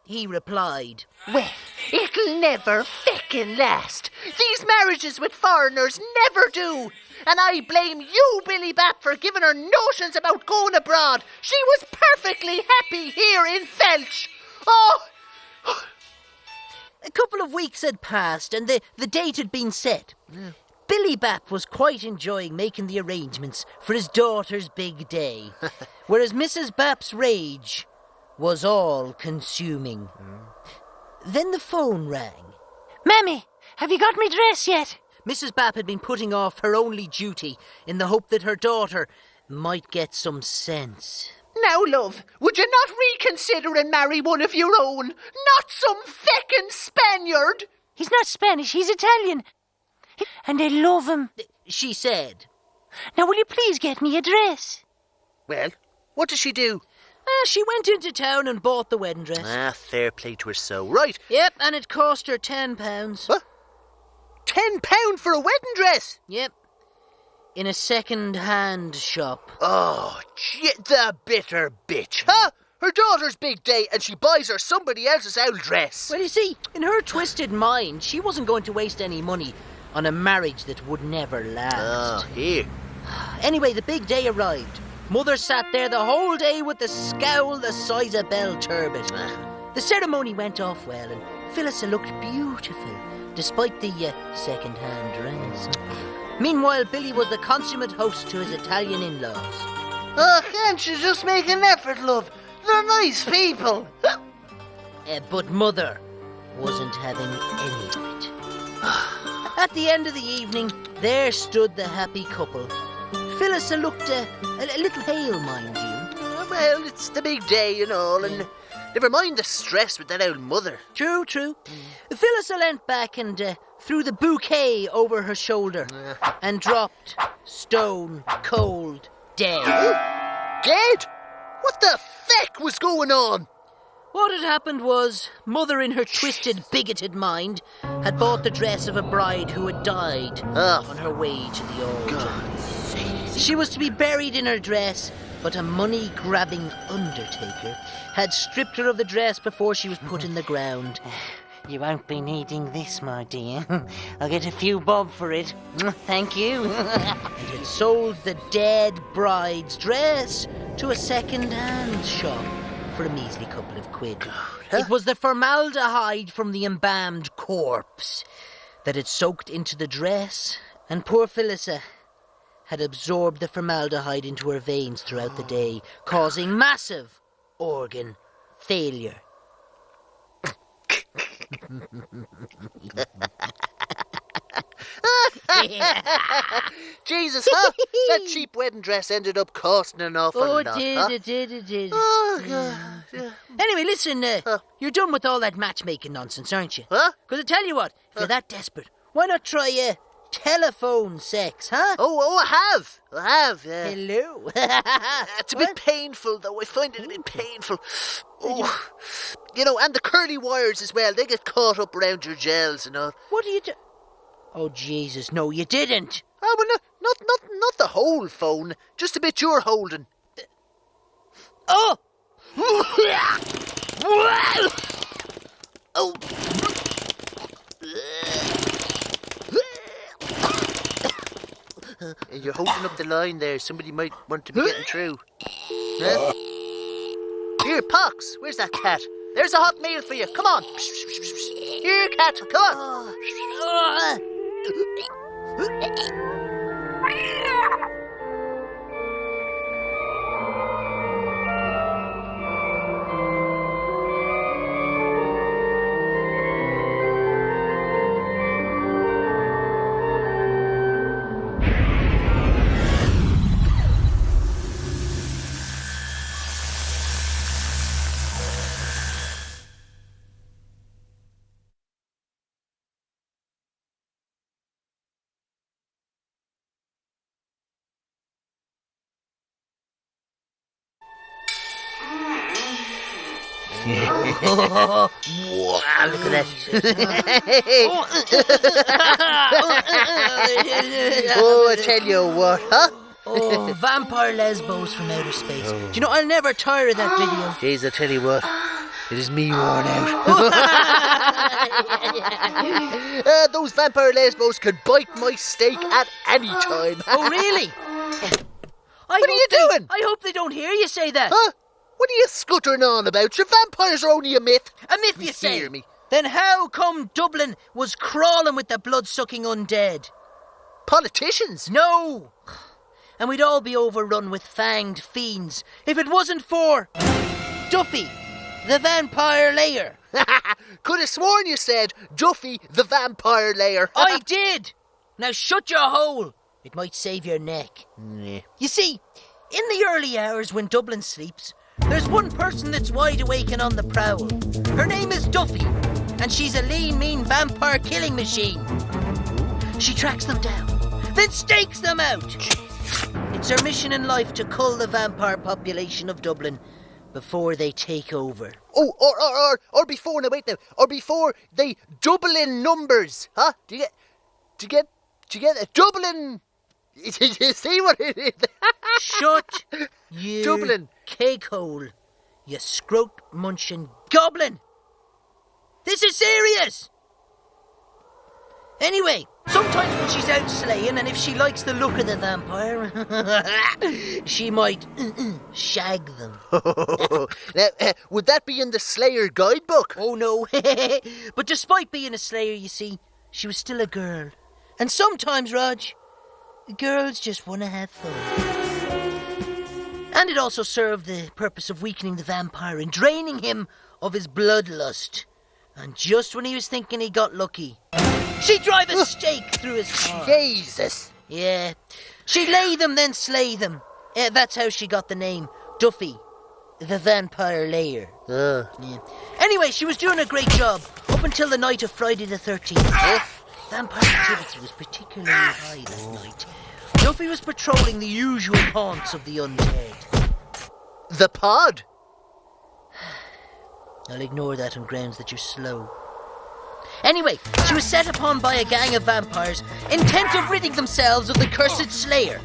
He replied, Well, it'll never feckin' last. These marriages with foreigners never do. And I blame you, Billy Bap, for giving her notions about going abroad. She was perfectly happy here in Felch. Oh! A couple of weeks had passed and the date had been set. Yeah. Billy Bap was quite enjoying making the arrangements for his daughter's big day, whereas Mrs. Bap's rage was all-consuming. Then the phone rang. Mammy, have you got me dress yet? Mrs. Bap had been putting off her only duty in the hope that her daughter might get some sense. Now, love, would you not reconsider and marry one of your own? Not some feckin' Spaniard! He's not Spanish, he's Italian. And I love him, she said. Now, will you please get me a dress? Well, what did she do? She went into town and bought the wedding dress. Ah, fair play to her so. Right. Yep, and it cost her £10. What? £10 for a wedding dress? Yep. In a second-hand shop. Oh, the bitter bitch, huh? Her daughter's big day and she buys her somebody else's old dress. Well, you see, in her twisted mind, she wasn't going to waste any money on a marriage that would never last. Oh, here. Anyway, the big day arrived. Mother sat there the whole day with the scowl the size of Bell Turbot. The ceremony went off well and Phyllis looked beautiful, despite the second-hand dress. Meanwhile, Billy was the consummate host to his Italian in-laws. Oh, can't you just make an effort, love? They're nice people. But Mother wasn't having any of it. At the end of the evening, there stood the happy couple. Phyllis looked a little pale, mind you. Well, it's the big day and all, and never mind the stress with that old mother. True. Phyllis leant back and threw the bouquet over her shoulder and dropped stone cold dead. Dead? What the feck was going on? What had happened was, Mother, in her twisted, bigoted mind, had bought the dress of a bride who had died on her way to the altar. She was to be buried in her dress, but a money-grabbing undertaker had stripped her of the dress before she was put in the ground. You won't be needing this, my dear. I'll get a few bob for it. Thank you. And had sold the dead bride's dress to a second-hand shop for a measly couple of quid. It was the formaldehyde from the embalmed corpse that had soaked into the dress, and poor Phyllis had absorbed the formaldehyde into her veins throughout the day, causing massive organ failure. Jesus, huh? That cheap wedding dress ended up costing an awful lot. It did. Oh, God. Yeah. Anyway, listen, you're done with all that matchmaking nonsense, aren't you? Huh? Because I tell you what, if you're that desperate, why not try telephone sex, huh? Oh, I have. Yeah. Hello. It's a bit painful, though. I find it a bit painful. Oh, and the curly wires as well. They get caught up around your gels and all. What do you do? Oh, Jesus, no, you didn't. Oh, well, not the whole phone. Just a bit you're holding. Oh! Oh! You're holding up the line there. Somebody might want to be getting through. Huh? Here, Pox, where's that cat? There's a hot meal for you. Come on. Here, cat, come on. Wow, look at that. Oh, I tell you what, huh? Oh, vampire lesbos from outer space. Do you know, I'll never tire of that video. Jeez, I tell you what, it is me worn out. Those vampire lesbos could bite my steak at any time. Oh, really? What are you doing? I hope they don't hear you say that. Huh? What are you scuttering on about? Your vampires are only a myth. A myth, you say? Hear me. Then how come Dublin was crawling with the blood-sucking undead? Politicians? No! And we'd all be overrun with fanged fiends if it wasn't for Duffy, the vampire layer. Could have sworn you said Duffy, the vampire layer. I did! Now shut your hole. It might save your neck. Yeah. You see, in the early hours when Dublin sleeps, there's one person that's wide awake and on the prowl. Her name is Duffy, and she's a lean, mean vampire killing machine. She tracks them down, then stakes them out. It's her mission in life to cull the vampire population of Dublin before they take over. Oh, or before, now wait now, or before they double in numbers, huh? Do you get a double in... You see what it is? Shut you Dublin. cake hole, you scrote munching goblin. This is serious. Anyway, sometimes when she's out slaying, and if she likes the look of the vampire, she might shag them. Now, would that be in the Slayer guidebook? Oh no. But despite being a slayer, you see, she was still a girl. And sometimes, Rodge, girls just want to have fun. And it also served the purpose of weakening the vampire and draining him of his bloodlust. And just when he was thinking he got lucky, she'd drive a stake through his heart. Jesus! Yeah. She'd lay them, then slay them. That's how she got the name Duffy, the vampire layer. Yeah. Anyway, she was doing a great job up until the night of Friday the 13th. Vampire activity was particularly high that night. Duffy was patrolling the usual haunts of the undead. The pod? I'll ignore that on grounds that you're slow. Anyway, she was set upon by a gang of vampires, intent of ridding themselves of the cursed slayer.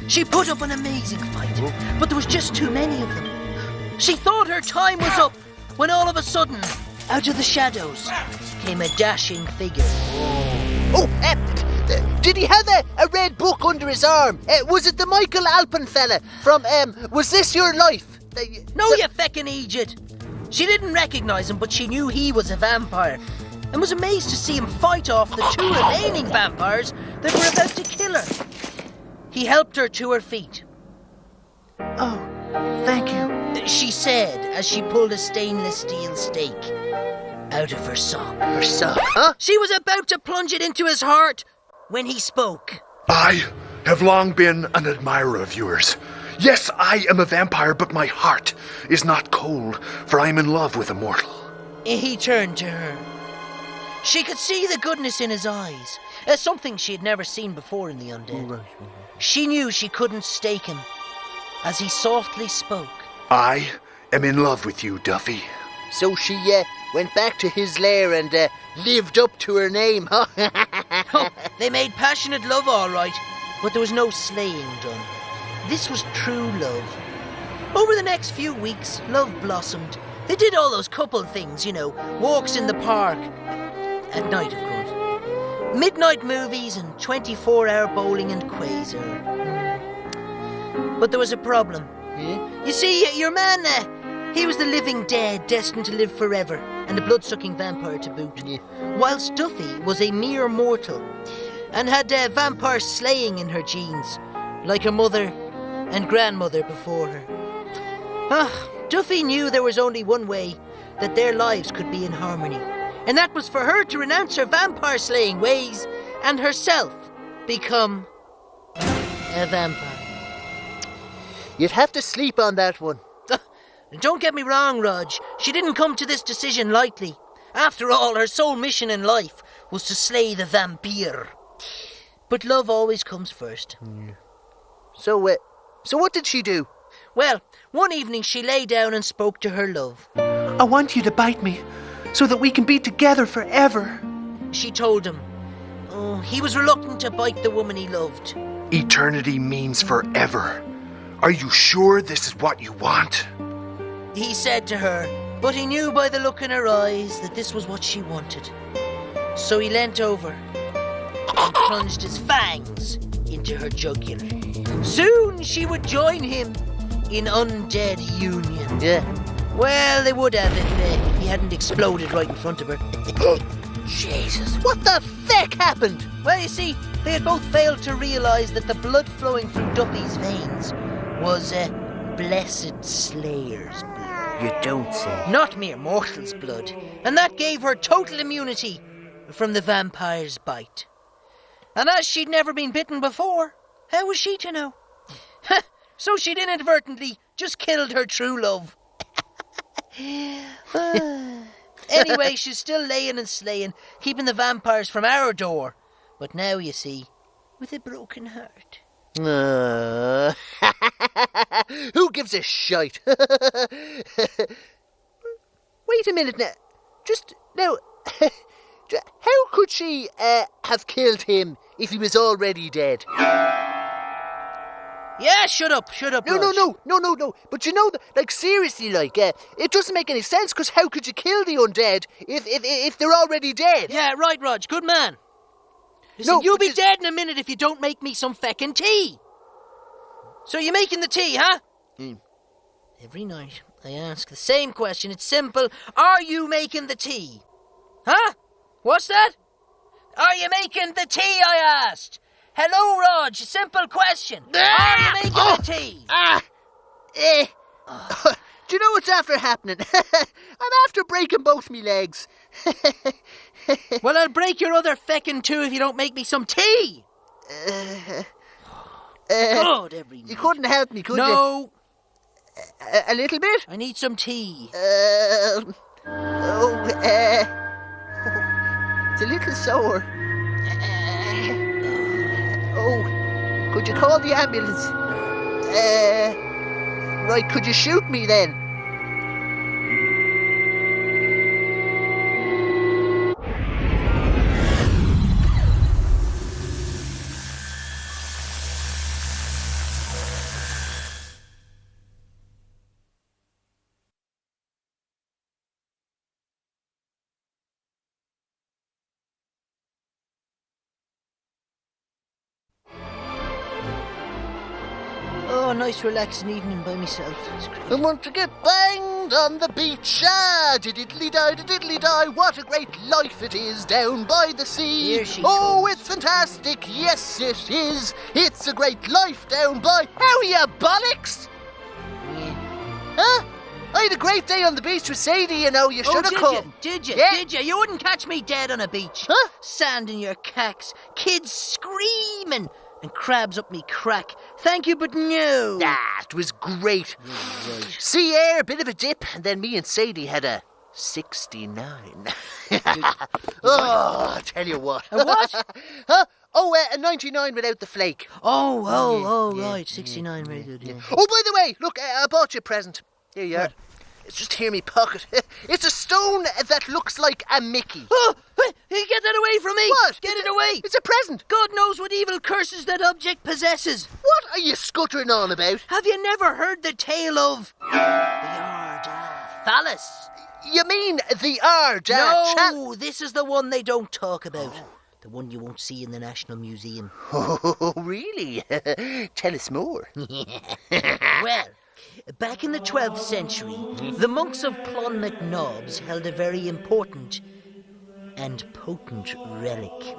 She put up an amazing fight, but there was just too many of them. She thought her time was up, when all of a sudden, out of the shadows, came a dashing figure. Did he have a red book under his arm? Was it the Michael Alpin fella from, Was This Your Life? No, you feckin' idiot! She didn't recognise him, but she knew he was a vampire, and was amazed to see him fight off the two remaining vampires that were about to kill her. He helped her to her feet. Oh, thank you, she said as she pulled a stainless steel stake out of her sock. Her sock, huh? She was about to plunge it into his heart when he spoke. I have long been an admirer of yours. Yes, I am a vampire, but my heart is not cold, for I am in love with a mortal. He turned to her. She could see the goodness in his eyes, something she had never seen before in the undead. She knew she couldn't stake him, as he softly spoke. I am in love with you, Duffy. So she went back to his lair and lived up to her name, huh? Oh, they made passionate love, all right, but there was no slaying done. This was true love. Over the next few weeks, love blossomed. They did all those couple things, you know, walks in the park. At night, of course. Midnight movies and 24-hour bowling and Quasar. But there was a problem. You see, your man, he was the living dead, destined to live forever, and a blood-sucking vampire to boot. Whilst Duffy was a mere mortal, and had vampire slaying in her genes, like her mother and grandmother before her. Duffy knew there was only one way that their lives could be in harmony, and that was for her to renounce her vampire-slaying ways and herself become a vampire. You'd have to sleep on that one. Don't get me wrong, Rodge. She didn't come to this decision lightly. After all, her sole mission in life was to slay the vampire. But love always comes first. So what did she do? Well, one evening she lay down and spoke to her love. I want you to bite me so that we can be together forever. She told him. Oh, he was reluctant to bite the woman he loved. Eternity means forever. Are you sure this is what you want? He said to her, but he knew by the look in her eyes that this was what she wanted. So he leant over and plunged his fangs into her jugular. Soon she would join him in undead union. Yeah. Well, they would have if he hadn't exploded right in front of her. Jesus, what the feck happened? Well, you see, they had both failed to realise that the blood flowing through Duffy's veins was blessed Slayer's blood. You don't say. Not mere mortal's blood. And that gave her total immunity from the vampire's bite. And as she'd never been bitten before, how was she to know? So she'd inadvertently just killed her true love. Anyway, she's still laying and slaying, keeping the vampires from our door. But now, you see, with a broken heart. Who gives a shite? Wait a minute now. Just now, how could she have killed him if he was already dead? Yeah, shut up, Rodge. No. But you know, like, seriously, it doesn't make any sense, because how could you kill the undead if they're already dead? Yeah, right, Rodge, good man. Listen, No, you'll but be dead in a minute if you don't make me some feckin' tea. So you making the tea, huh? Every night I ask the same question. It's simple. Are you making the tea? Huh? What's that? Are you making the tea, I asked? Hello, Rodge. Simple question. Are you making the tea? Do you know what's after happening? I'm after breaking both me legs. Well, I'll break your other feckin' too if you don't make me some tea. God, every night. You couldn't help me, could you? No. A little bit? I need some tea. It's a little sore. Could you call the ambulance? Right, could you shoot me then? Oh, a nice relaxing evening by myself. I want to get banged on the beach. Diddly-die, what a great life it is down by the sea. Here she Oh, comes. it's fantastic, yes it is. It's a great life down by... How you bollocks? Yeah. Huh? I had a great day on the beach with Sadie, you know. You should have come. Did you? Yeah. Did you? You wouldn't catch me dead on a beach. Huh? Sand in your cacks, kids screaming, and crabs up me crack. Thank you, but no. It was great. Right. Sea air, a bit of a dip, and then me and Sadie had a 69. I tell you what. A what? Huh? A 99 without the flake. Oh, right. 69, very good, yeah. Oh, by the way, look, I bought you a present. Here you are. It's just here in me pocket. It's a stone that looks like a Mickey. Oh, hey, get that away from me. What? Get it away. It's a present. God knows what evil curses that object possesses. What are you scuttering on about? Have you never heard the tale of the Arda Phallus? You mean the Arda? No, this is the one they don't talk about. The one you won't see in the National Museum. Oh, really? Tell us more. Well, back in the 12th century, the monks of Clonmacnobs held a very important and potent relic.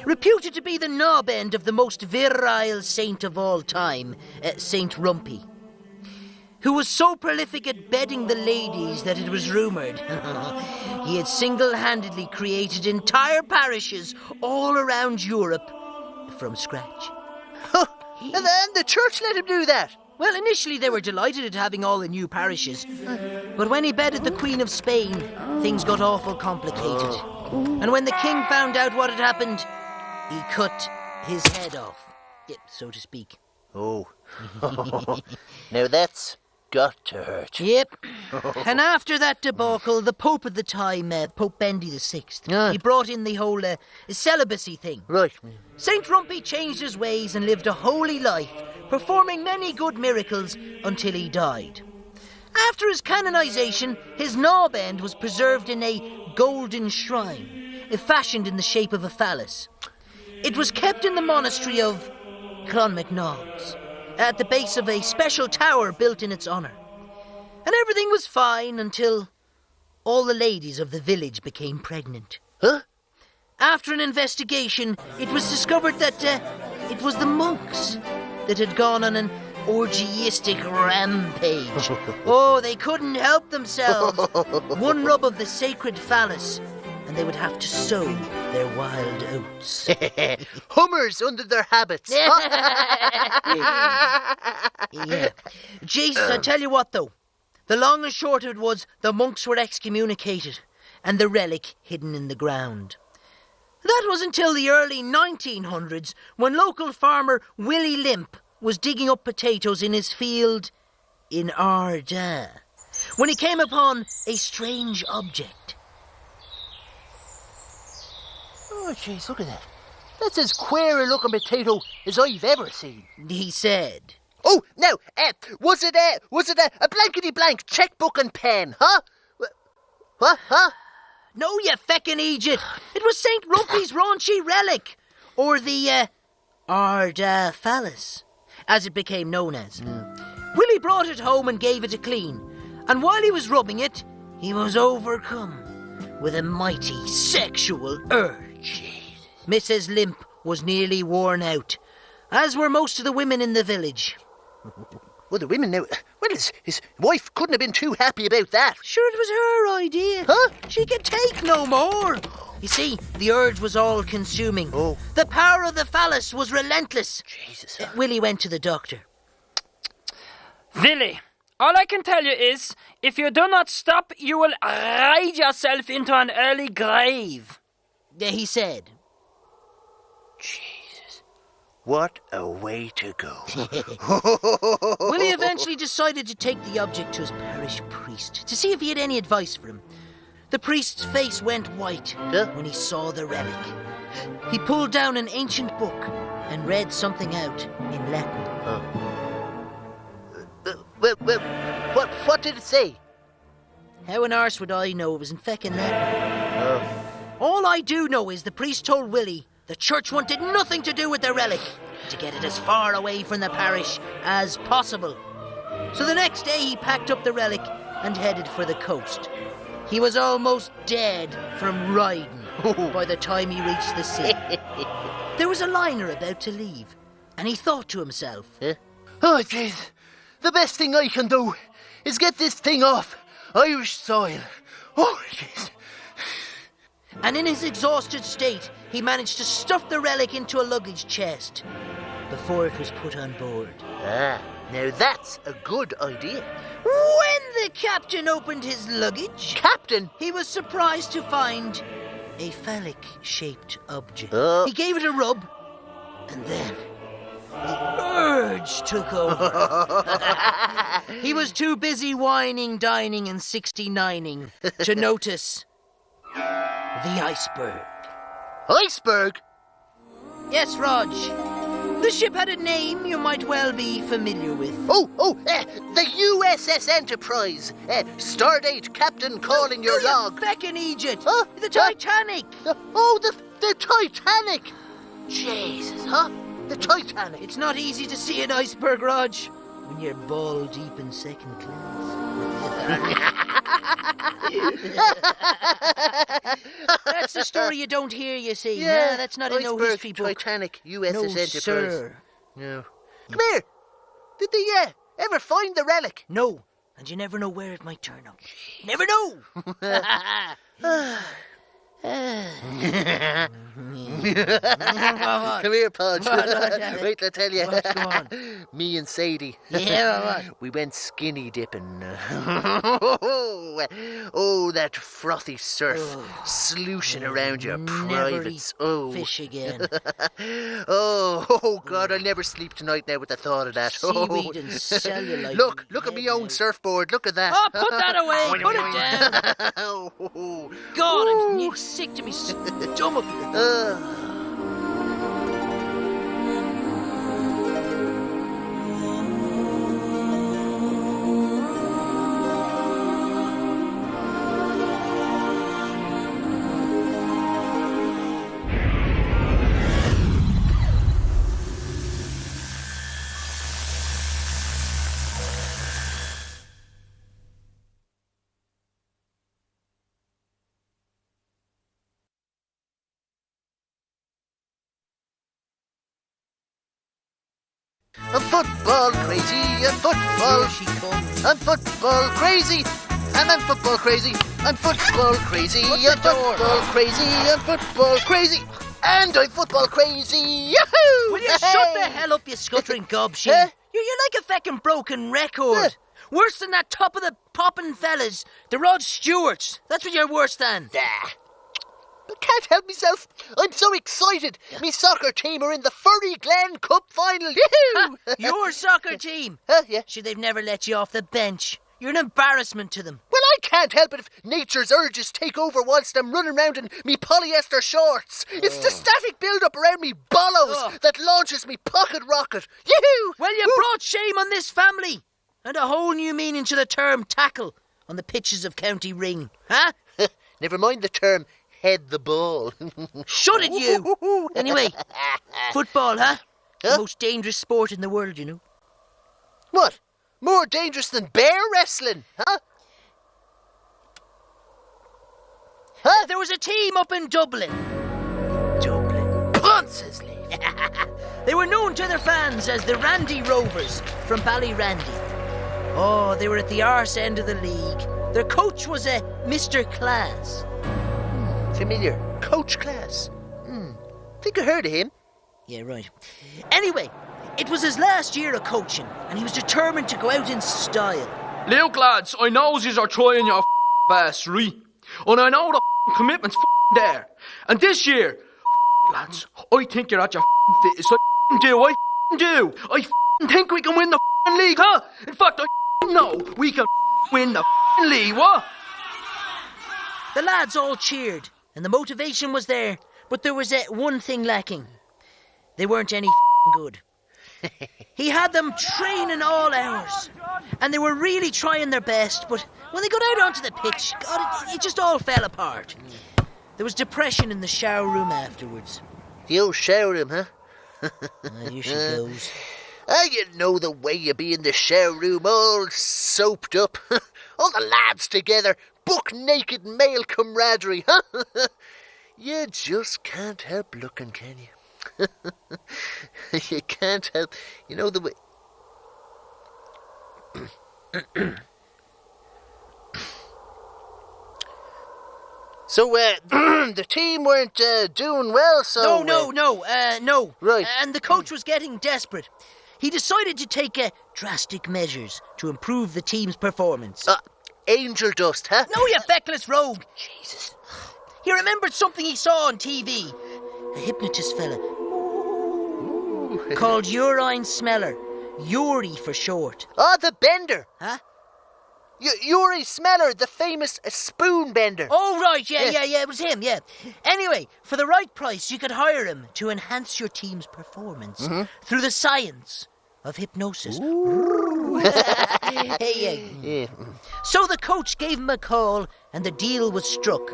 Reputed to be the knob end of the most virile saint of all time, Saint Rumpy, who was so prolific at bedding the ladies that it was rumoured he had single-handedly created entire parishes all around Europe from scratch. And then the church let him do that. Well, initially they were delighted at having all the new parishes. But when he bedded the Queen of Spain, things got awful complicated. And when the king found out what had happened, he cut his head off, so to speak. Oh. Now that's got to hurt. Yep. And after that debacle, the Pope at the time, Pope Bendy VI, he brought in the whole celibacy thing. Right. St. Rumpy changed his ways and lived a holy life, performing many good miracles until he died. After his canonization, his knob end was preserved in a golden shrine, fashioned in the shape of a phallus. It was kept in the monastery of Clonmacnogs, at the base of a special tower built in its honour. And everything was fine until all the ladies of the village became pregnant. Huh? After an investigation, it was discovered that it was the monks that had gone on an orgiastic rampage. Oh, they couldn't help themselves. One rub of the sacred phallus, and they would have to sow their wild oats. Hummers under their habits. Yeah. Jesus, I tell you what, though. The long and short of it was the monks were excommunicated and the relic hidden in the ground. That was until the early 1900s when local farmer Willie Limp was digging up potatoes in his field in Ardagh when he came upon a strange object. Oh, jeez, look at that. That's as queer a looking potato as I've ever seen. He said. Oh, now, was it a blankety-blank checkbook and pen, huh? What, huh? No, you feckin' Egypt. It was St. Rumpy's raunchy relic, or the Ardagh phallus, as it became known as. Willie brought it home and gave it a clean, and while he was rubbing it, he was overcome with a mighty sexual urge. Mrs. Limp was nearly worn out, as were most of the women in the village. Well, the women now... Well, his wife couldn't have been too happy about that. Sure, it was her idea. Huh? She could take no more. You see, the urge was all-consuming. Oh. The power of the phallus was relentless. Jesus. Willie went to the doctor. Willie, all I can tell you is, if you do not stop, you will ride yourself into an early grave. He said. Jesus. What a way to go. Willie eventually decided to take the object to his parish priest to see if he had any advice for him. The priest's face went white when he saw the relic. He pulled down an ancient book and read something out in Latin. What did it say? How on arse would I know? It was in feckin' Latin. All I do know is the priest told Willie the church wanted nothing to do with the relic, to get it as far away from the parish as possible. So the next day he packed up the relic and headed for the coast. He was almost dead from riding by the time he reached the sea. There was a liner about to leave, and he thought to himself, Oh, jeez. The best thing I can do is get this thing off Irish soil. Oh, jeez. And in his exhausted state, he managed to stuff the relic into a luggage chest before it was put on board. Now that's a good idea. When the captain opened his luggage... Captain? He was surprised to find a phallic-shaped object. He gave it a rub, and then the urge took over. He was too busy whining, dining, and 69ing to notice the iceberg. Iceberg? Yes, Rodge. The ship had a name you might well be familiar with. The USS Enterprise. Stardate captain calling your log. Feckin' Egypt. The Titanic. The Titanic. Jesus, huh? The Titanic. It's not easy to see an iceberg, Rodge, when you're ball deep in second class. That's the story you don't hear, you see. Yeah, that's not in no history book. Titanic, USS No, Enterprise. sir. No. Come here. Did they ever find the relic? No, and you never know where it might turn up. Never know. Come here, Podge. What? Wait till I tell you. What's going on? Me and Sadie. Yeah, what? We went skinny dipping. Oh, that frothy surf slooshing around your privates. Never eat fish again. Oh, God, I'll never sleep tonight now with the thought of that. Seaweed and cellulite. Look at me own surfboard. Look at that. Oh, put that away. Put it down. God, I'm nearly sick to me stomach. I'm football crazy, I'm football. Here she comes. I'm football crazy, and I'm football crazy. I'm football crazy, I'm football crazy, I'm football crazy, and I'm football crazy. Yahoo! Will you shut the hell up, you scuttering gobshite? Huh? You're like a feckin' broken record. Worse than that top of the poppin' fellas, the Rod Stewarts. That's what you're worse than. I can't help myself. I'm so excited. Me soccer team are in the Furry Glen Cup final. Yahoo! Your soccer team? Yeah. Sure, they've never let you off the bench. You're an embarrassment to them. Well, I can't help it if nature's urges take over whilst I'm running around in me polyester shorts. It's the static build-up around me bollows that launches me pocket rocket. Yahoo! Well, you brought shame on this family. And a whole new meaning to the term tackle on the pitches of County Ring. Huh? Never mind the term head the ball. Shut it, you! Anyway, football, huh? The most dangerous sport in the world, you know. What? More dangerous than bear wrestling, huh? There was a team up in Dublin. Ponce's leave. They were known to their fans as the Randy Rovers from Ballyrandy. Oh, they were at the arse end of the league. Their coach was a Mr. Class. Familiar. Coach Class. Think I heard of him. Yeah, right. Anyway, it was his last year of coaching, and he was determined to go out in style. Look, lads, I knows yous are trying your best, right? And I know the commitment's there. And this year, lads, I think you're at your fittest. I do. I think we can win the league, huh? In fact, I know we can win the league, what? The lads all cheered, and the motivation was there, but there was one thing lacking. They weren't any good. He had them training all hours, and they were really trying their best, but when they got out onto the pitch, God, it just all fell apart. There was depression in the shower room afterwards. The old shower room, huh? Here she goes. You know the way you be in the shower room, all soaped up. All the lads together, buck-naked male camaraderie, huh? You just can't help looking, can you? You can't help... You know the way... So, the team weren't doing well, so... No. Right. And the coach was getting desperate. He decided to take drastic measures to improve the team's performance. Angel dust, huh? No, you feckless rogue. Jesus. He remembered something he saw on TV. A hypnotist fella. Called Urine Smeller. Yuri for short. The bender. Huh? Yuri Smeller, the famous spoon bender. Oh, right, yeah, it was him, yeah. Anyway, for the right price, you could hire him to enhance your team's performance through the science of hypnosis. Hey. So the coach gave him a call, and the deal was struck.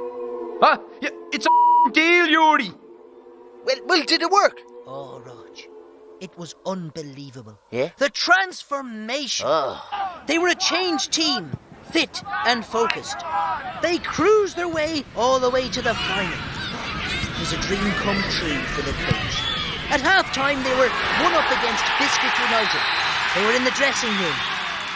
Huh? Yeah, it's a deal, Yuri. Well, did it work? Oh, Rodge, it was unbelievable. Yeah? The transformation. They were a changed team, fit and focused. They cruised their way all the way to the final. It was a dream come true for the coach. At half-time, they were one up against Biscuit United. They were in the dressing room.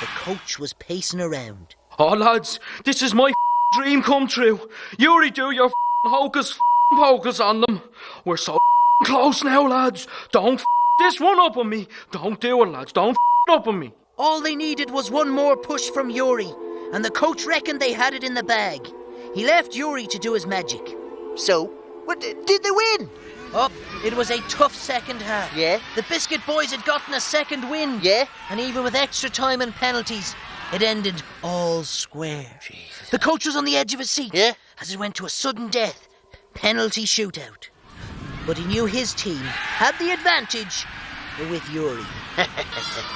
The coach was pacing around. Oh, lads, this is my dream come true. Yuri, do your hocus pocus on them. We're so close now, lads. Don't this one up on me. Don't do it, lads. Don't up on me. All they needed was one more push from Yuri, and the coach reckoned they had it in the bag. He left Yuri to do his magic. So, what, did they win? Oh, it was a tough second half. Yeah? The Biscuit Boys had gotten a second win. Yeah? And even with extra time and penalties, it ended all square. Jesus. The coach was on the edge of his seat. Yeah? As it went to a sudden death. Penalty shootout. But he knew his team had the advantage with Yuri.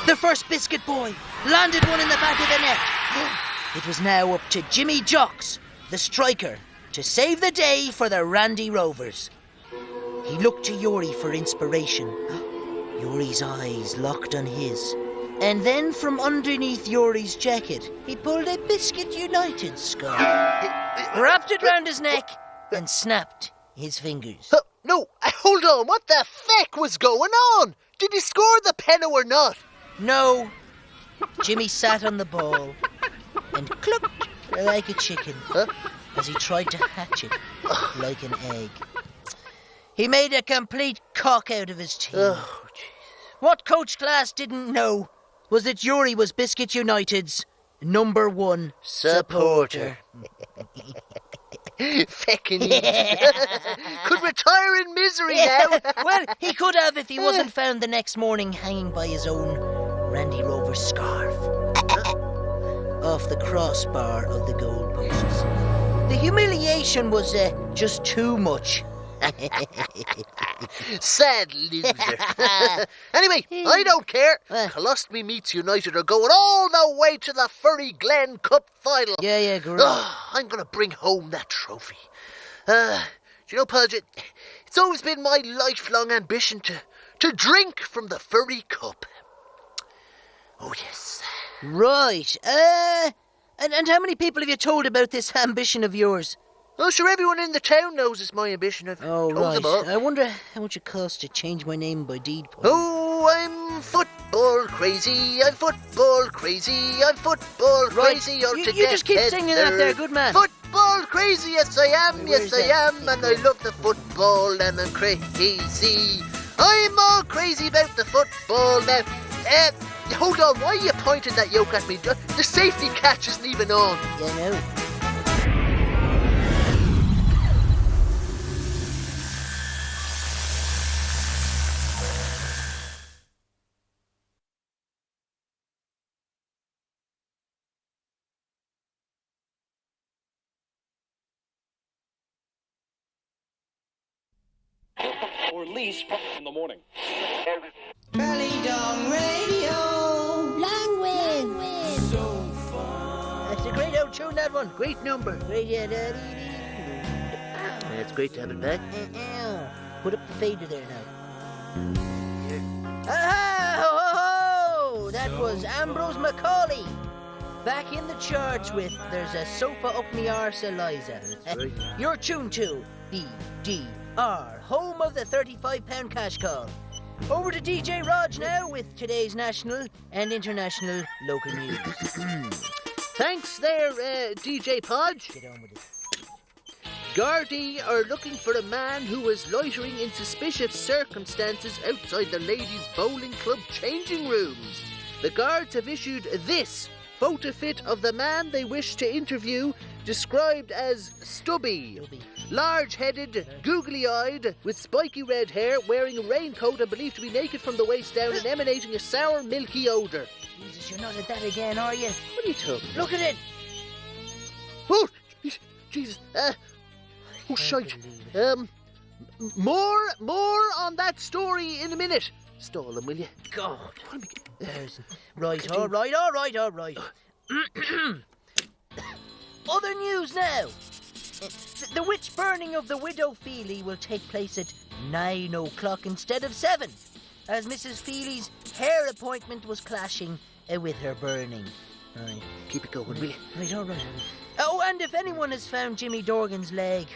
The first Biscuit Boy landed one in the back of the net. It was now up to Jimmy Jocks, the striker, to save the day for the Randy Rovers. He looked to Yuri for inspiration. Yuri's eyes locked on his. And then from underneath Yuri's jacket, he pulled a Biscuit United scarf, wrapped it round his neck, and snapped his fingers. No, hold on. What the feck was going on? Did he score the penno or not? No. Jimmy sat on the ball and clucked like a chicken as he tried to hatch it like an egg. He made a complete cock out of his team. What Coach Glass didn't know was that Yuri was Biscuit United's #1 supporter. Feckin' could retire in misery now. Well, he could have if he wasn't found the next morning hanging by his own Randy Rover scarf off the crossbar of the goalposts. The humiliation was just too much. Sad loser. Anyway, I don't care. Colostomy Meets United are going all the way to the Furry Glen Cup final. Yeah, great. I'm going to bring home that trophy. Do you know, Podge, it's always been my lifelong ambition to drink from the Furry Cup. Oh, yes. Right. And how many people have you told about this ambition of yours? Oh, sure, everyone in the town knows it's my ambition. I've told them all. I wonder how much it costs to change my name by deed poll. Oh, I'm football crazy, I'm football crazy, I'm football crazy. You just keep singing that there, good man. Football crazy, yes I am, and I love the football and I'm crazy. I'm all crazy about the football now. Hold on, why are you pointing that yoke at me? The safety catch isn't even on. Yeah, no. Or at least in the morning. Dong Radio. Long with. That's a great old tune, that one. Great number. Great, yeah. It's great to have it back. Put up the fader there now. Oh, that was Ambrose Macaulay. Back in the charts with There's a Sofa Up Me Arse Eliza. That's right. You're tuned to BDR, home of the £35 cash call. Over to DJ Rodge now with today's national and international local news. Thanks there, DJ Podge. Get on with it. Gardaí are looking for a man who was loitering in suspicious circumstances outside the ladies' bowling club changing rooms. The guards have issued this photo fit of the man they wish to interview, described as stubby. Large-headed, googly-eyed, with spiky red hair, wearing a raincoat and believed to be naked from the waist down and emanating a sour, milky odour. Jesus, you're not at that again, are you? What are you talking about? Look at it! Oh, Jesus. Oh, shite. More on that story in a minute. Stall him, will you? God. Right, all right. Other news now. The witch burning of the widow Feely will take place at 9 o'clock instead of 7, as Mrs. Feely's hair appointment was clashing with her burning. Right. Keep it going, will you? Right, all right. Oh, and if anyone has found Jimmy Dorgan's leg,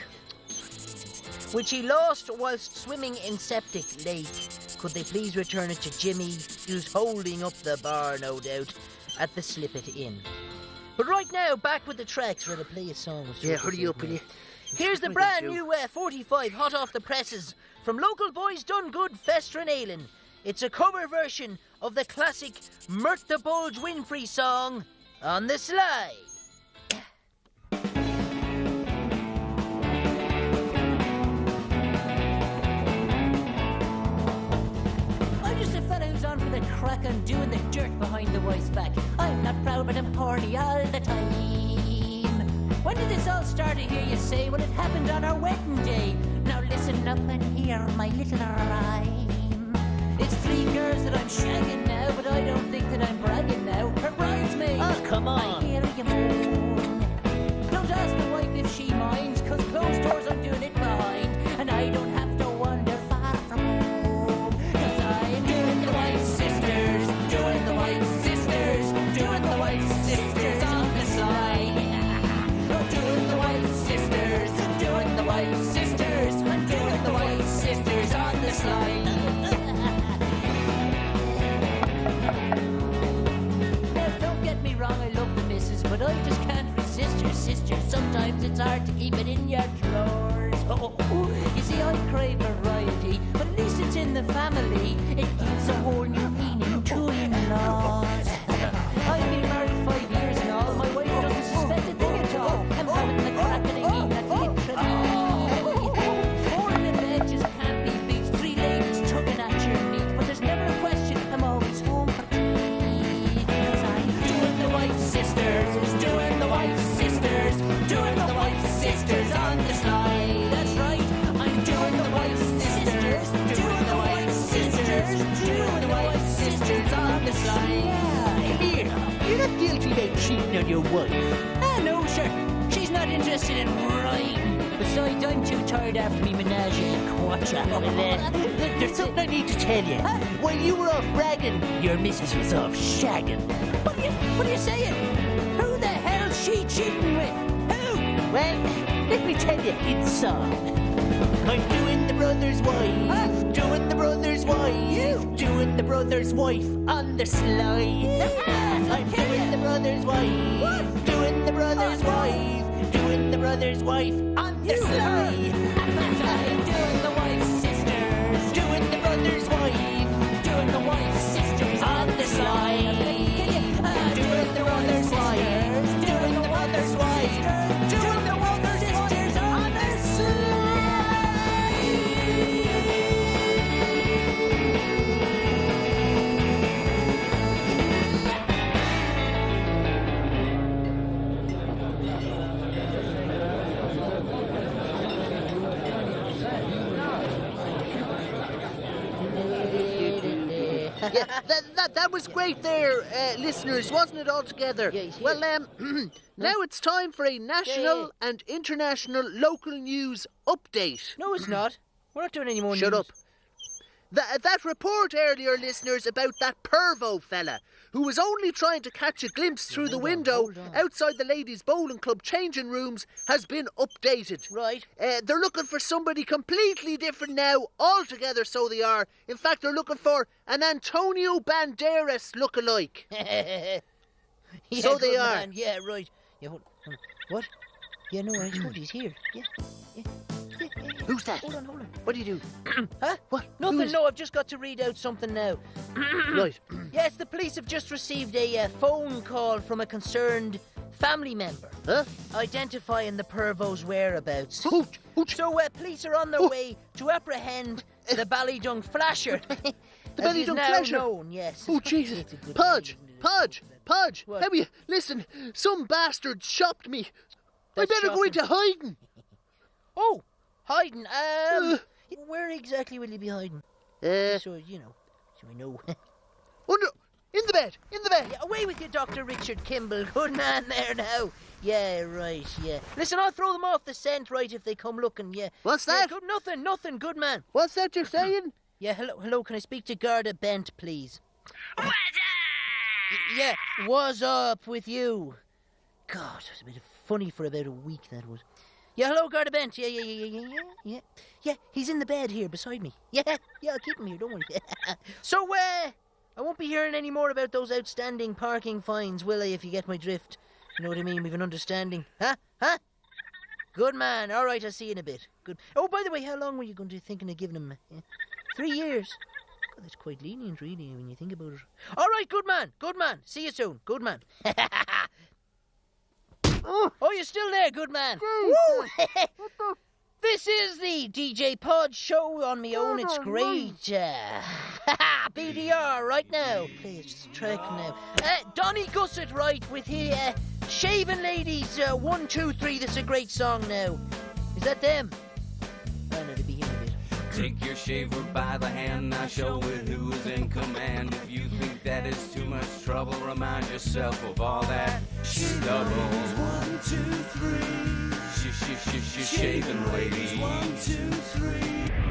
which he lost whilst swimming in Septic Lake, could they please return it to Jimmy, who's holding up the bar, no doubt, at the Slip It Inn. But right now, back with the tracks, where to play a song. Yeah, hurry up, will you? Here's the brand new 45 hot off the presses from local boys done good festering Ailin. It's a cover version of the classic Mert the Bulge Winfrey song, On the Sly. I'm just a fella who's on for the crack and doing the dirt behind the wife's back. I'm not proud, but I'm horny all the time. When did this all start, I hear you say? Well, it happened on our wedding day. Now listen up and hear my little rhyme. It's 3 girls that I'm shagging now, but I don't think that I'm bragging now. Her bridesmaids. Oh, come on. I hear you moan. Don't ask my wife if she minds, 'cause closed doors I'm doing it behind. And I don't have to wander far from home. 'Cause I'm doing the wife's sisters, doing the wife's sisters, doing the wife's sisters on the side. Doing the wife's sisters, doing the wife's sisters, I'm doing the wife's sisters on the slide. Now, don't get me wrong, I love the missus, but I just can't resist your sister. Sometimes it's hard to keep it in your drawers. You see, I crave variety, but at least it's in the family. It gives a whole new meaning to in-laws. I've been married 5 years and all. My wife doesn't suspect a thing at all. I'm having the crack and I mean that literally. 4 in a bed just can't be beat. 3 ladies tugging at your meat, but there's never a question. I'm always home for tea. 'Cause I'm doing the wife's sisters, doing the wife's sisters, doing the wife's sisters on the slide. That's right. I'm doing the wife's sisters, doing the wife's sisters, doing the wife's sisters on the slide. Here, you're not guilty about cheating on your wife. Ah, no, sure. She's not interested in rhyme. Besides, I'm too tired after me menage a quattro. There's something I need to tell you. While you were off bragging, your missus was off shagging. What are you saying? Who the hell's she cheating with? Who? Well, let me tell you in song. I'm doing the brother's wife, doing the brother's wife, doing the brother's wife on the slide. I'm doing the brother's wife, doing the brother's wife, doing the brother's wife on the slide. I'm doing the wife's sisters, doing the brother's wife, doing the wife's sisters on the slide. Doing the brother's wife, doing the brother's wife, doing the brother's sisters on the slide. Yeah, that was great there, listeners, wasn't it, altogether? Well, now it's time for a national and international local news update. No, it's not. We're not doing any more Shut news. up. That report earlier, listeners, about that pervo fella who was only trying to catch a glimpse through the window outside the ladies' bowling club changing rooms has been updated. Right. They're looking for somebody completely different now, altogether so they are. In fact, they're looking for an Antonio Banderas lookalike. Yeah, so they good are. man. Yeah, right. Yeah, what? Yeah, no, I told you he's here. Yeah. Who's that? Hold on. What do you do? Huh? What? Nothing, no, I've just got to read out something now. Right. Yes, the police have just received a phone call from a concerned family member. Huh? Identifying the pervo's whereabouts. So, police are on their way to apprehend the Ballydung Flasher. The Ballydung now Flasher? known, yes. Oh, Jesus. Podge! What? How you? Listen, some bastard shopped me. I That's better go shocking. into hiding. Oh, hiding. Where exactly will you be hiding? So we know. In the bed. Yeah, away with you, Dr. Richard Kimball. Good man there now. Yeah, right, yeah. Listen, I'll throw them off the scent, right, if they come looking, yeah. What's Yeah, that? good, nothing, good man. What's that you're saying? Yeah, hello, can I speak to Garda Bent, please? What's up? Yeah, what's up with you? God, it was a bit funny for about a week, that was. Yeah, hello, Garda Bent. Yeah, he's in the bed here beside me. Yeah, I'll keep him here, don't worry. So, I won't be hearing any more about those outstanding parking fines, will I, if you get my drift? You know what I mean? We've an understanding. Huh? Good man. All right, I'll see you in a bit. Good. Oh, by the way, how long were you going to thinking of giving him? 3 years. God, that's quite lenient, really, when you think about it. All right, good man. Good man. See you soon. Good man. Oh, you're still there, good man. Woo! This is the DJ Podge show on me own. It's great. BDR right now. Play this track now. Donny Gusset, right, with his Shaving Ladies 1, 2, 3. That's a great song now. Is that them? Oh, no, to be here in a bit. Take your shaver by the hand, now show it who's in command. If you think that is too much trouble, remind yourself of all that stubble. 1, 2, 3. Shaving ladies. 1, 2, 3.